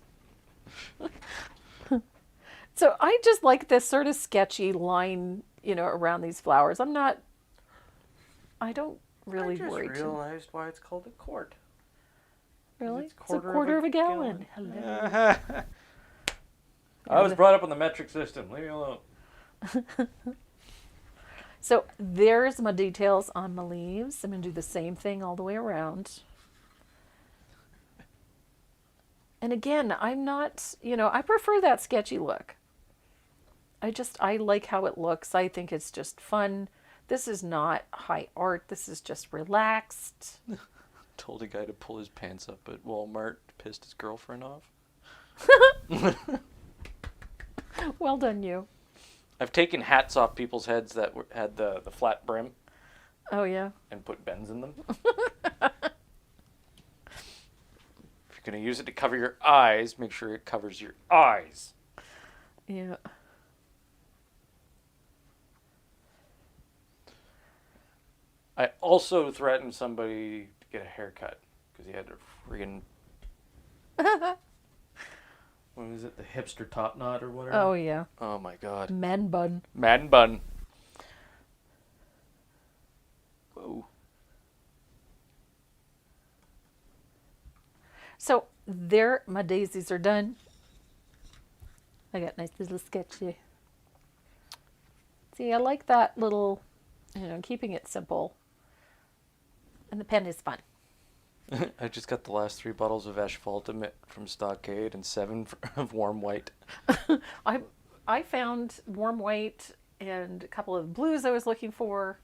So I just like this sort of sketchy line, around these flowers. I don't really worry too. realized why it's called a quart. Really? it's It's a quarter of a gallon. Hello. I was brought up on the metric system. Leave me alone. So there's my details on my leaves. I'm going to do the same thing all the way around. And again, I'm not, I prefer that sketchy look. I like how it looks. I think it's just fun. This is not high art. This is just relaxed. Told a guy to pull his pants up at Walmart, pissed his girlfriend off. Well done, you. I've taken hats off people's heads that had the flat brim Oh, yeah. and put bends in them. If you're going to use it to cover your eyes, make sure it covers your eyes. Yeah. I also threatened somebody to get a haircut because he had a friggin' What was it? The hipster top knot or whatever? Oh, yeah. oh my god, Man bun. man bun. Whoa. So there, my daisies are done. I got nice little sketchy. See, I like that little, keeping it simple. And the pen is fun. I just got the last 3 bottles of asphaltum from Stockade and 7 of warm white. I found warm white and a couple of blues I was looking for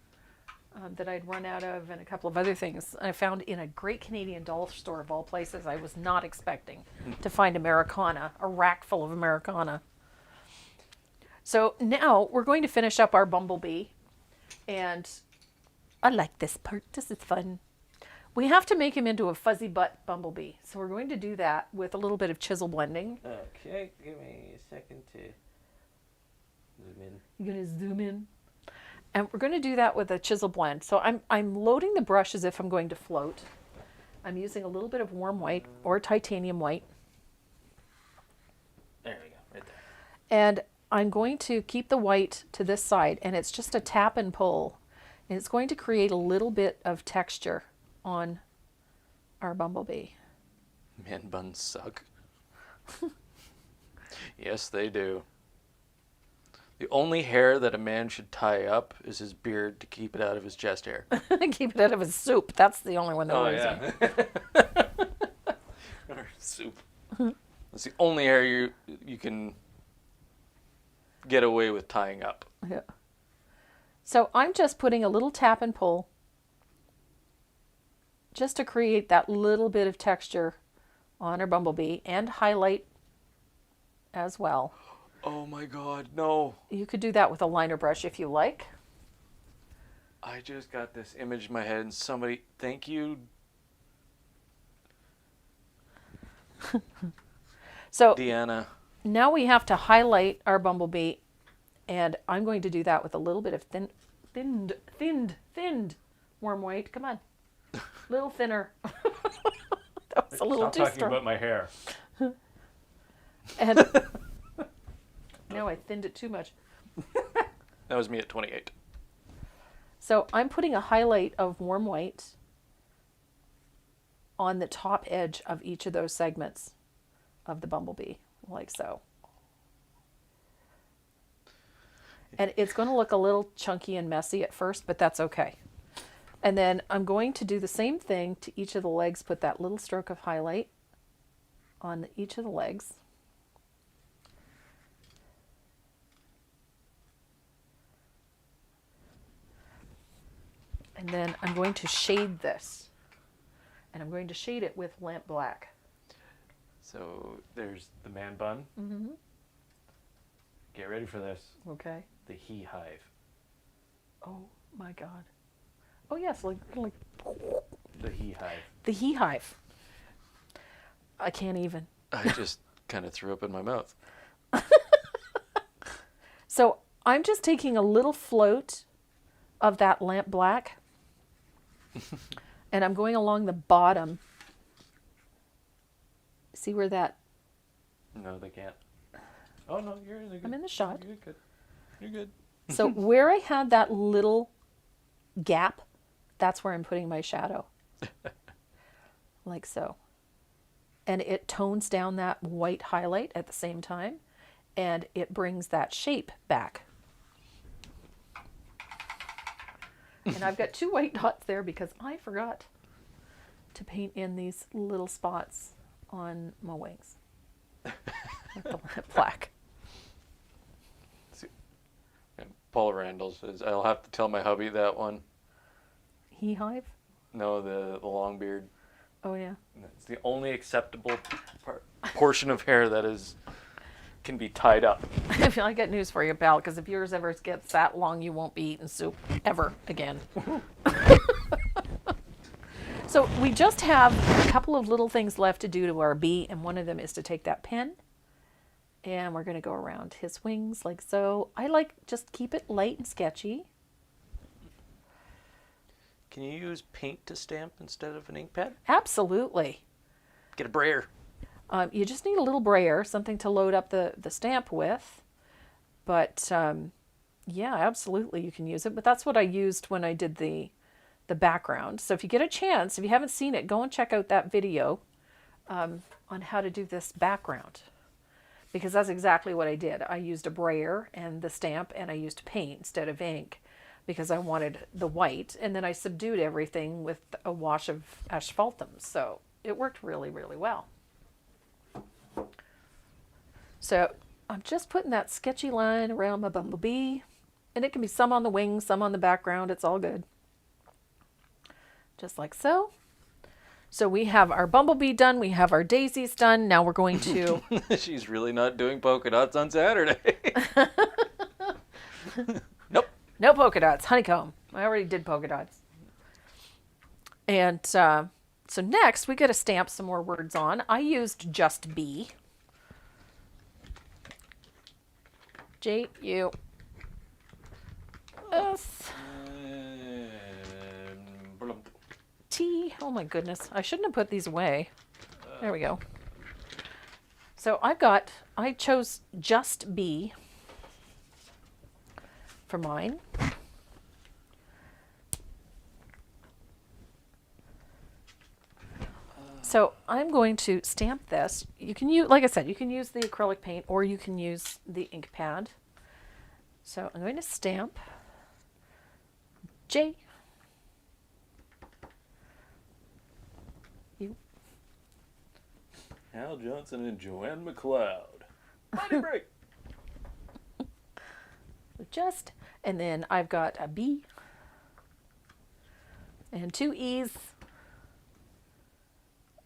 that I'd run out of, and a couple of other things I found in a great Canadian dollar store of all places. I was not expecting to find Americana, a rack full of Americana. So now we're going to finish up our bumblebee, and I like this part. This is fun. We have to make him into a fuzzy butt bumblebee. So we're going to do that with a little bit of chisel blending. Okay, give me a second to zoom in. You're going to zoom in. And we're going to do that with a chisel blend. So I'm loading the brush as if I'm going to float. I'm using a little bit of warm white or titanium white. There we go, right there. And I'm going to keep the white to this side, and it's just a tap and pull. And it's going to create a little bit of texture on our bumblebee. Man buns suck. Yes, they do. The only hair that a man should tie up is his beard to keep it out of his chest hair. Keep it out of his soup. That's the only one that worries me. Or soup. That's the only hair you can get away with tying up. Yeah. So I'm just putting a little tap and pull just to create that little bit of texture on our bumblebee and highlight as well. Oh my god, no. You could do that with a liner brush if you like. I just got this image in my head and somebody, thank you. So Deanna. now we have to highlight our bumblebee, and I'm going to do that with a little bit of thinned warm white. Come on, little thinner. That was a little Stop too talking strong. about my hair. And no, I thinned it too much. That was me at 28. So I'm putting a highlight of warm white on the top edge of each of those segments of the bumblebee, like so. And it's going to look a little chunky and messy at first, but that's okay. And then I'm going to do the same thing to each of the legs, put that little stroke of highlight on each of the legs. And then I'm going to shade this. And I'm going to shade it with lamp black. So there's the man bun. Mm-hmm. Get ready for this. Okay. The he hive. Oh my God. Oh yes, like The he hive. the he hive. I can't even. I just kind of threw up in my mouth. So I'm just taking a little float of that lamp black and I'm going along the bottom. See where that, No, they can't. Oh no, you're in the good. I'm in the shot. You're good. You're good. So where I had that little gap, that's where I'm putting my shadow. Like so. And it tones down that white highlight at the same time, and it brings that shape back. And I've got 2 white dots there because I forgot to paint in these little spots on my wings with the black. And Paul Randall says, I'll have to tell my hubby that one. He hive? No, the long beard. Oh yeah. It's the only acceptable portion of hair that can be tied up. I got news for you, pal, because if yours ever gets that long, you won't be eating soup ever again. So we just have a couple of little things left to do to our bee, and one of them is to take that pen, and we're going to go around his wings like so. I like just keep it light and sketchy. Can you use paint to stamp instead of an ink pad? Absolutely. Get a brayer. You just need a little brayer, something to load up the stamp with. But yeah, absolutely, you can use it. But that's what I used when I did the background. So if you get a chance, if you haven't seen it, go and check out that video on how to do this background. Because that's exactly what I did. I used a brayer and the stamp, and I used paint instead of ink because I wanted the white. And then I subdued everything with a wash of asphaltum. So it worked really, really well. So I'm just putting that sketchy line around my bumblebee, and it can be some on the wings, some on the background. It's all good. Just like so. So we have our bumblebee done. We have our daisies done. Now we're going to... She's really not doing polka dots on Saturday. Nope. No polka dots. Honeycomb. I already did polka dots. And so next we got to stamp some more words on. I used just bee. J-U-S. T. Oh my goodness. I shouldn't have put these away. There we go. So I chose just bee for mine. So I'm going to stamp this. You can use, like I said, you can use the acrylic paint or you can use the ink pad. So I'm going to stamp J. U. Hal Johnson and Joanne McLeod. Money break. Just, and then I've got a B and 2 E's.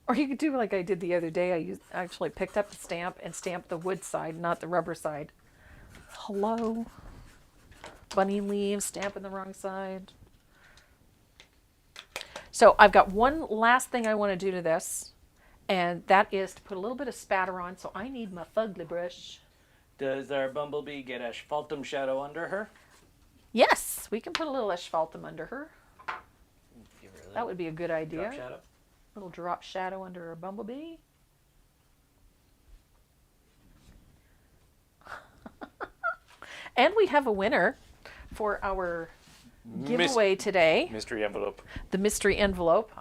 Or you could do like I did the other day. I actually picked up the stamp and stamped the wood side, not the rubber side. Hello. Bunny leaves, stamping the wrong side. So I've got one last thing I want to do to this, And that is to put a little bit of spatter on, so I need my fugly brush. Does our bumblebee get asphaltum shadow under her? Yes, we can put a little asphaltum under her. Give her a That little would be a good idea. drop shadow. Little drop shadow under her bumblebee. And we have a winner for our giveaway today. Mystery envelope. The mystery envelope.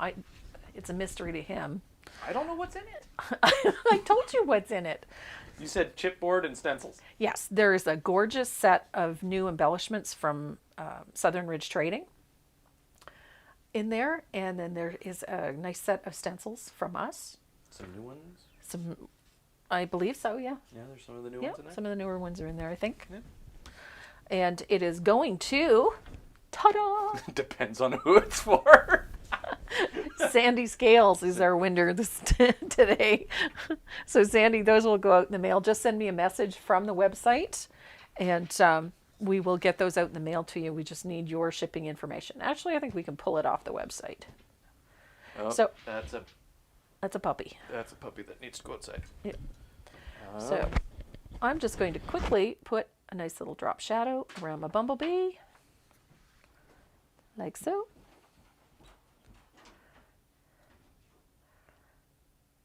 It's a mystery to him. I don't know what's in it. I told you what's in it. You said chipboard and stencils. Yes, there is a gorgeous set of new embellishments from Southern Ridge Trading in there, and then there is a nice set of stencils from us. Some new ones. Some, I believe so, yeah. Yeah, there's some of the new Yeah, ones in there. some of the newer ones are in there, I think. Yeah. And it is going to, ta-da! Depends on who it's for. Sandy Scales is our winner today. So Sandy, those will go out in the mail. Just send me a message from the website, and we will get those out in the mail to you. We just need your shipping information. Actually, I think we can pull it off the website. Oh, So- that's a puppy. puppy that needs to go outside. Yeah. So I'm just going to quickly put a nice little drop shadow around my bumblebee, like so.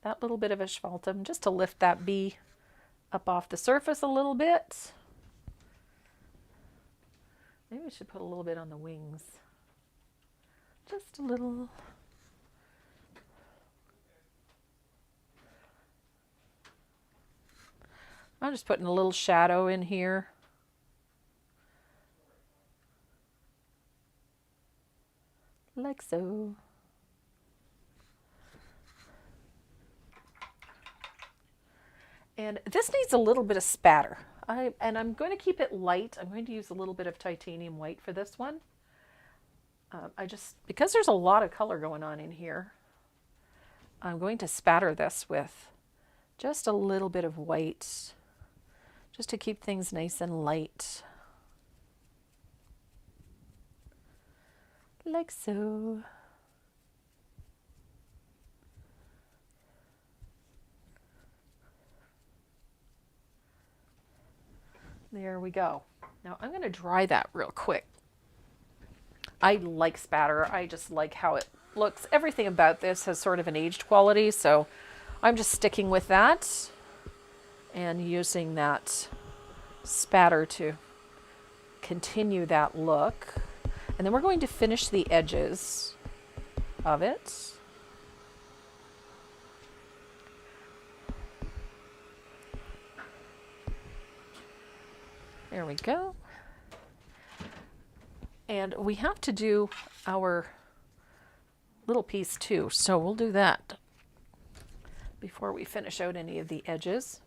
That little bit of asphaltum just to lift that bee up off the surface a little bit. Maybe we should put a little bit on the wings. Just a little. I'm just putting a little shadow in here. Like so. And this needs a little bit of spatter. I'm going to keep it light. I'm going to use a little bit of titanium white for this one. Because there's a lot of color going on in here, I'm going to spatter this with just a little bit of white, just to keep things nice and light. Like so. There we go. Now I'm going to dry that real quick. I like spatter. I just like how it looks. Everything about this has sort of an aged quality, so I'm just sticking with that and using that spatter to continue that look. And then we're going to finish the edges of it. There we go. And we have to do our little piece too, so we'll do that before we finish out any of the edges.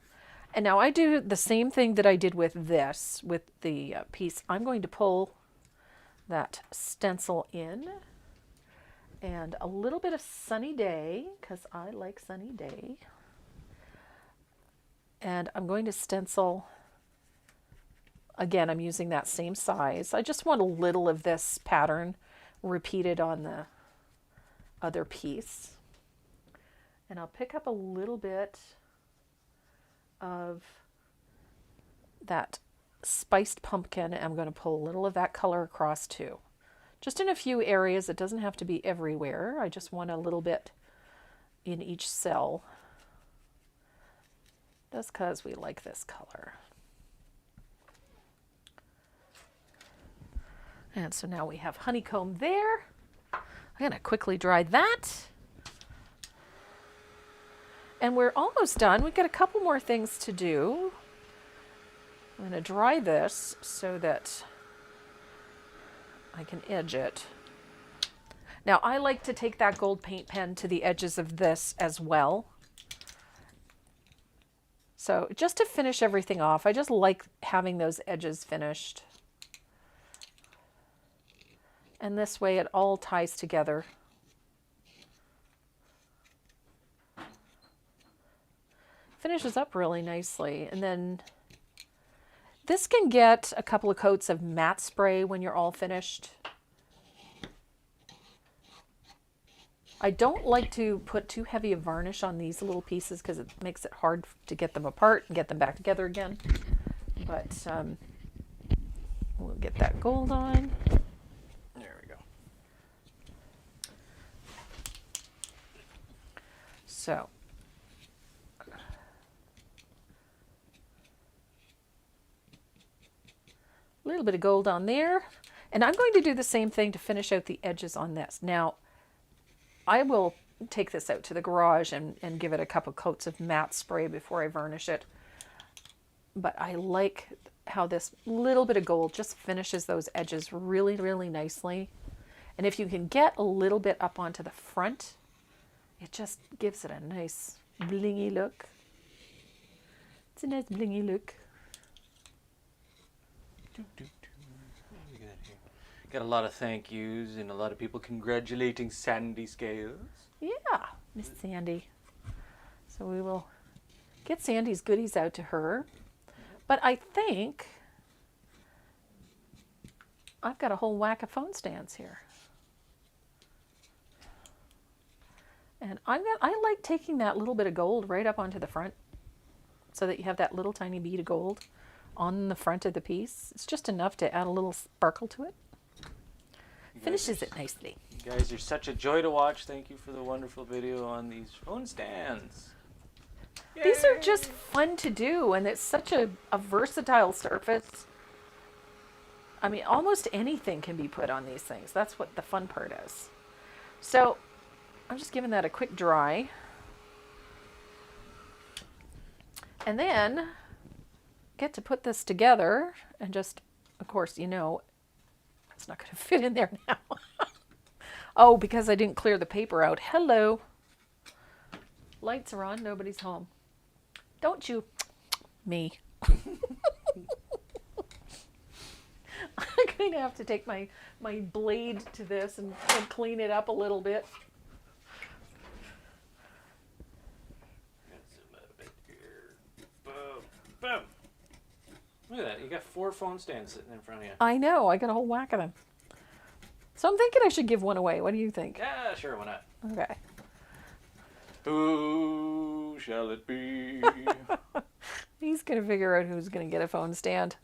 And now I do the same thing that I did with this, with the piece. I'm going to pull that stencil in, and a little bit of Sunny Day, because I like Sunny Day. And I'm going to stencil. Again, I'm using that same size. I just want a little of this pattern repeated on the other piece. And I'll pick up a little bit of that spiced pumpkin, and I'm going to pull a little of that color across too. Just in a few areas. It doesn't have to be everywhere. I just want a little bit in each cell, just because we like this color. And so now we have honeycomb there. I'm going to quickly dry that. And we're almost done. We've got a couple more things to do. I'm going to dry this so that I can edge it. Now I like to take that gold paint pen to the edges of this as well. So just to finish everything off, I just like having those edges finished. And this way it all ties together. Finishes up really nicely. And then this can get a couple of coats of matte spray when you're all finished. I don't like to put too heavy a varnish on these little pieces because it makes it hard to get them apart and get them back together again. But we'll get that gold on. There we go. So, a little bit of gold on there. And I'm going to do the same thing to finish out the edges on this. Now, I will take this out to the garage and give it a couple coats of matte spray before I varnish it. But I like how this little bit of gold just finishes those edges really, really nicely. And if you can get a little bit up onto the front, it just gives it a nice blingy look. It's a nice blingy look. What do we got here? Got a lot of thank yous and a lot of people congratulating Sandy Scales. Yeah, Miss Sandy. So we will get Sandy's goodies out to her. But I think I've got a whole whack of phone stands here. And I like taking that little bit of gold right up onto the front so that you have that little tiny bead of gold on the front of the piece. It's just enough to add a little sparkle to it. Finishes it nicely. You guys are such a joy to watch. Thank you for the wonderful video on these phone stands. These are Yay! just fun to do, and it's such a versatile surface. I mean, almost anything can be put on these things. That's what the fun part is. So I'm just giving that a quick dry. And then get to put this together and just, of course, you know, it's not going to fit in there now. Oh, because I didn't clear the paper out. Hello. Lights are on. Nobody's home. Don't you? Me. I'm going to have to take my blade to this and clean it up a little bit. Zoom out a bit here. Boom. Boom. Look at that. You got 4 phone stands sitting in front of you. I know. I got a whole whack of them. So I'm thinking I should give one away. What do you think? Yeah, sure. Why not? Okay. Who shall it be? He's going to figure out who's going to get a phone stand.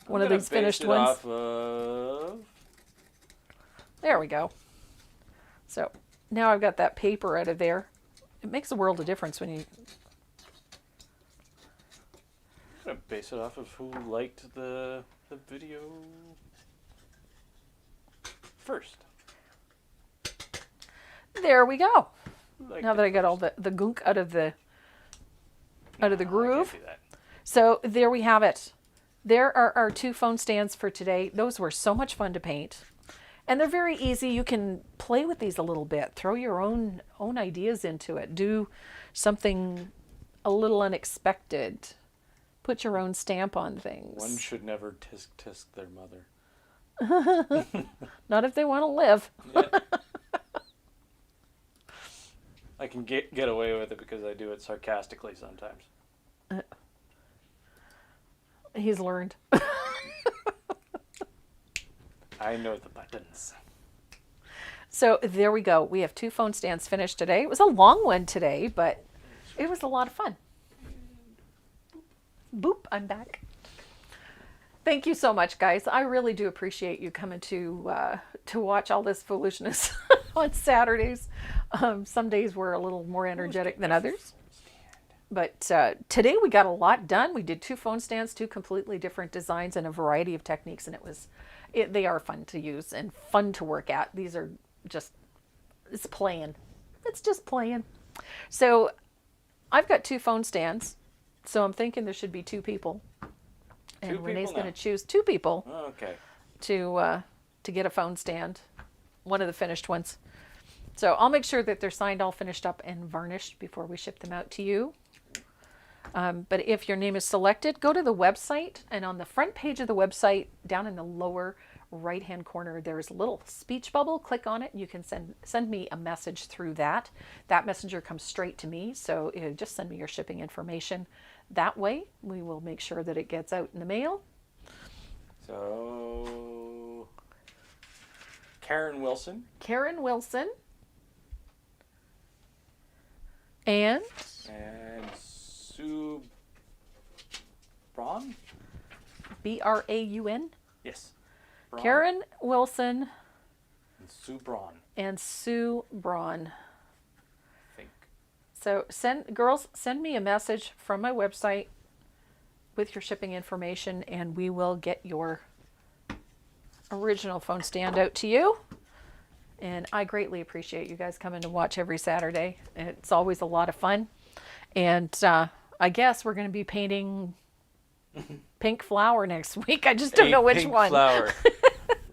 I'm One of gonna these finished base it ones. Off of... There we go. So now I've got that paper out of there. It makes a world of difference when you... I'm gonna base it off of who liked the video first. There we go. Liked Now it that I got all first. the gunk out of the groove. I can't do that. So there we have it. There are our 2 phone stands for today. Those were so much fun to paint. And they're very easy. You can play with these a little bit. Throw your own ideas into it. Do something a little unexpected. Put your own stamp on things. One should never tisk their mother. Not if they want to live. Yeah. I can get away with it because I do it sarcastically sometimes. He's learned. I know the buttons. So there we go. We have 2 phone stands finished today. It was a long one today, but it was a lot of fun. Boop, I'm back. Thank you so much, guys. I really do appreciate you coming to watch all this foolishness on Saturdays. Some days we're a little more energetic than others. But today we got a lot done. We did 2 phone stands, 2 completely different designs and a variety of techniques, and they are fun to use and fun to work at. These are just, it's playing. It's just playing. So I've got 2 phone stands, so I'm thinking there should be 2 people. And 2 people Renee's going to now? choose 2 people Oh, okay. to get a phone stand, one of the finished ones. So I'll make sure that they're signed, all finished up and varnished before we ship them out to you. But if your name is selected, go to the website, and on the front page of the website, down in the lower right-hand corner, there's a little speech bubble. Click on it, and you can send me a message through that. That messenger comes straight to me, so just send me your shipping information. That way, we will make sure that it gets out in the mail. So, Karen Wilson. Karen Wilson. And And Sue Braun? Braun. Yes. Braun. Karen Wilson And Sue Braun, and Sue Braun. I think. So send me a message from my website with your shipping information, and we will get your original phone stand out to you. And I greatly appreciate you guys coming to watch every Saturday. It's always a lot of fun. And I guess we're going to be painting pink flower next week. I just don't know which pink one. Flower.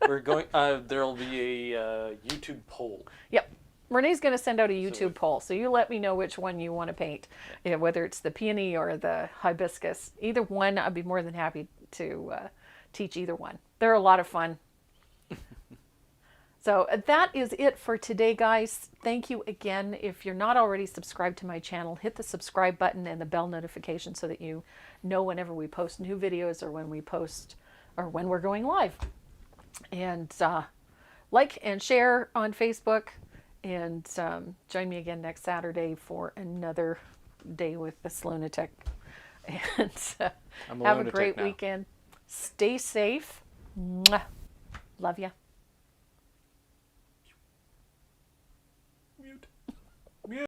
We're going. There'll be a YouTube poll. Yep. Renee's going to send out a YouTube poll. So you let me know which one you want to paint, whether it's the peony or the hibiscus. Either one, I'd be more than happy to teach either one. They're a lot of fun. So that is it for today, guys. Thank you again. If you're not already subscribed to my channel, hit the subscribe button and the bell notification so that you know whenever we post new videos or when we post or when we're going live. And like and share on Facebook. And join me again next Saturday for another day with this lunatic. And I'm a have a lunatic great now. weekend. Stay safe. Mwah. Love ya.